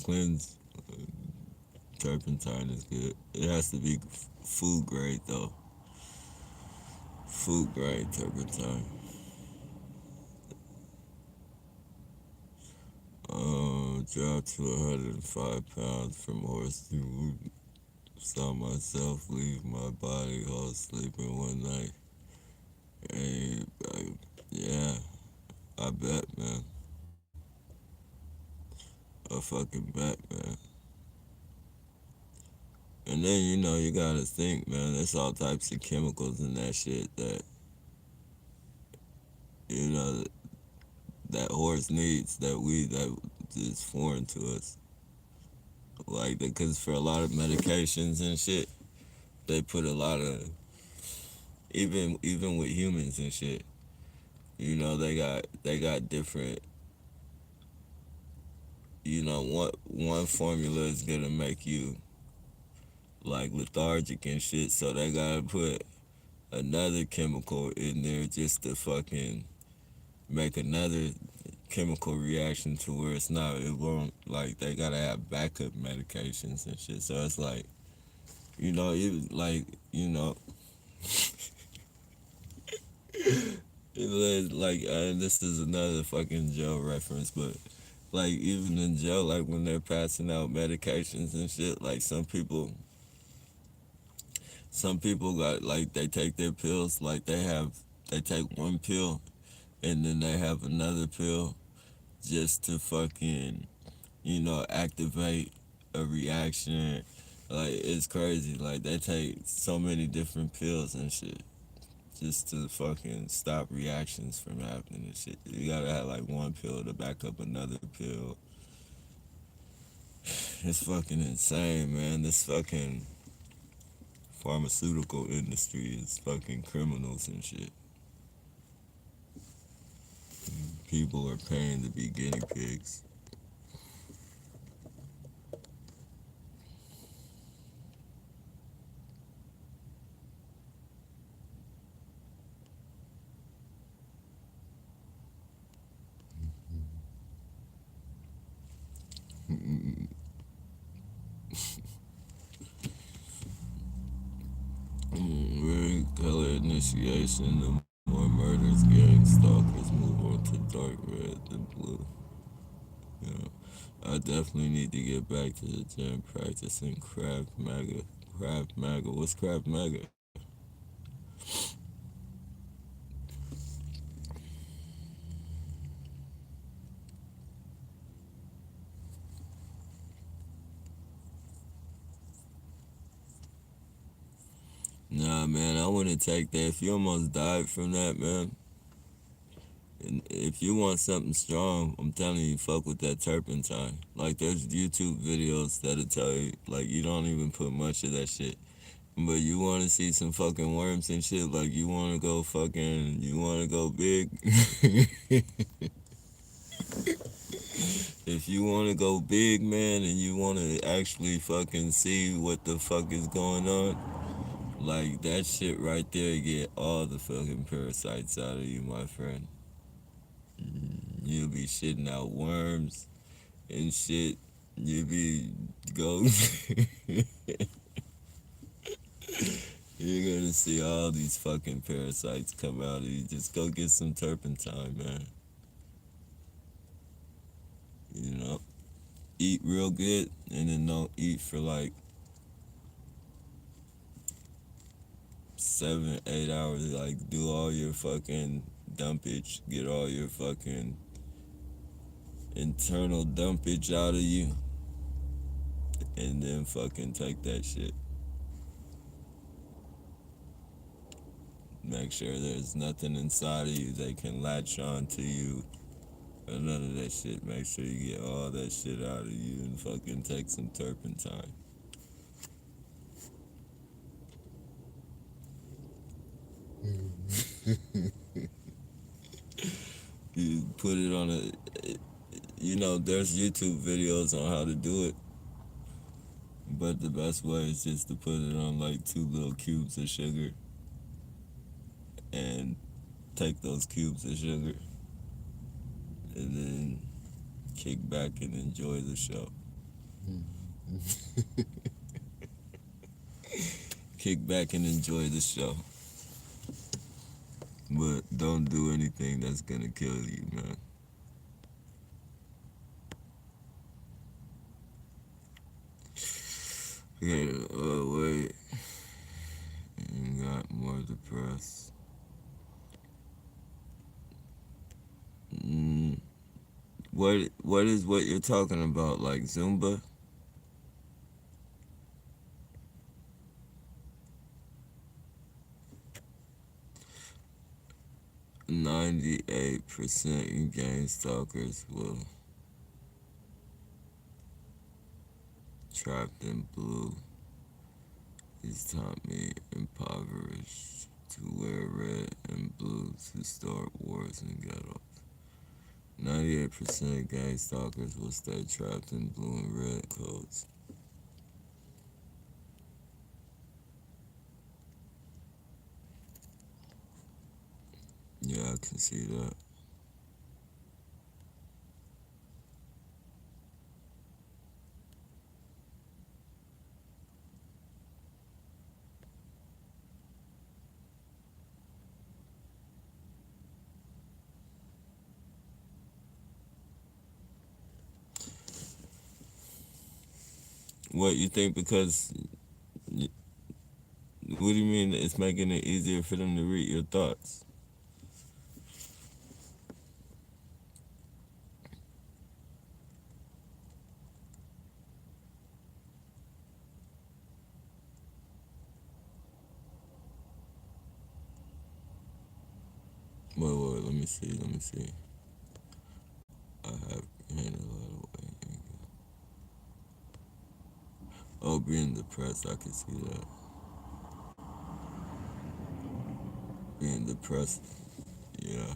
cleanse, turpentine is good. It has to be food grade though. Food grade turpentine. Dropped to 105 pounds from horse. Saw myself leave my body while sleeping one night. Hey, yeah, I bet, man. I fucking bet, man. And then, you gotta think, man, there's all types of chemicals in that shit that, you know, that horse needs that is foreign to us. Like, because for a lot of medications and shit, they put a lot of, even with humans and shit, they got different, one formula is gonna make you like lethargic and shit, so they gotta put another chemical in there just to fucking make another chemical reaction to where it won't, like, they gotta have backup medications and shit. So it's like, even like, like, this is another fucking Joe reference, but like even in jail, like when they're passing out medications and shit, like some people got, like, they take their pills, like they take one pill and then they have another pill just to fucking, activate a reaction. Like, it's crazy. Like, they take so many different pills and shit just to fucking stop reactions from happening and shit. You gotta have like one pill to back up another pill. It's fucking insane, man. This fucking pharmaceutical industry is fucking criminals and shit. People are paying to be guinea pigs. Very color initiation, the more murders, gang stalkers move on to dark red than blue. You know, I definitely need to get back to the gym practicing Krav Maga. Krav Maga. What's Krav Maga? Nah, man, I wouldn't take that. If you almost died from that, man, and if you want something strong, I'm telling you, fuck with that turpentine. Like, there's YouTube videos that'll tell you, like, you don't even put much of that shit. But you want to see some fucking worms and shit, like, you want to go fucking, you want to go big. If you want to go big, man, and you want to actually fucking see what the fuck is going on, like, that shit right there get all the fucking parasites out of you, my friend. You'll be shitting out worms and shit. You'll be go. You're gonna see all these fucking parasites come out of you. Just go get some turpentine, man. You know, eat real good, and then don't eat for like 7, 8 hours. Like, do all your fucking dumpage, get all your fucking internal dumpage out of you, and then fucking take that shit. Make sure there's nothing inside of you that can latch on to you or none of that shit. Make sure you get all that shit out of you and fucking take some turpentine. You put it on there's YouTube videos on how to do it. But the best way is just to put it on like 2 little cubes of sugar and take those cubes of sugar and then kick back and enjoy the show. Kick back and enjoy the show. But don't do anything that's gonna kill you, man. Okay, oh wait. You got more depressed. Mm, what is what you're talking about? Like Zumba? 98% gang stalkers will trapped in blue. He's taught me impoverished to wear red and blue to start wars and ghettos. 98% gang stalkers will stay trapped in blue and red coats. Yeah, I can see that. What you think? Because what do you mean it's making it easier for them to read your thoughts? Wait, let me see, let me see. I have handled a lot of weight. Oh, being depressed, I can see that. Being depressed, yeah.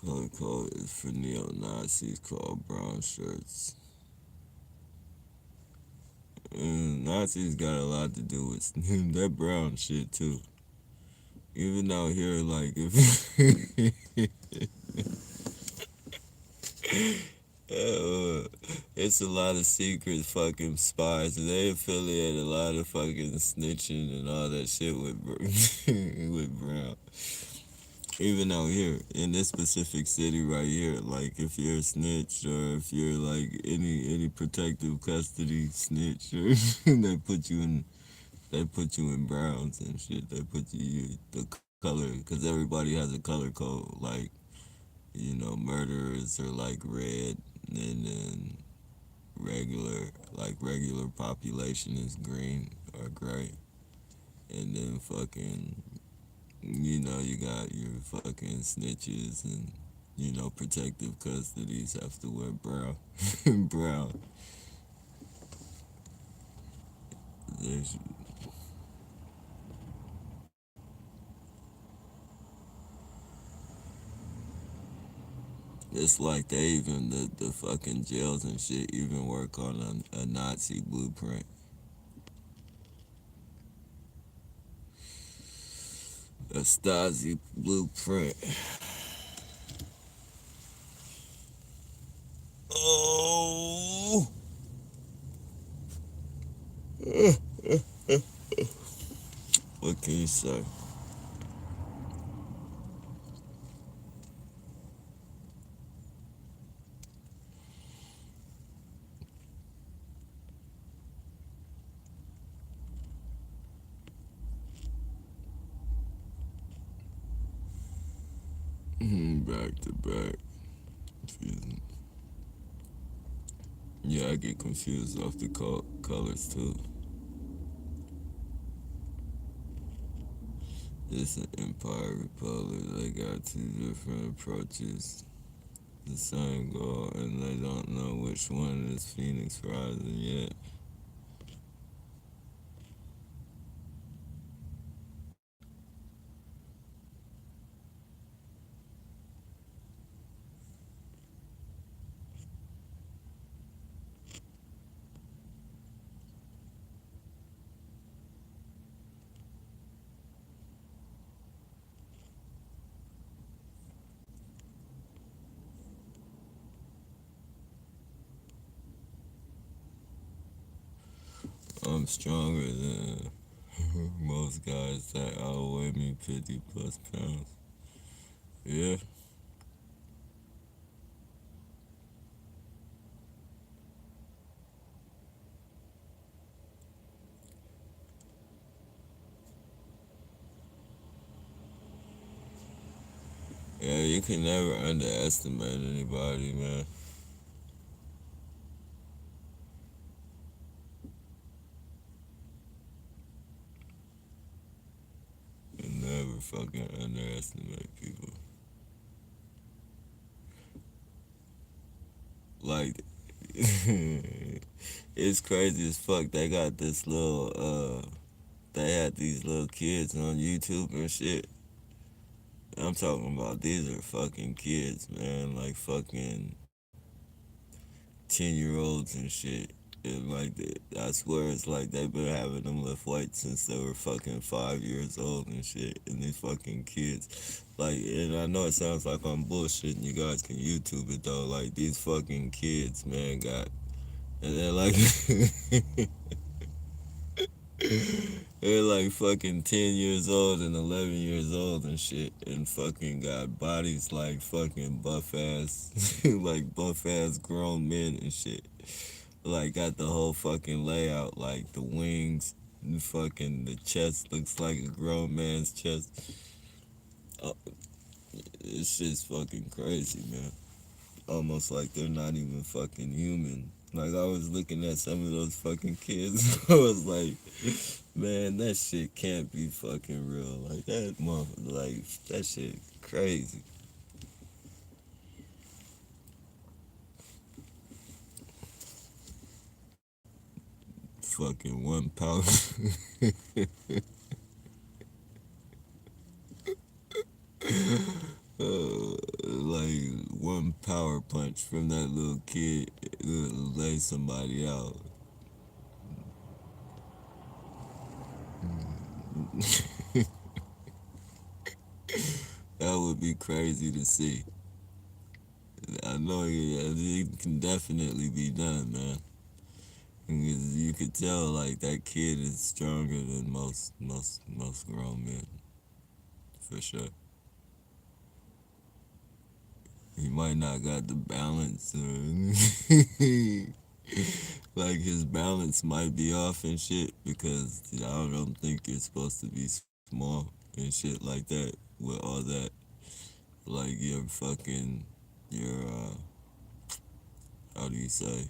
Color code is for neo-Nazis called brown shirts. Nazis got a lot to do with that brown shit too. Even out here, like if it's a lot of secret fucking spies. They affiliate a lot of fucking snitching and all that shit with with Brown. Even out here in this specific city right here, like if you're a snitch or if you're like any protective custody snitch, or they put you in Browns and shit. They put you the color because everybody has a color code. Like murderers are like red, and then regular population is green or gray, and then fucking you got your fucking snitches and protective custodies have to wear brown. Brown. There's, it's like they even the fucking jails and shit even work on a Nazi blueprint. A Stasi blueprint. Oh. What can you say? Back to back. Confusing. Yeah, I get confused off the colors too. It's an Empire Republic. They got two different approaches. The same goal, and they don't know which one is Phoenix Rising yet. I'm stronger than most guys that outweigh me 50 plus pounds. Yeah. Yeah, you can never underestimate anybody, man. You never fucking underestimate people. Like, it's crazy as fuck. They got this they had these little kids on YouTube and shit. I'm talking about these are fucking kids, man. Like fucking 10-year-olds and shit. And like, I swear it's like they've been having them lift weights since they were fucking 5 years old and shit. And these fucking kids, like, and I know it sounds like I'm bullshitting. You guys can YouTube it though. Like these fucking kids, man, and they're like, they're like fucking 10 years old and 11 years old and shit, and fucking got bodies like fucking buff ass, like buff ass grown men and shit. Like got the whole fucking layout, like the wings, and fucking the chest looks like a grown man's chest. Oh, this shit's fucking crazy, man. Almost like they're not even fucking human. Like I was looking at some of those fucking kids, I was like, man, that shit can't be fucking real. Like that motherfucker, like that shit crazy. Fucking one pound. Like one power punch from that little kid lay somebody out. That would be crazy to see. I know it can definitely be done, man. Because you could tell like that kid is stronger than most grown men, for sure. He might not got the balance, or like his balance might be off and shit. Because don't think you're supposed to be small and shit like that with all that. Like your fucking your how do you say?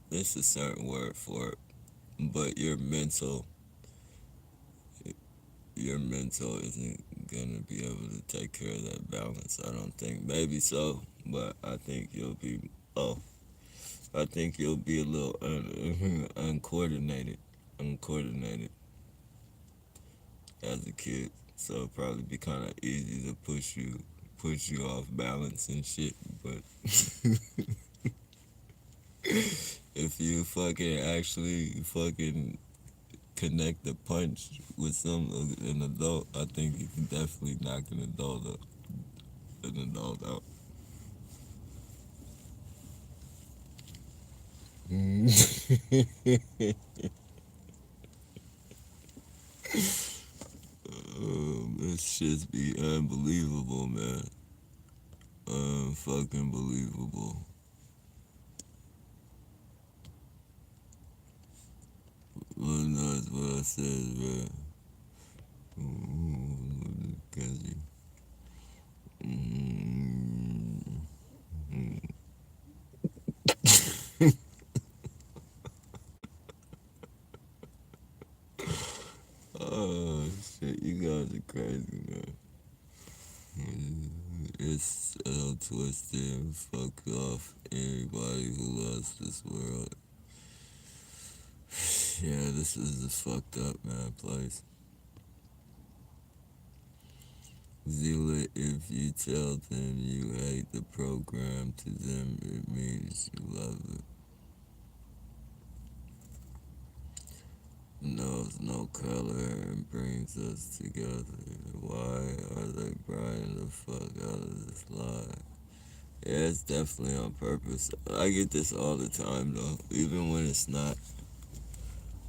There's a certain word for it, but your mental isn't gonna be able to take care of that balance. I don't think. Maybe so, but I think you'll be. Oh, I think you'll be a little uncoordinated as a kid. So it'll probably be kind of easy to push you off balance and shit. But if you fucking actually fucking connect the punch with an adult, I think you can definitely knock an adult out. This shit be unbelievable, man. Unfucking believable. What knows what I said, bro? Cause oh shit, you guys are crazy, man. It's so twisted and fuck off everybody who loves this world. Yeah, this is a fucked up, man, place. Zila, if you tell them you hate the program, to them it means you love it. Knows no color and brings us together. Why are they buying the fuck out of this lie? Yeah, it's definitely on purpose. I get this all the time though, even when it's not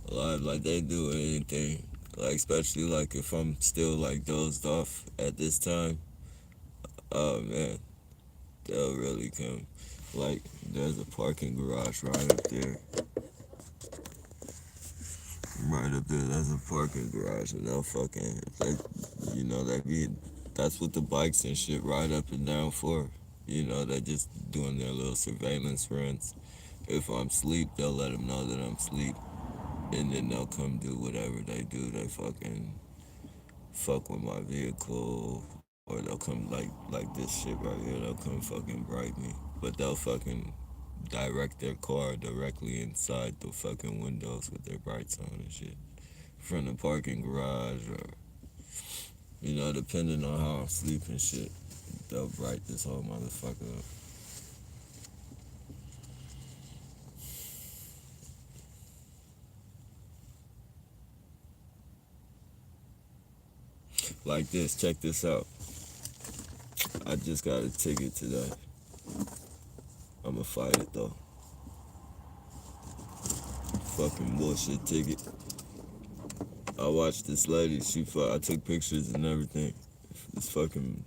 live. Like they do anything, like especially like if I'm still like dozed off at this time. Oh man, they'll really come. Like there's a parking garage right up there. Right up there, there's a parking garage, and they'll fucking, they, that's what the bikes and shit ride up and down for. They're just doing their little surveillance runs. If I'm asleep, they'll let them know that I'm asleep, and then they'll come do whatever they do. They fucking fuck with my vehicle, or they'll come like this shit right here. They'll come fucking bright me, but they'll fucking direct their car directly inside the fucking windows with their brights on and shit from the parking garage, or depending on how I'm sleeping shit, they'll bright this whole motherfucker up. Like this, check this out. I just got a ticket today. I'ma fight it though. Fucking bullshit ticket. I watched this lady. I took pictures and everything. This fucking,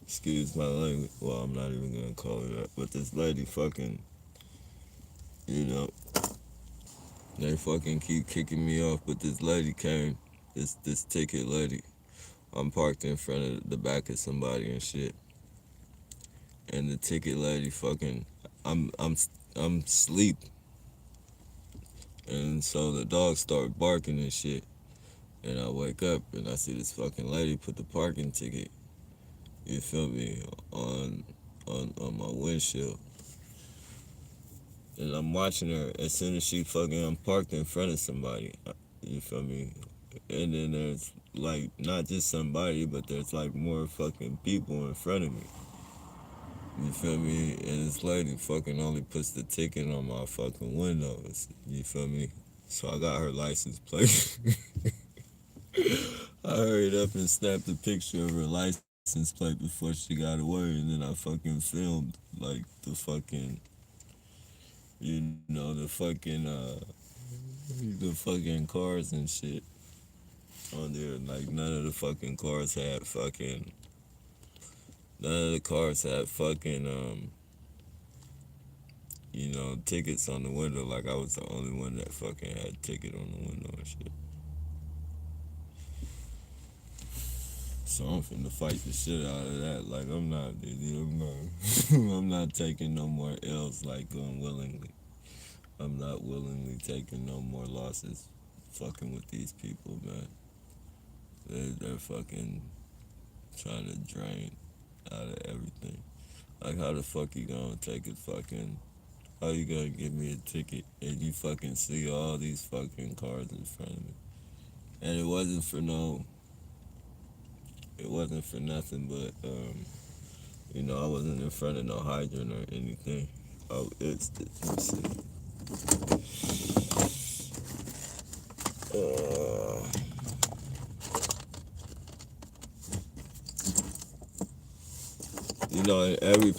excuse my language. Well, I'm not even gonna call her that. But this lady fucking, you know, they fucking keep kicking me off. But this lady came. This ticket lady. I'm parked in front of the back of somebody and shit. And the ticket lady fucking, I'm I'm I'm asleep. And so the dog start barking and shit. And I wake up and I see this fucking lady put the parking ticket, you feel me, on my windshield. and I'm watching her as soon as she fucking I'm parked in front of somebody. You feel me? And then there's like not just somebody, but there's like more fucking people in front of me. You feel me? And this lady fucking only puts the ticket on my fucking windows. You feel me? So I got her license plate. I hurried up and snapped a picture of her license plate before she got away, and then I fucking filmed like the fucking cars and shit on there. Like none of the cars had fucking tickets on the window. Like I was the only one that fucking had ticket on the window and shit. So I'm finna fight the shit out of that. Like I'm not, dude, I'm not, I'm not taking no more L's like unwillingly. I'm not willingly taking no more losses. Fucking with these people, man. They're fucking trying to drain out of everything. Like how the fuck you gonna take a fucking? How you gonna give me a ticket and you fucking see all these fucking cars in front of me? And it wasn't for nothing but I wasn't in front of no hydrant or anything. Oh, let me see. Uh, in every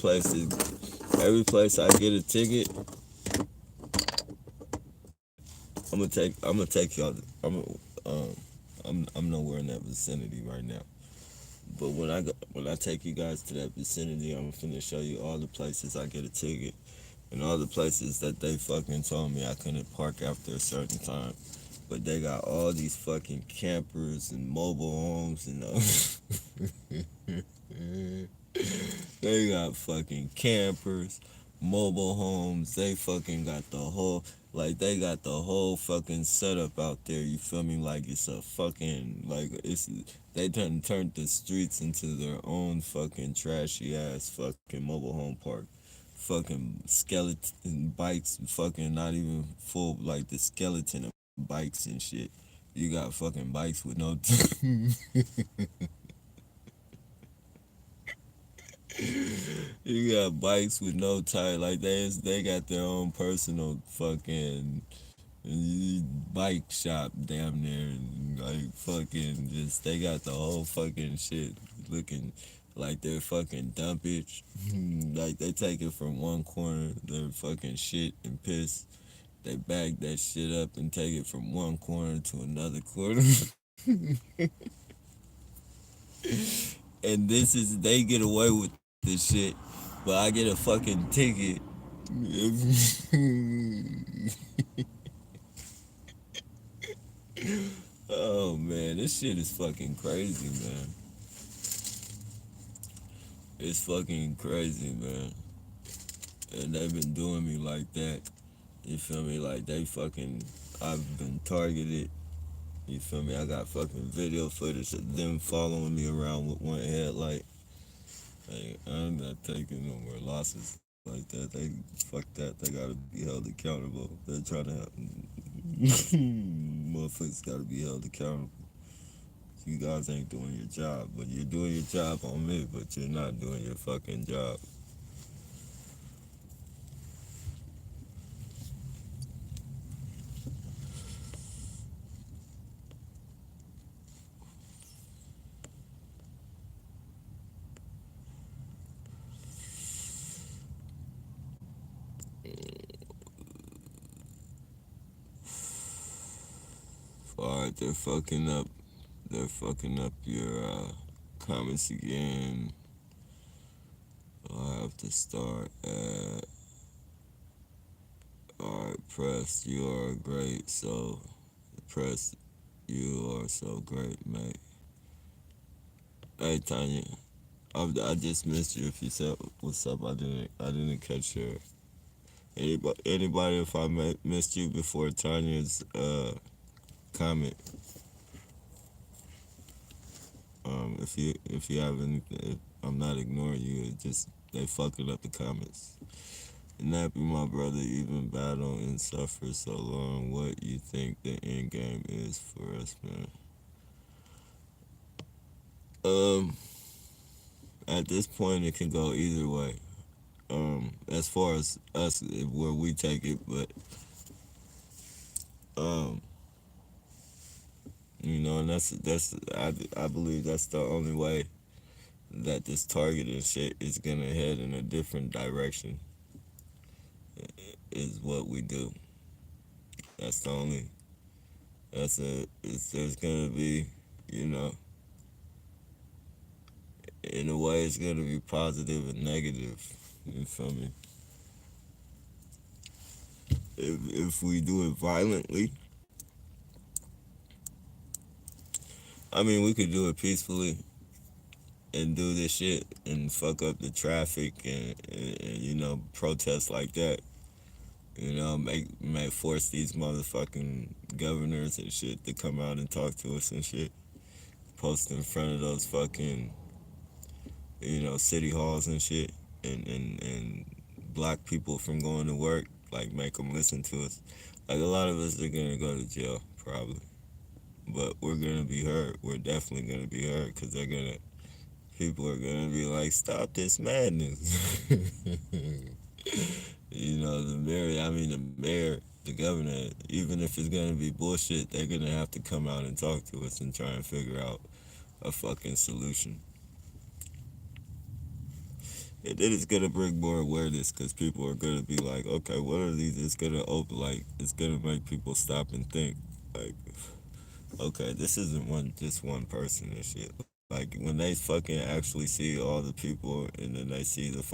place I get a ticket, I'm gonna take y'all. Um, I'm nowhere in that vicinity right now. But when I take you guys to that vicinity, I'm finna show you all the places I get a ticket and all the places that they fucking told me I couldn't park after a certain time. But they got all these fucking campers and mobile homes and they got fucking campers, mobile homes. They fucking got they got the whole fucking setup out there. You feel me? Like it's a fucking they turned the streets into their own fucking trashy ass fucking mobile home park. Fucking skeleton bikes, fucking not even full like the skeleton of bikes and shit. You got fucking bikes with no you got bikes with no tire. Like they got their own personal fucking bike shop damn near. Like fucking just they got the whole fucking shit looking like they're fucking dumpage. Like they take it from one corner, their fucking shit and piss. They bag that shit up and take it from one corner to another corner. And they get away with this shit, but I get a fucking ticket. Oh man, this shit is fucking crazy, man. It's fucking crazy, man. And they've been doing me like that. You feel me? Like I've been targeted. You feel me? I got fucking video footage of them following me around with one headlight. Hey, I'm not taking no more losses like that. Fuck that. They gotta be held accountable. They're trying to motherfuckers gotta be held accountable. You guys ain't doing your job, but you're doing your job on me, but you're not doing your fucking job. Alright, they're fucking up. They're fucking up your comments again. I have to start at. Alright, press. You are great. So, press. You are so great, mate. Hey, Tanya. I just missed you. If you said what's up, I didn't catch your. Anybody, if I missed you before Tanya's comment, if you have anything, I'm not ignoring you. It just they fucking up the comments. Nappy, my brother, even battle and suffer so long. What you think the end game is for us, man? Um, at this point, it can go either way. As far as us, where we take it, but um, and I believe that's the only way that this targeted shit is gonna head in a different direction. Is what we do. That's the only. There's gonna be, you know, in a way, it's gonna be positive and negative. You feel me? If we do it violently, I mean, we could do it peacefully and do this shit and fuck up the traffic and protest like that. Make force these motherfucking governors and shit to come out and talk to us and shit. Post in front of those fucking, city halls and shit, and block people from going to work. Like, make them listen to us. Like, a lot of us are gonna go to jail, probably. But we're gonna be heard. We're definitely gonna be heard because people are gonna be like, stop this madness. The mayor, the governor, even if it's gonna be bullshit, they're gonna have to come out and talk to us and try and figure out a fucking solution. And then it's gonna bring more awareness because people are gonna be like, okay, what are these? It's gonna make people stop and think, like, okay, this isn't just one person and shit. Like, when they fucking actually see all the people and then they see the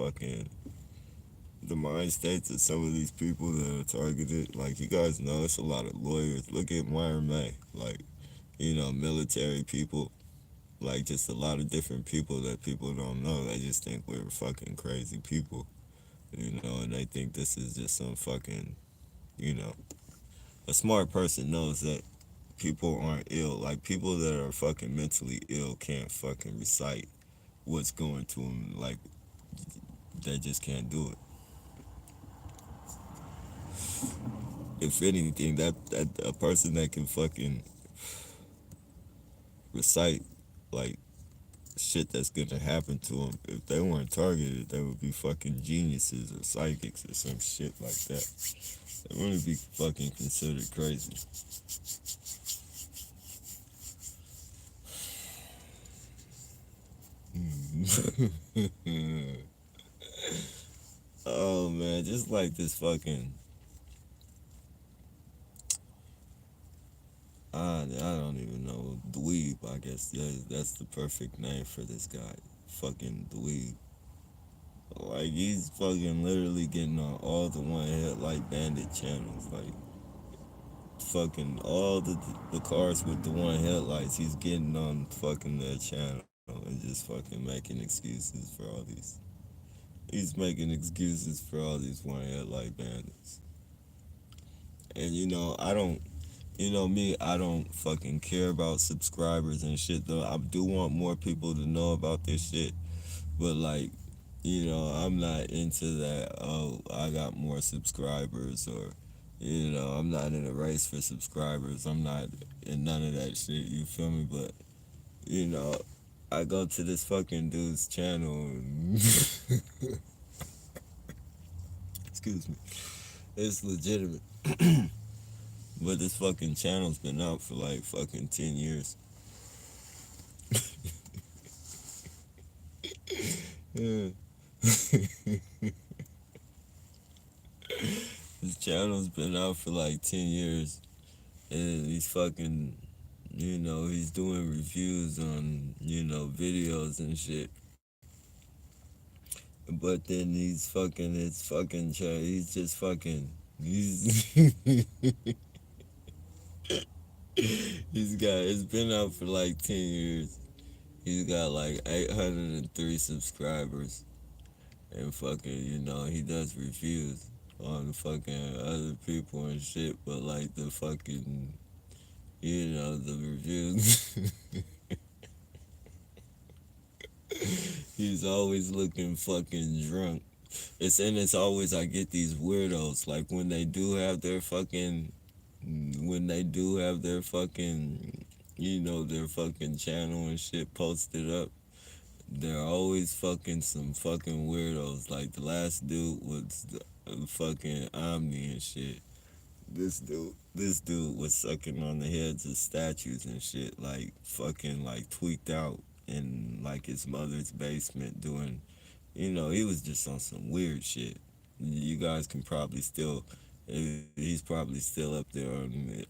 mind states of some of these people that are targeted, like, you guys know, it's a lot of lawyers. Look at Myra May, like, military people, like, just a lot of different people that people don't know. They just think we're fucking crazy people, and they think this is just some fucking, you know, a smart person knows that people aren't ill. Like, people that are fucking mentally ill can't fucking recite what's going to them. Like, they just can't do it. If anything, that a person that can fucking recite, like, shit that's gonna happen to them, if they weren't targeted, they would be fucking geniuses or psychics or some shit like that. They wouldn't be fucking considered crazy. Oh man, just like this fucking. I don't even know. Dweeb, I guess. Yeah, that's the perfect name for this guy. Fucking Dweeb. Like, he's fucking literally getting on all the one headlight bandit channels. Like, fucking all the cars with the one headlights, he's getting on fucking their channel and just fucking making excuses for all these. He's making excuses for all these one headlight bandits. And me, I don't fucking care about subscribers and shit, though. I do want more people to know about this shit. But, like, I'm not into that, oh, I got more subscribers, or, I'm not in a race for subscribers. I'm not in none of that shit, you feel me? But, you know, I go to this fucking dude's channel and excuse me, it's legitimate. But this fucking channel's been out for like fucking 10 years. Yeah. His channel's been out for like 10 years. And he's fucking, he's doing reviews on, videos and shit. But then he's just fucking, it's been out for like 10 years. He's got like 803 subscribers. And fucking, he does reviews on fucking other people and shit. But like the fucking, the reviews. He's always looking fucking drunk. It's always I get these weirdos like when they do have their fucking their fucking channel and shit posted up. They're always fucking some fucking weirdos. Like the last dude was fucking Omni and shit. This dude was sucking on the heads of statues and shit, like fucking like tweaked out in like his mother's basement doing, he was just on some weird shit. You guys can probably still, he's probably still up there on the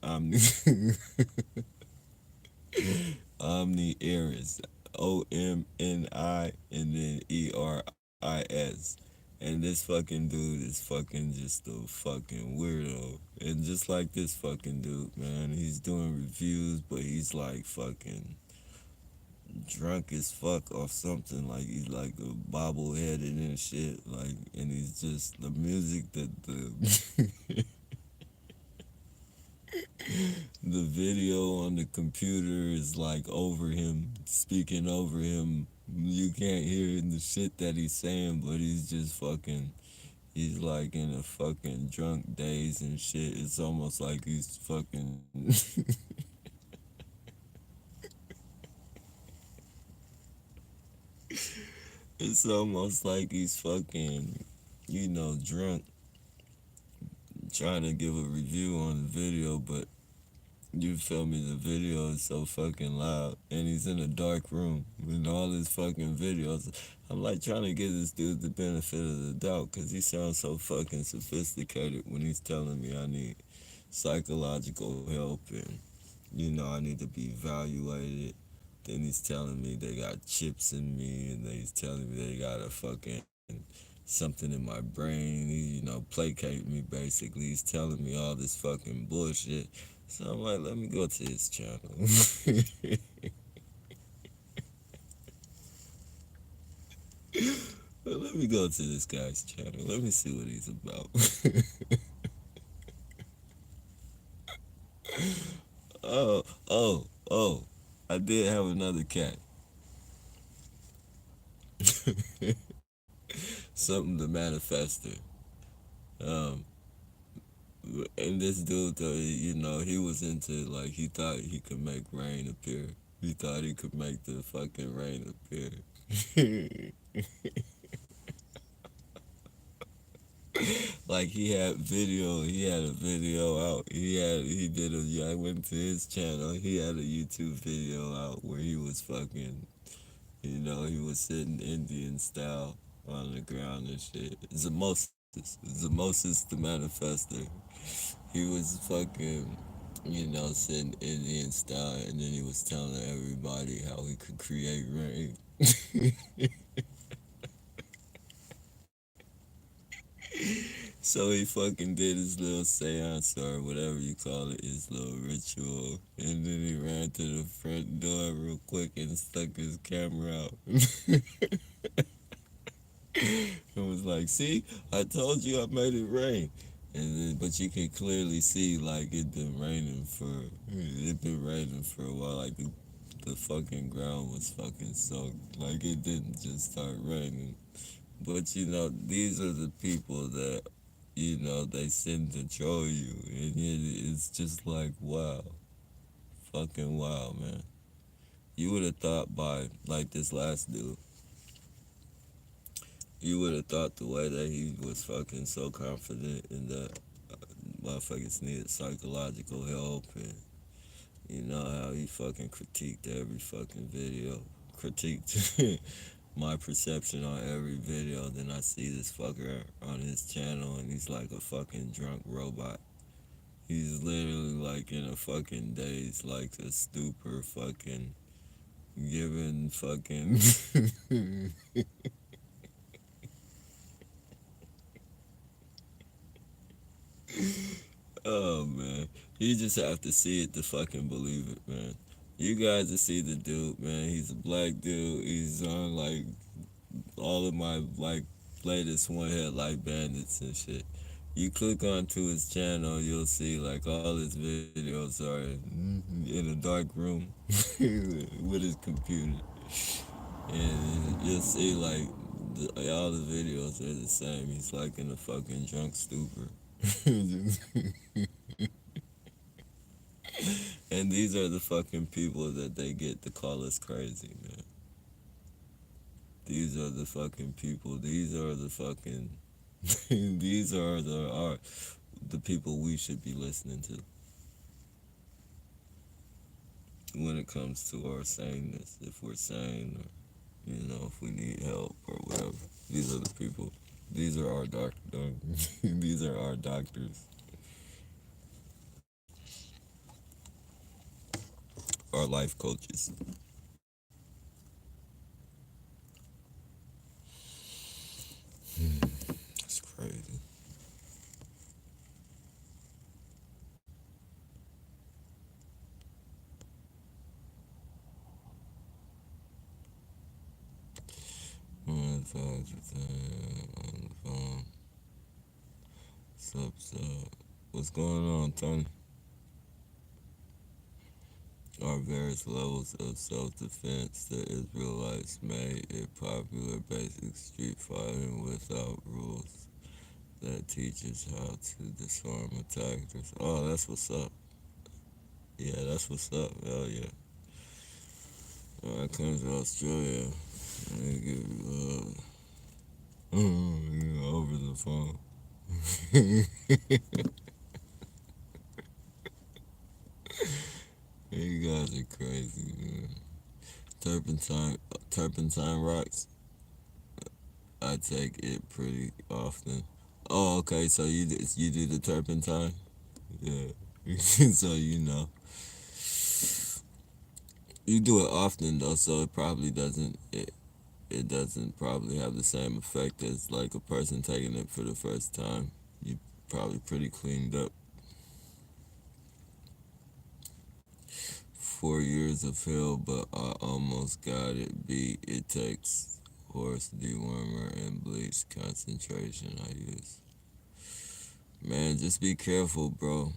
Omni Eris, OMNI, and then ERIS. And this fucking dude is fucking just a fucking weirdo. And just like this fucking dude, man, he's doing reviews, but he's like fucking drunk as fuck off something. Like he's like a bobbleheaded and shit. Like, and he's just the music that the the video on the computer is like over him, speaking over him. You can't hear the shit that he's saying, but he's just fucking. He's like in a fucking drunk daze and shit. It's almost like he's fucking. It's almost like he's fucking, drunk, trying to give a review on the video, but you feel me? The video is so fucking loud, and he's in a dark room with all his fucking videos. I'm like trying to give this dude the benefit of the doubt because he sounds so fucking sophisticated when he's telling me I need psychological help and I need to be evaluated. Then he's telling me they got chips in me, and then he's telling me they got a fucking something in my brain. He, placate me basically. He's telling me all this fucking bullshit. So I'm like, let me go to his channel. Let me go to this guy's channel. Let me see what he's about. oh, oh. I did have another cat. Something to manifester. Um, and this dude, though, he was into, like, he thought he could make rain appear. He thought he could make the fucking rain appear. Like he had a video out. I went to his channel. He had a YouTube video out where he was fucking, he was sitting Indian style on the ground and shit. Zemosis the manifester. He was fucking, sitting Indian style, and then he was telling everybody how he could create rain. So he fucking did his little seance or whatever you call it, his little ritual. And then he ran to the front door real quick and stuck his camera out. And was like, see, I told you I made it rain. And then, but you can clearly see like it been raining for a while. Like the fucking ground was fucking soaked. Like it didn't just start raining. But these are the people that they send to troll you, and it's just like wow, fucking wow, man. You would have thought by like this last dude, you would have thought the way that he was fucking so confident in that motherfuckers needed psychological help, and how he fucking critiqued every fucking video, critiqued my perception on every video. Then I see this fucker on his channel, and he's like a fucking drunk robot. He's literally like in a fucking daze, like a stupor, fucking giving fucking. Oh man, you just have to see it to fucking believe it, man. You guys to see the dude, man. He's a black dude. He's on like all of my like latest one headlight bandits and shit. You click onto his channel, you'll see like all his videos are in a dark room with his computer, and you'll see like All the videos are the same. He's like in a fucking drunk stupor. And these are the fucking people that they get to call us crazy, man. These are the fucking people. These are the fucking. These are the people we should be listening to when it comes to our saneness. If we're sane, or if we need help or whatever. These are the people. These are our these are our doctors. Our life coaches. It's crazy. On the phone. Sup? What's going on, Tony? Are various levels of self-defense. The Israelites made it popular basic street fighting without rules that teaches how to disarm attackers. Oh, that's what's up. Yeah, that's what's up. Hell yeah. When I come to Australia, they give you, over the phone. You guys are crazy, man. Turpentine rocks. I take it pretty often. Oh, okay. So you do the turpentine? Yeah. So you do it often though, so it doesn't probably have the same effect as like a person taking it for the first time. You probably pretty cleaned up. 4 years of hell, but I almost got it beat. It takes horse dewormer and bleach concentration I use. Man, just be careful, bro.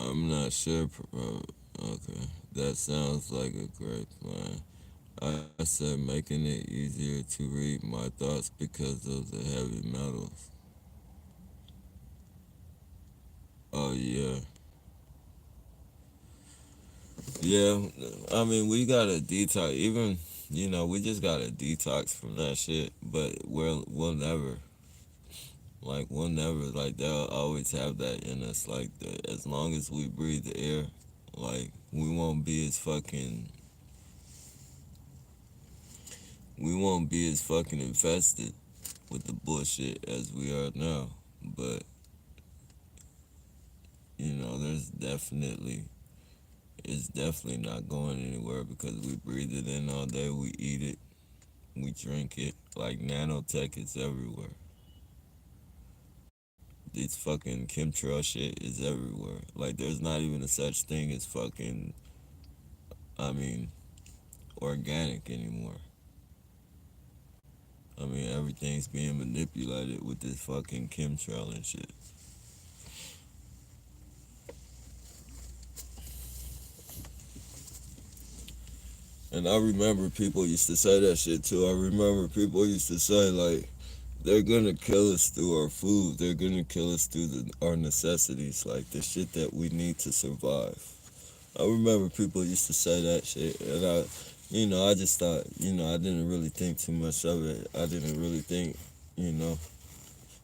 I'm not sure. Okay, that sounds like a great plan. I said making it easier to read my thoughts because of the heavy metals. Oh yeah, yeah. I mean, we gotta detox. Even we just gotta detox from that shit. But we'll never like they'll always have that in us. Like as long as we breathe the air, like we won't be as fucking infested with the bullshit as we are now. But there's definitely it's definitely not going anywhere because we breathe it in all day, we eat it, we drink it. Like nanotech is everywhere. This fucking chemtrail shit is everywhere. Like there's not even a such thing as fucking I mean organic anymore. I mean everything's being manipulated with this fucking chemtrail and shit. And I remember people used to say that shit too. I remember people used to say like they're gonna kill us through our food. They're gonna kill us through our necessities, like the shit that we need to survive. I remember people used to say that shit, and I just thought, I didn't really think too much of it. I didn't really think, you know,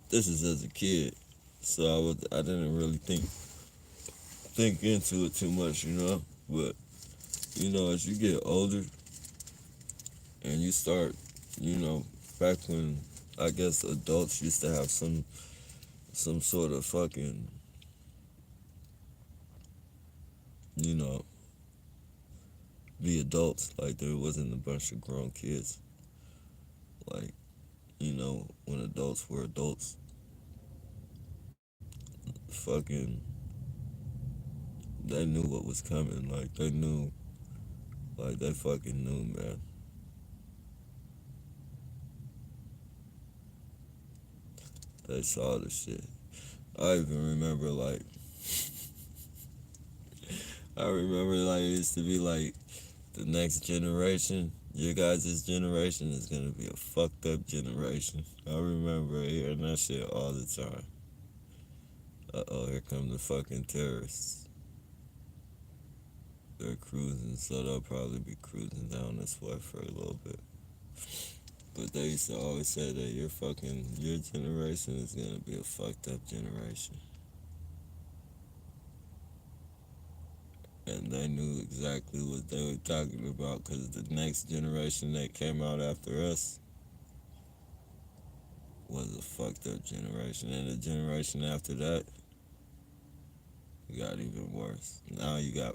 this is as a kid, so I didn't really think into it too much. But as you get older and you start, you know, back when I guess adults used to have some sort of fucking, you know, be adults. Like there wasn't a bunch of grown kids. Like, when adults were adults, fucking, they knew what was coming. Like they knew Like they fucking knew, man. They saw the shit. I even remember like it used to be like the next generation, your guys' generation is gonna be a fucked up generation. I remember hearing that shit all the time. Uh-oh, here come the fucking terrorists. They're cruising, so they'll probably be cruising down this way for a little bit. But they used to always say that your generation is gonna be a fucked up generation. And they knew exactly what they were talking about because the next generation that came out after us was a fucked up generation. And the generation after that got even worse. Now you got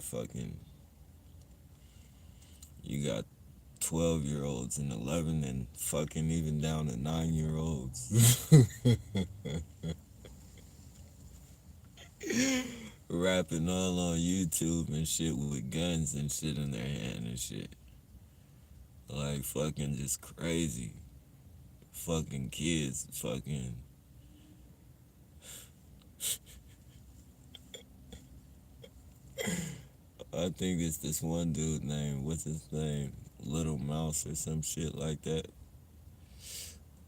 12-year-olds and 11 and fucking even down to 9-year-olds. Rapping all on YouTube and shit with guns and shit in their hand and shit. Like fucking just crazy. Fucking kids fucking I think it's this one dude named, what's his name? Little Mouse or some shit like that.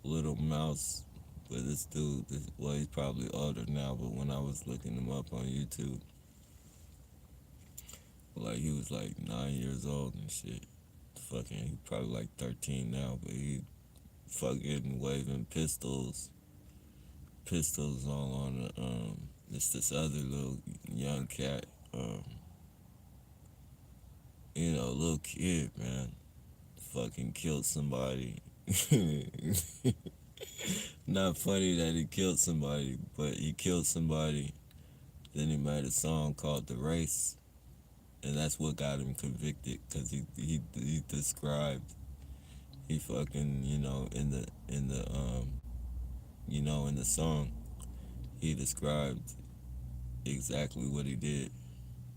Little Mouse. But this dude, well, he's probably older now, but when I was looking him up on YouTube, like he was like 9 years old and shit. Fucking, he probably like 13 now, but he fucking waving pistols all on the, it's this other little young cat, little kid, man. Fucking killed somebody. Not funny that he killed somebody, but he killed somebody. Then he made a song called "The Race," and that's what got him convicted. Cause he described he fucking in the song he described exactly what he did,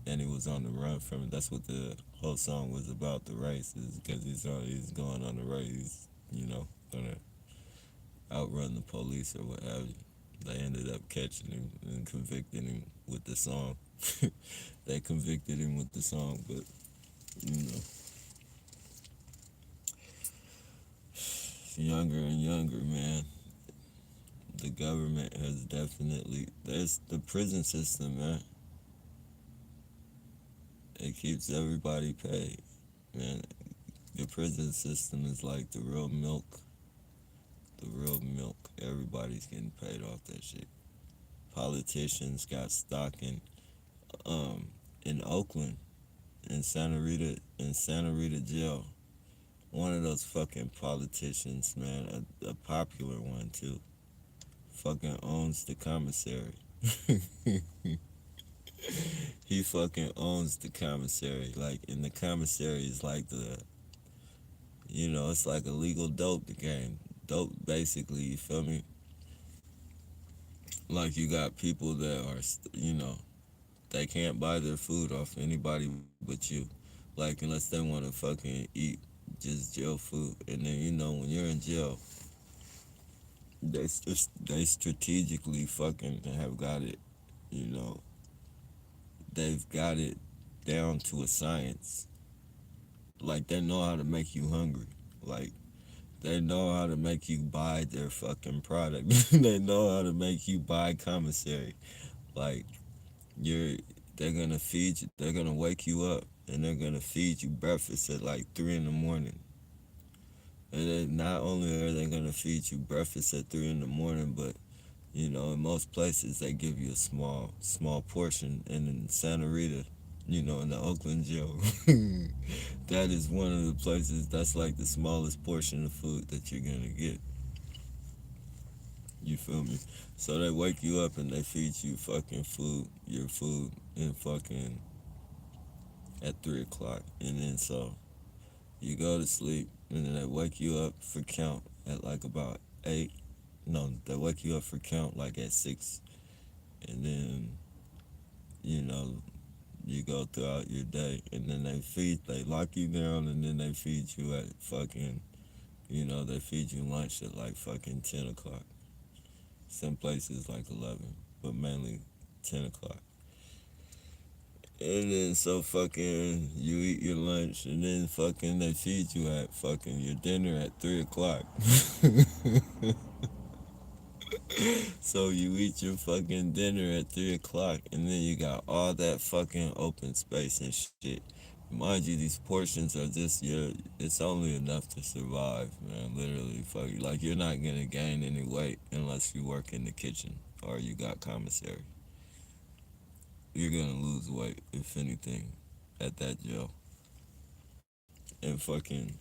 and he was on the run from it. That's what the whole song was about. The race is because he's going on the race. He's gonna outrun the police or what have you. They ended up catching him and convicting him with the song. They convicted him with the song, but you know, younger and younger, man. The government has definitely. There's the prison system, man. It keeps everybody paid, man. The prison system is like the real milk. The real milk. Everybody's getting paid off that shit. Politicians got stock in Oakland, in Santa Rita jail. One of those fucking politicians, man, a popular one too, fucking owns the commissary. He fucking owns the commissary. Like, in the commissary is like it's like a legal dope game. Dope, basically, you feel me? Like, you got people that they can't buy their food off anybody but you. Like, unless they want to fucking eat just jail food. And then, when you're in jail, they strategically fucking have got it, you know. They've got it down to a science. Like, they know how to make you hungry. Like, they know how to make you buy their fucking product. They know how to make you buy commissary. Like, they're gonna feed you, they're gonna wake you up, and they're gonna feed you breakfast at like 3 in the morning. And then not only are they gonna feed you breakfast at 3 in the morning, but in most places they give you a small portion. And in Santa Rita, in the Oakland jail, that is one of the places that's like the smallest portion of food that you're gonna get. You feel me? So they wake you up and they feed you fucking your food, and fucking at 3 o'clock. And then so you go to sleep, and then they wake you up for count at like about 8. No, they wake you up for count like at 6. And then, you go throughout your day, and then they lock you down, and then they feed you at fucking, they feed you lunch at like fucking 10 o'clock. Some places like 11, but mainly 10 o'clock. And then so fucking you eat your lunch, and then fucking they feed you at fucking your dinner at 3 o'clock. So you eat your fucking dinner at 3 o'clock, and then you got all that fucking open space and shit. Mind you, these portions are just it's only enough to survive, man. Literally, fuck you. Like, you're not gonna gain any weight unless you work in the kitchen or you got commissary. You're gonna lose weight, if anything, at that jail. And fucking,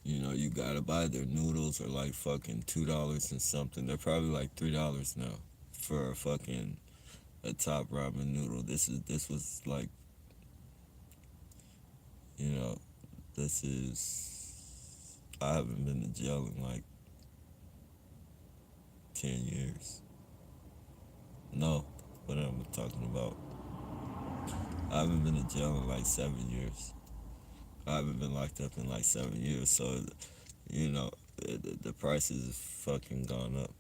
you gotta buy their noodles are like fucking $2 and something. They're probably like $3 now for a fucking a top ramen noodle. This was like, you know, this is I haven't been to jail in like 10 years. No, what am I talking about? I haven't been to jail in like 7 years. I haven't been locked up in like 7 years. So, the prices have fucking gone up.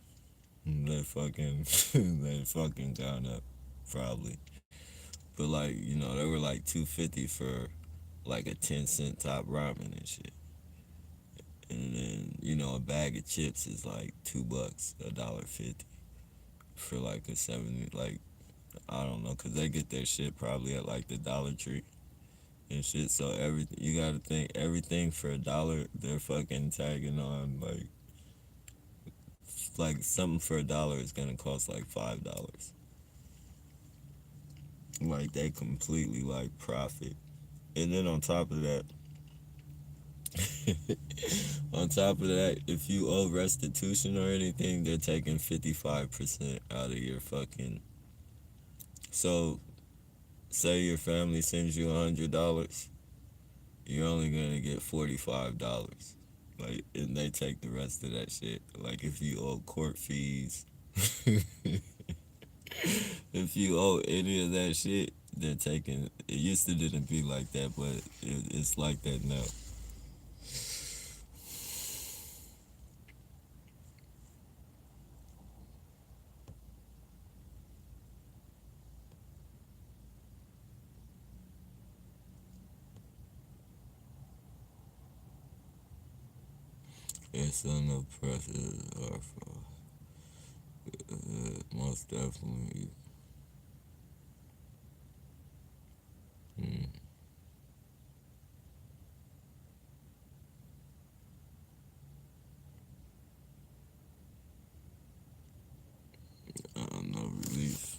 They fucking they fucking gone up, probably. But like, they were like 250 for like a 10-cent top ramen and shit. And then, a bag of chips is like $2, $1.50 for like a 70, like, I don't know, cause they get their shit probably at like the Dollar Tree and shit. So everything, you gotta think, everything for $1, they're fucking tagging on like something for $1 is gonna cost like $5. Like, they completely like profit. And then on top of that, if you owe restitution or anything, they're taking 55% out of your fucking. So, say your family sends you $100, you're only gonna get $45. Like, and they take the rest of that shit. Like, if you owe court fees, if you owe any of that shit, they're taking. It used to didn't be like that, but it's like that now. It's unoppressive, or most definitely. Mm, no relief.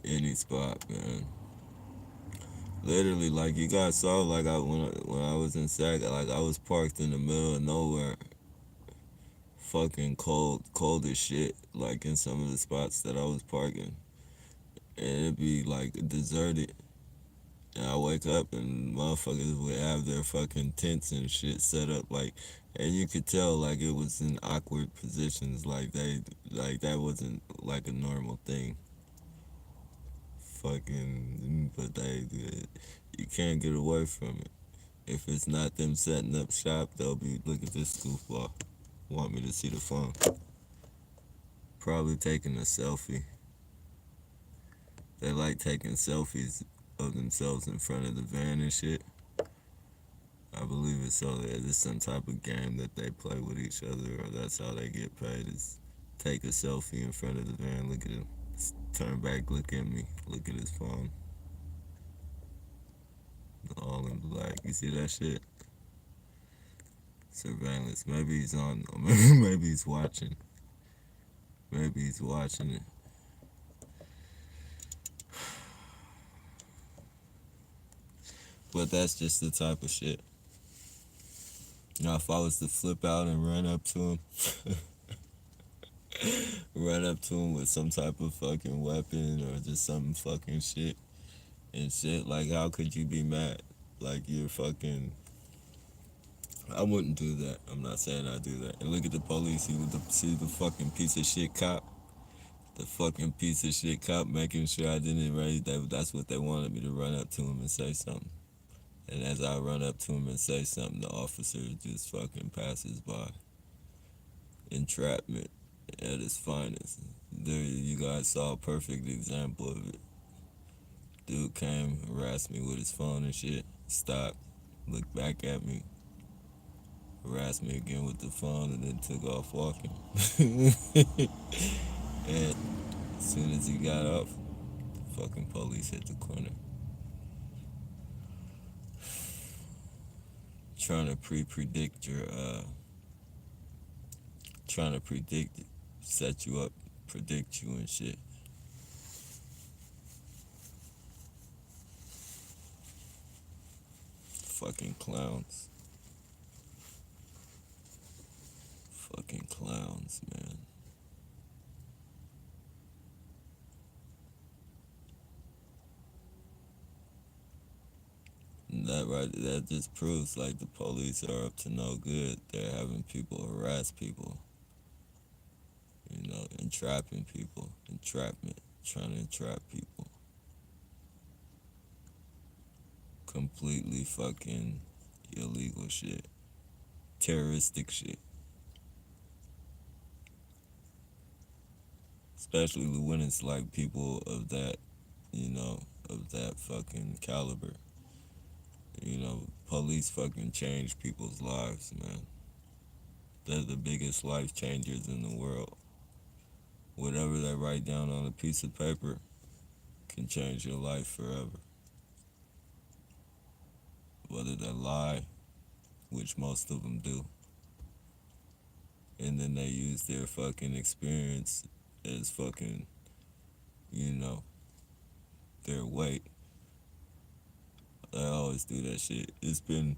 Any spot, man. Literally, like, you guys saw, like, when I was in Sac, like, I was parked in the middle of nowhere, fucking cold as shit, like in some of the spots that I was parking, and it'd be like deserted. And I wake up and motherfuckers would have their fucking tents and shit set up, like, and you could tell like it was in awkward positions, like that wasn't like a normal thing. Fucking, but you can't get away from it. If it's not them setting up shop, they'll be, look at this goofball. Want me to see the phone? Probably taking a selfie. They like taking selfies of themselves in front of the van and shit. I believe it's so that it's some type of game that they play with each other, or that's how they get paid, is take a selfie in front of the van. Look at him. Turn back, look at me. Look at his phone. All in black. You see that shit? Surveillance. Maybe he's on. Maybe he's watching. Maybe he's watching it. But that's just the type of shit. Now, if I was to flip out and run up to him, run up to him with some type of fucking weapon or just some fucking shit and shit, like, how could you be mad? Like, you're fucking. I wouldn't do that. I'm not saying I do that. And look at the police. See the fucking piece of shit cop. The fucking piece of shit cop making sure I didn't raise that. That's what they wanted me to run up to him and say something. And as I run up to him and say something, the officer just fucking passes by. Entrapment at its finest. There, you guys saw a perfect example of it. Dude came, harassed me with his phone and shit. Stopped, looked back at me, harassed me again with the phone, and then took off walking. And as soon as he got off, the fucking police hit the corner. Trying to predict your, trying to predict it, set you up, predict you and shit. Fucking clowns. Fucking clowns, man. And that just proves like the police are up to no good. They're having people harass people. You know, entrapping people. Entrapment. Trying to entrap people. Completely fucking illegal shit. Terroristic shit. Especially when it's like people of that, you know, of that fucking caliber. You know, police fucking change people's lives, man. They're the biggest life changers in the world. Whatever they write down on a piece of paper can change your life forever. Whether they lie, which most of them do, and then they use their fucking experience as fucking, you know, their weight. I always do that shit. It's been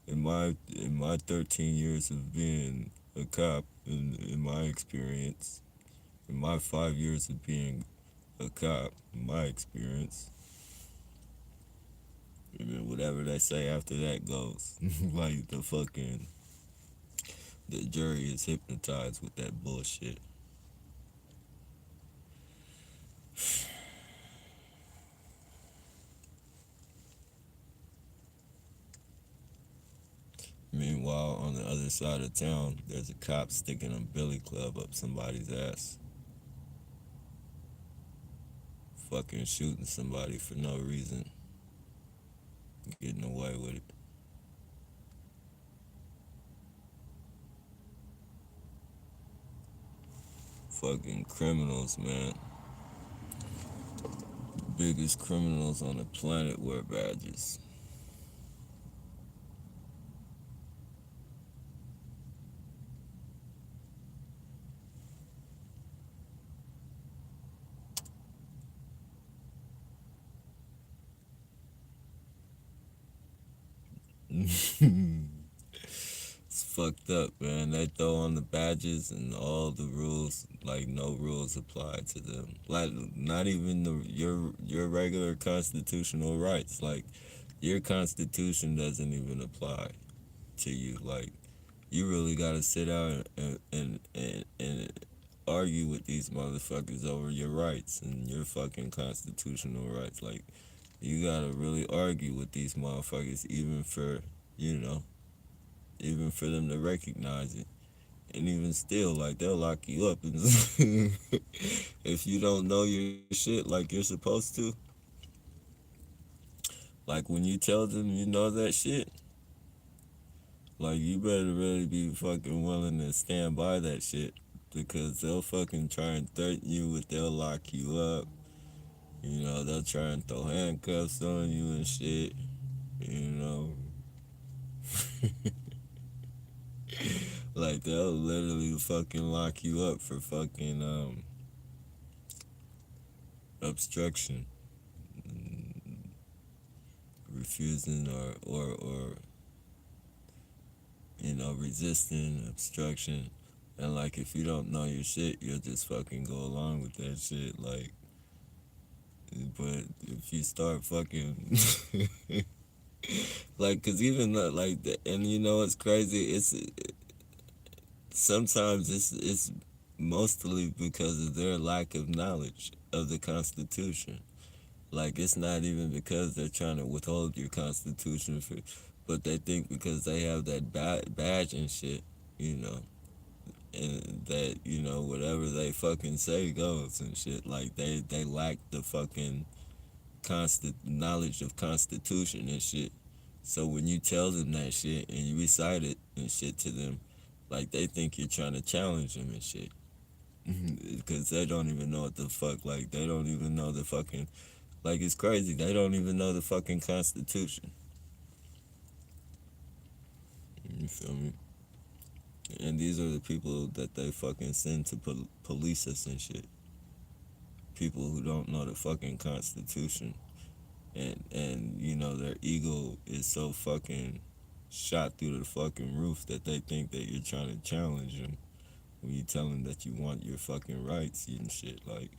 in my 13 years of being a cop, in my experience, in my 5 years of being a cop, in my experience, and then whatever they say after that goes. Like the jury is hypnotized with that bullshit. Meanwhile, on the other side of town, there's a cop sticking a billy club up somebody's ass. Fucking shooting somebody for no reason. Getting away with it. Fucking criminals, man. Biggest criminals on the planet wear badges. It's fucked up, man. They throw on the badges and all the rules, like no rules apply to them. Like not even your regular constitutional rights. Like your constitution doesn't even apply to you. Like you really gotta sit out and argue with these motherfuckers over your rights and your fucking constitutional rights. Like you gotta really argue with these motherfuckers even for, you know, even for them to recognize it. And even still, like they'll lock you up and if you don't know your shit like you're supposed to. Like when you tell them you know that shit, like you better really be fucking willing to stand by that shit because they'll fucking try and threaten you with they'll lock you up. You know, they'll try and throw handcuffs on you and shit. You know. Like they'll literally fucking lock you up for fucking obstruction, refusing or you know, resisting obstruction. And like if you don't know your shit, you'll just fucking go along with that shit. Like, but if you start fucking Like, cause even like that, and you know what's crazy? It's sometimes it's mostly because of their lack of knowledge of the Constitution. Like, it's not even because they're trying to withhold your Constitution for, but they think because they have that badge and shit, you know, and that whatever they fucking say goes and shit. Like they lack the fucking constant knowledge of Constitution and shit. So when you tell them that shit and you recite it and shit to them, like they think you're trying to challenge them and shit. Because they don't even know what the fuck. Like they don't even know the fucking. Like it's crazy. They don't even know the fucking Constitution. You feel me? And these are the people that they fucking send to police us and shit. People who don't know the fucking Constitution. And their ego is so fucking shot through the fucking roof that they think that you're trying to challenge them when you tell them that you want your fucking rights and shit. Like,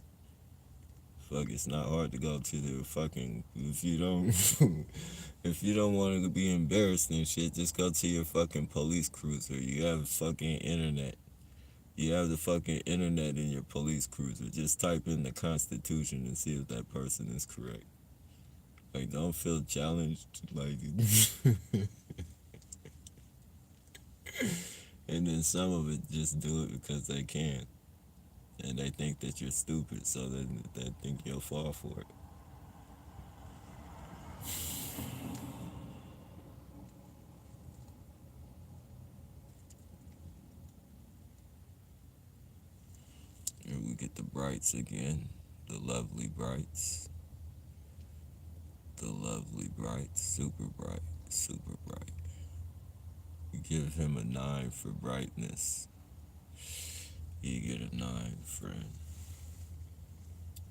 fuck, it's not hard to go to the fucking, if you don't if you don't want to be embarrassed and shit, just go to your fucking police cruiser. You have fucking internet. You have the fucking internet in your police cruiser. Just type in the Constitution and see if that person is correct. Like, don't feel challenged. Like, and then some of it just do it because they can. And they think that you're stupid, so they think you'll fall for it. And we get the Brights again. The lovely Brights. The lovely Brights. Super bright. Super bright. You give him a 9 for brightness. You get a 9, friend.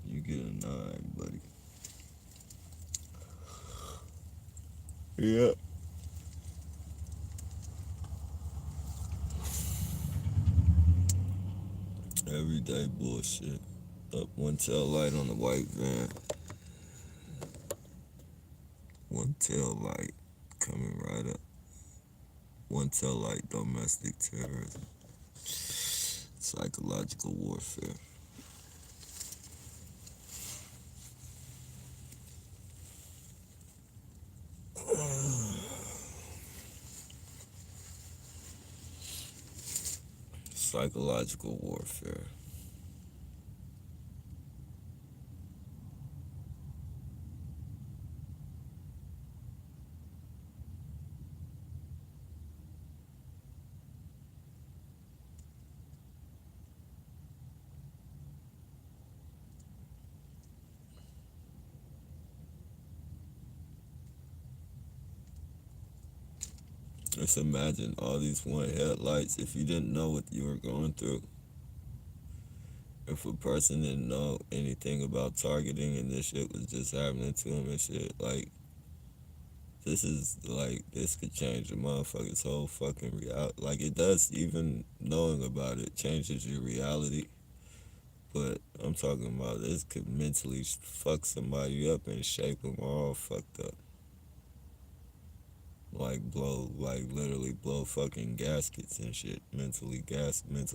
You get a 9, buddy. Yeah. Everyday bullshit. Up one tail light on the white van. One tail light coming right up. One tail light domestic terrorism. Psychological warfare. Psychological warfare. Just imagine all these one headlights if you didn't know what you were going through. If a person didn't know anything about targeting and this shit was just happening to him and shit, like, this could change a motherfucker's whole fucking reality. Like, it does, even knowing about it changes your reality. But I'm talking about this could mentally fuck somebody up and shape them all fucked up. Like literally blow fucking gaskets and shit. Mental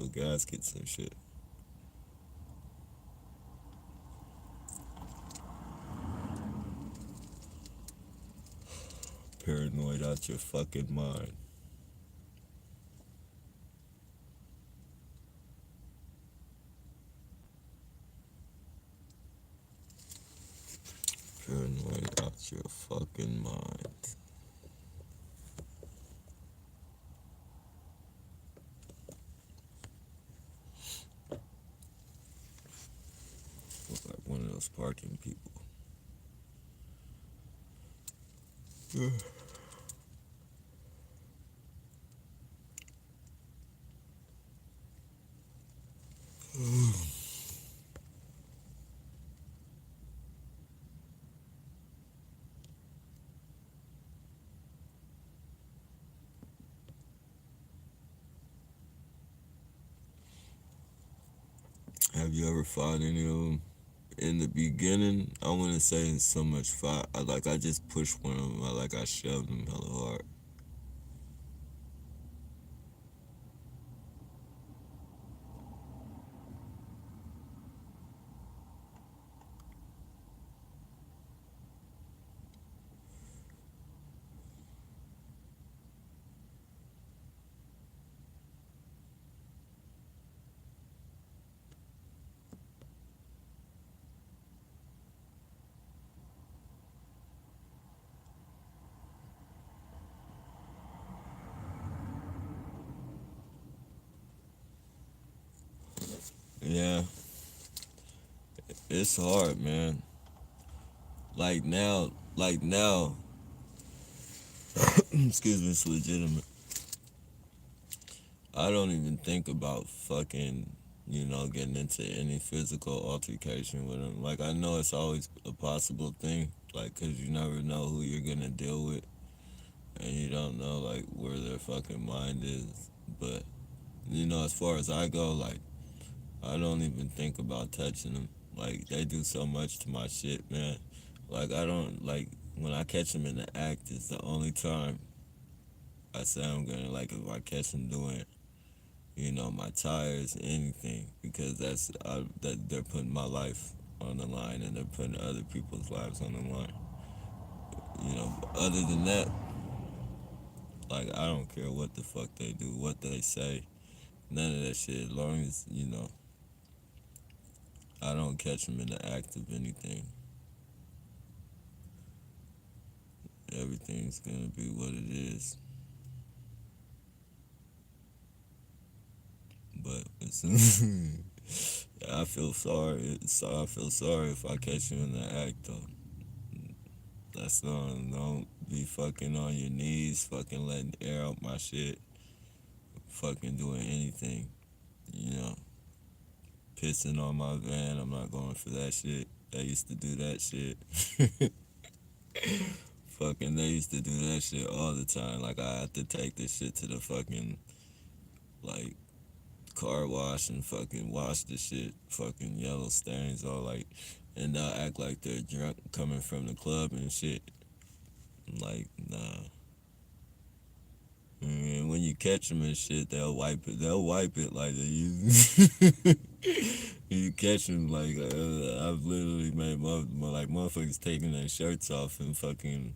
gaskets and shit. Paranoid out your fucking mind. Paranoid out your fucking mind. Look like one of those parking people. Have you ever fought any of them? In the beginning, I wouldn't say it's so much fight. I just pushed one of them. I shoved him hella hard. Yeah, it's hard, man. Like now, excuse me, it's legitimate. I don't even think about fucking, getting into any physical altercation with them. Like, I know it's always a possible thing, like, 'cause you never know who you're gonna deal with, and you don't know, like, where their fucking mind is. But, as far as I go, like, I don't even think about touching them. Like, they do so much to my shit, man. Like, I don't, like, when I catch them in the act, it's the only time I say I'm gonna, like, if I catch them doing my tires, anything, because that they're putting my life on the line and they're putting other people's lives on the line. Other than that, like I don't care what the fuck they do, what they say, none of that shit. As long as I don't catch them in the act of anything, everything's gonna be what it is. But it's I feel sorry. So I feel sorry if I catch you in the act though. That's don't be fucking on your knees, fucking letting air out my shit, fucking doing anything, you know. Pissing on my van, I'm not going for that shit. They used to do that shit. Fucking, they used to do that shit all the time. Like, I had to take this shit to the fucking, like, car wash and fucking wash the shit. Fucking yellow stains, all like, and they'll act like they're drunk coming from the club and shit. Like, nah. And when you catch them and shit, they'll wipe it. They'll wipe it like they use. You catch them like I've literally made like motherfuckers taking their shirts off and fucking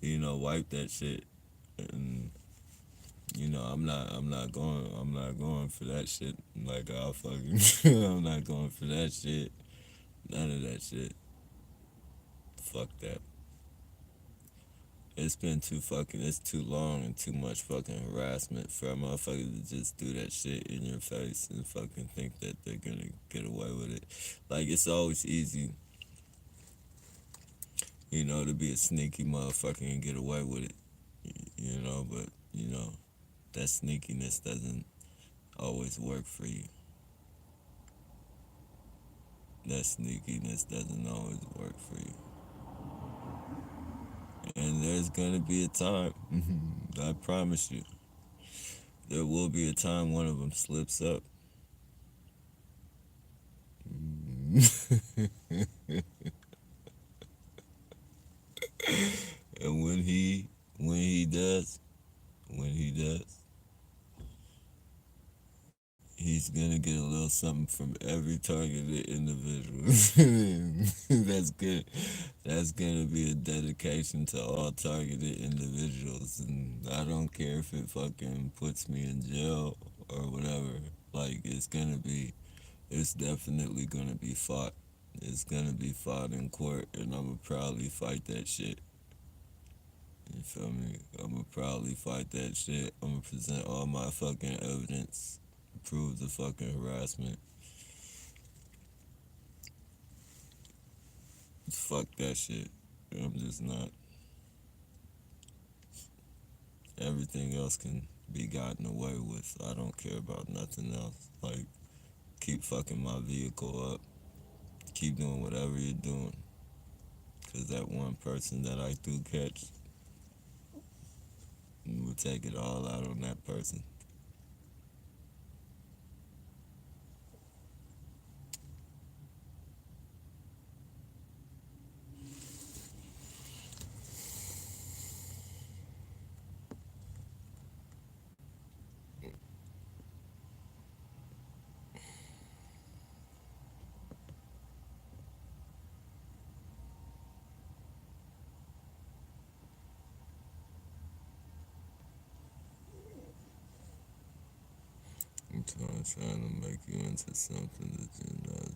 wipe that shit. And I'm not going for that shit. Like I'll fucking I'm not going for that shit. None of that shit. Fuck that. It's too long and too much fucking harassment for a motherfucker to just do that shit in your face and fucking think that they're gonna get away with it. Like, it's always easy, to be a sneaky motherfucker and get away with it, but, that sneakiness doesn't always work for you. That sneakiness doesn't always work for you. And there's gonna be a time, I promise you, there will be a time one of them slips up. And when he does, he's gonna get a little something from every targeted individual. That's good. That's gonna be a dedication to all targeted individuals, and I don't care if it fucking puts me in jail or whatever. Like it's definitely gonna be fought. It's gonna be fought in court, and I'ma proudly fight that shit. You feel me? I'ma proudly fight that shit. I'ma present all my fucking evidence, prove the fucking harassment. Fuck that shit. I'm just not. Everything else can be gotten away with. I don't care about nothing else. Like, keep fucking my vehicle up. Keep doing whatever you're doing. Cause that one person that I do catch, we'll take it all out on that person. I'm trying to make you into something that you're not.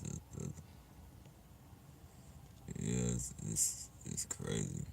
Yeah, it's crazy.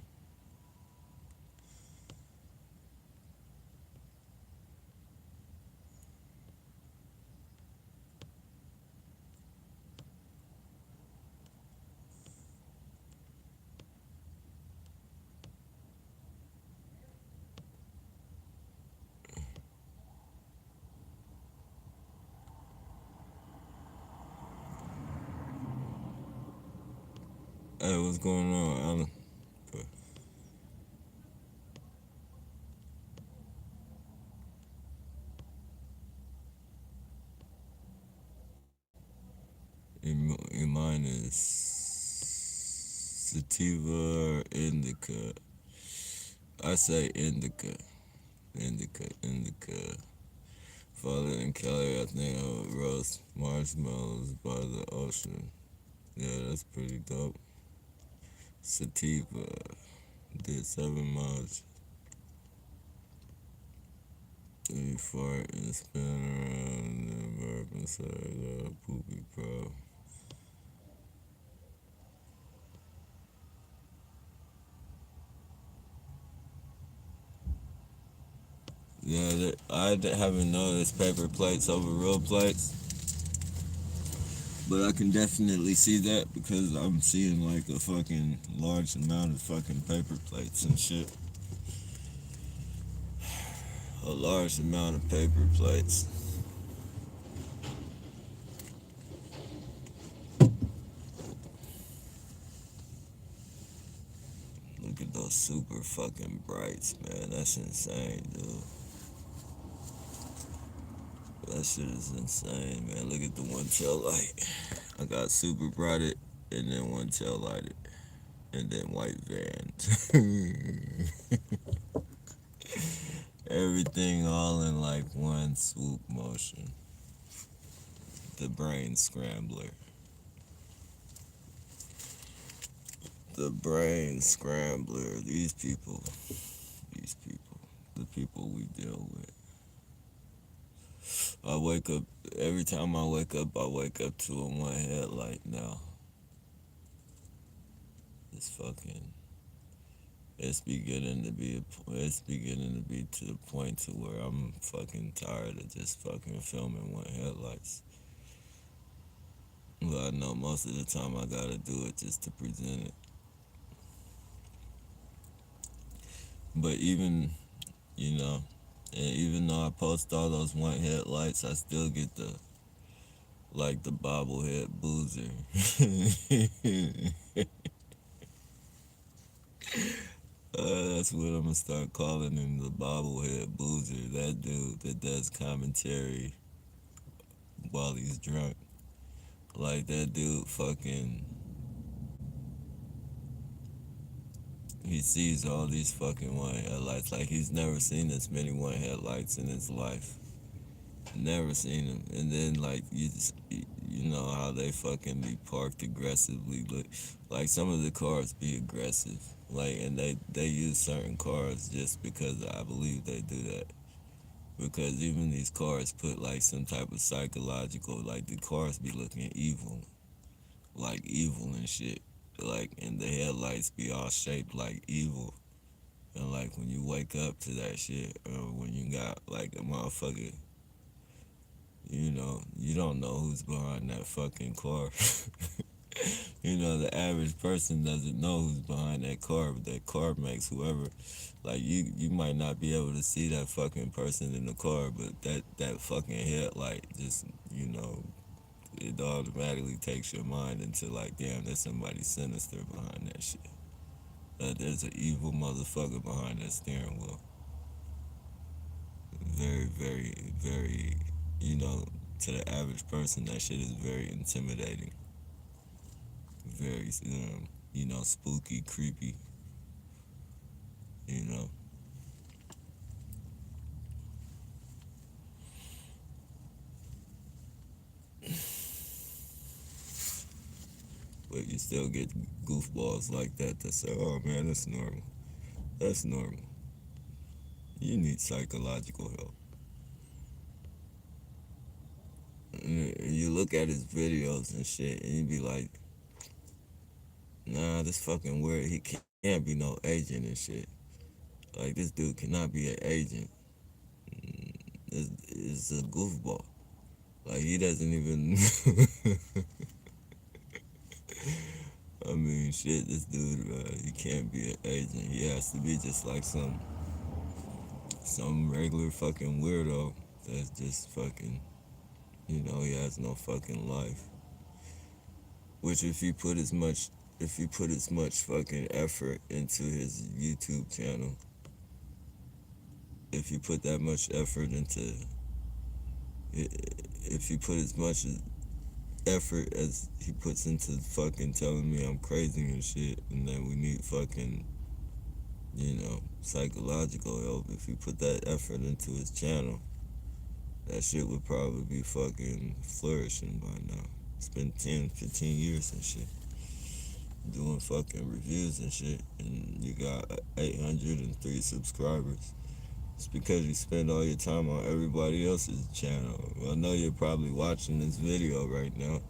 Hey, what's going on, Alan? Your mine is sativa or indica. I say indica. Indica. Father and Kelly, I think, roast marshmallows by the ocean. Yeah, that's pretty dope. Sativa. Did 7 miles. You fart and spin around and burp inside a poopy pro. Yeah, I haven't noticed paper plates over real plates, but I can definitely see that because I'm seeing like a fucking large amount of fucking paper plates and shit. A large amount of paper plates. Look at those super fucking brights, man. That's insane, dude. That shit is insane, man. Look at the one tail light. I got super brighted and then one tail lighted and then white van. Everything all in like one swoop motion. The brain scrambler. The brain scrambler. These people, the people we deal with. I wake up, every time I wake up to a one headlight now. It's fucking, it's beginning to be to the point to where I'm fucking tired of just fucking filming one headlights. But I know most of the time I gotta do it just to present it. But you know, and even though I post all those one headlights, I still get the bobblehead boozer. That's what I'm gonna start calling him, the bobblehead boozer. That dude that does commentary while he's drunk. Like that dude fucking, he sees all these fucking one headlights. Like he's never seen this many one headlights in his life. Never seen them. And then like you know how they fucking be parked aggressively. Like some of the cars be aggressive. Like and they use certain cars just because I believe they do that. Because even these cars put like some type of psychological, like the cars be looking evil. Like evil and shit. Like and the headlights be all shaped like evil. And like when you wake up to that shit, or when you got like a motherfucker, you know, you don't know who's behind that fucking car. You know, the average person doesn't know who's behind that car, but that car makes whoever, like you might not be able to see that fucking person in the car, but that fucking headlight just, you know, it automatically takes your mind into like, damn, there's somebody sinister behind that shit. There's an evil motherfucker behind that steering wheel. Very, very, very, you know, to the average person, that shit is very intimidating. Very, you know, spooky, creepy, you know. But you still get goofballs like that say, oh man, that's normal. That's normal. You need psychological help. And you look at his videos and shit, and you be like, nah, this fucking weird. He can't be no agent and shit. Like, this dude cannot be an agent. Is a goofball. Like, he doesn't even. I mean, shit, this dude, he can't be an agent. He has to be just like some regular fucking weirdo that's just fucking, he has no fucking life. Which if he put as much fucking effort into his YouTube channel, if you put that much effort into, if you put as much effort as he puts into fucking telling me I'm crazy and shit, and that we need fucking, psychological help, if you put that effort into his channel, that shit would probably be fucking flourishing by now. It's been 10, 15 years and shit. Doing fucking reviews and shit, and you got 803 subscribers. It's because you spend all your time on everybody else's channel. I know you're probably watching this video right now.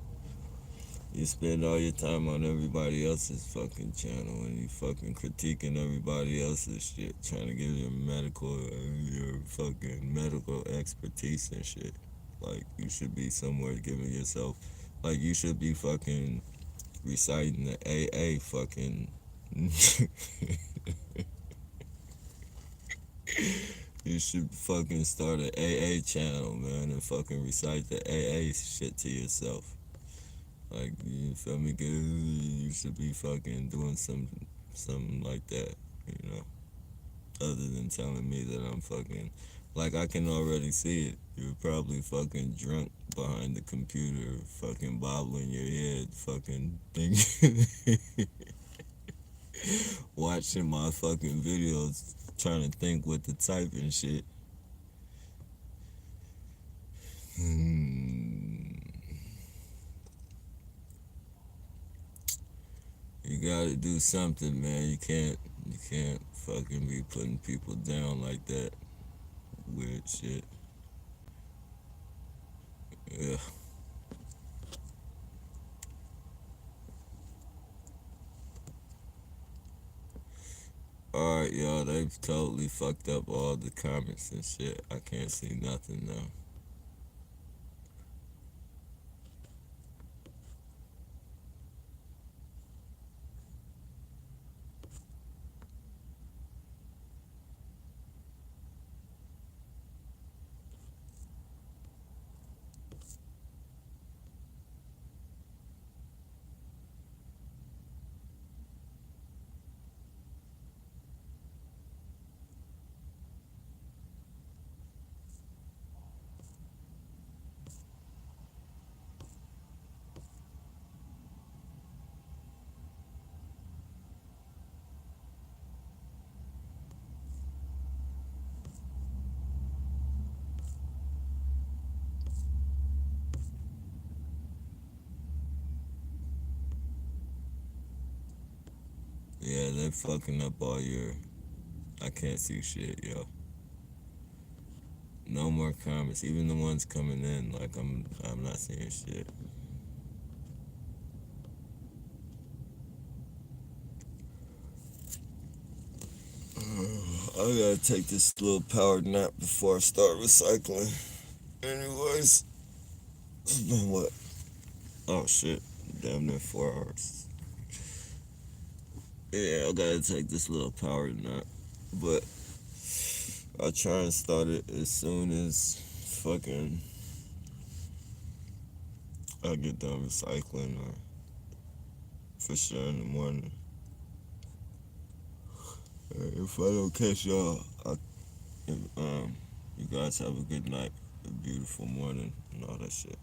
You spend all your time on everybody else's fucking channel, and you fucking critiquing everybody else's shit, trying to give your fucking medical expertise and shit. Like, you should be somewhere giving yourself, like, you should be fucking reciting the AA fucking. You should fucking start an AA channel, man, and fucking recite the AA shit to yourself. Like, you feel me? You should be fucking doing something like that, Other than telling me that I'm fucking, like, I can already see it. You're probably fucking drunk behind the computer, fucking bobbling your head, fucking thinking, watching my fucking videos, trying to think what to type and shit. You gotta do something, man. You can't fucking be putting people down like that. Weird shit. Yeah. Alright, y'all, they've totally fucked up all the comments and shit. I can't see nothing now. Yeah, they're fucking up all your. I can't see shit, yo. No more comments. Even the ones coming in, like I'm not seeing shit. I gotta take this little power nap before I start recycling. Anyways, it's been what? Oh shit, damn near 4 hours. Yeah, I gotta take this little power nap, but I'll try and start it as soon as fucking I get done recycling, or for sure in the morning. If I don't catch y'all, you guys have a good night, a beautiful morning, and all that shit.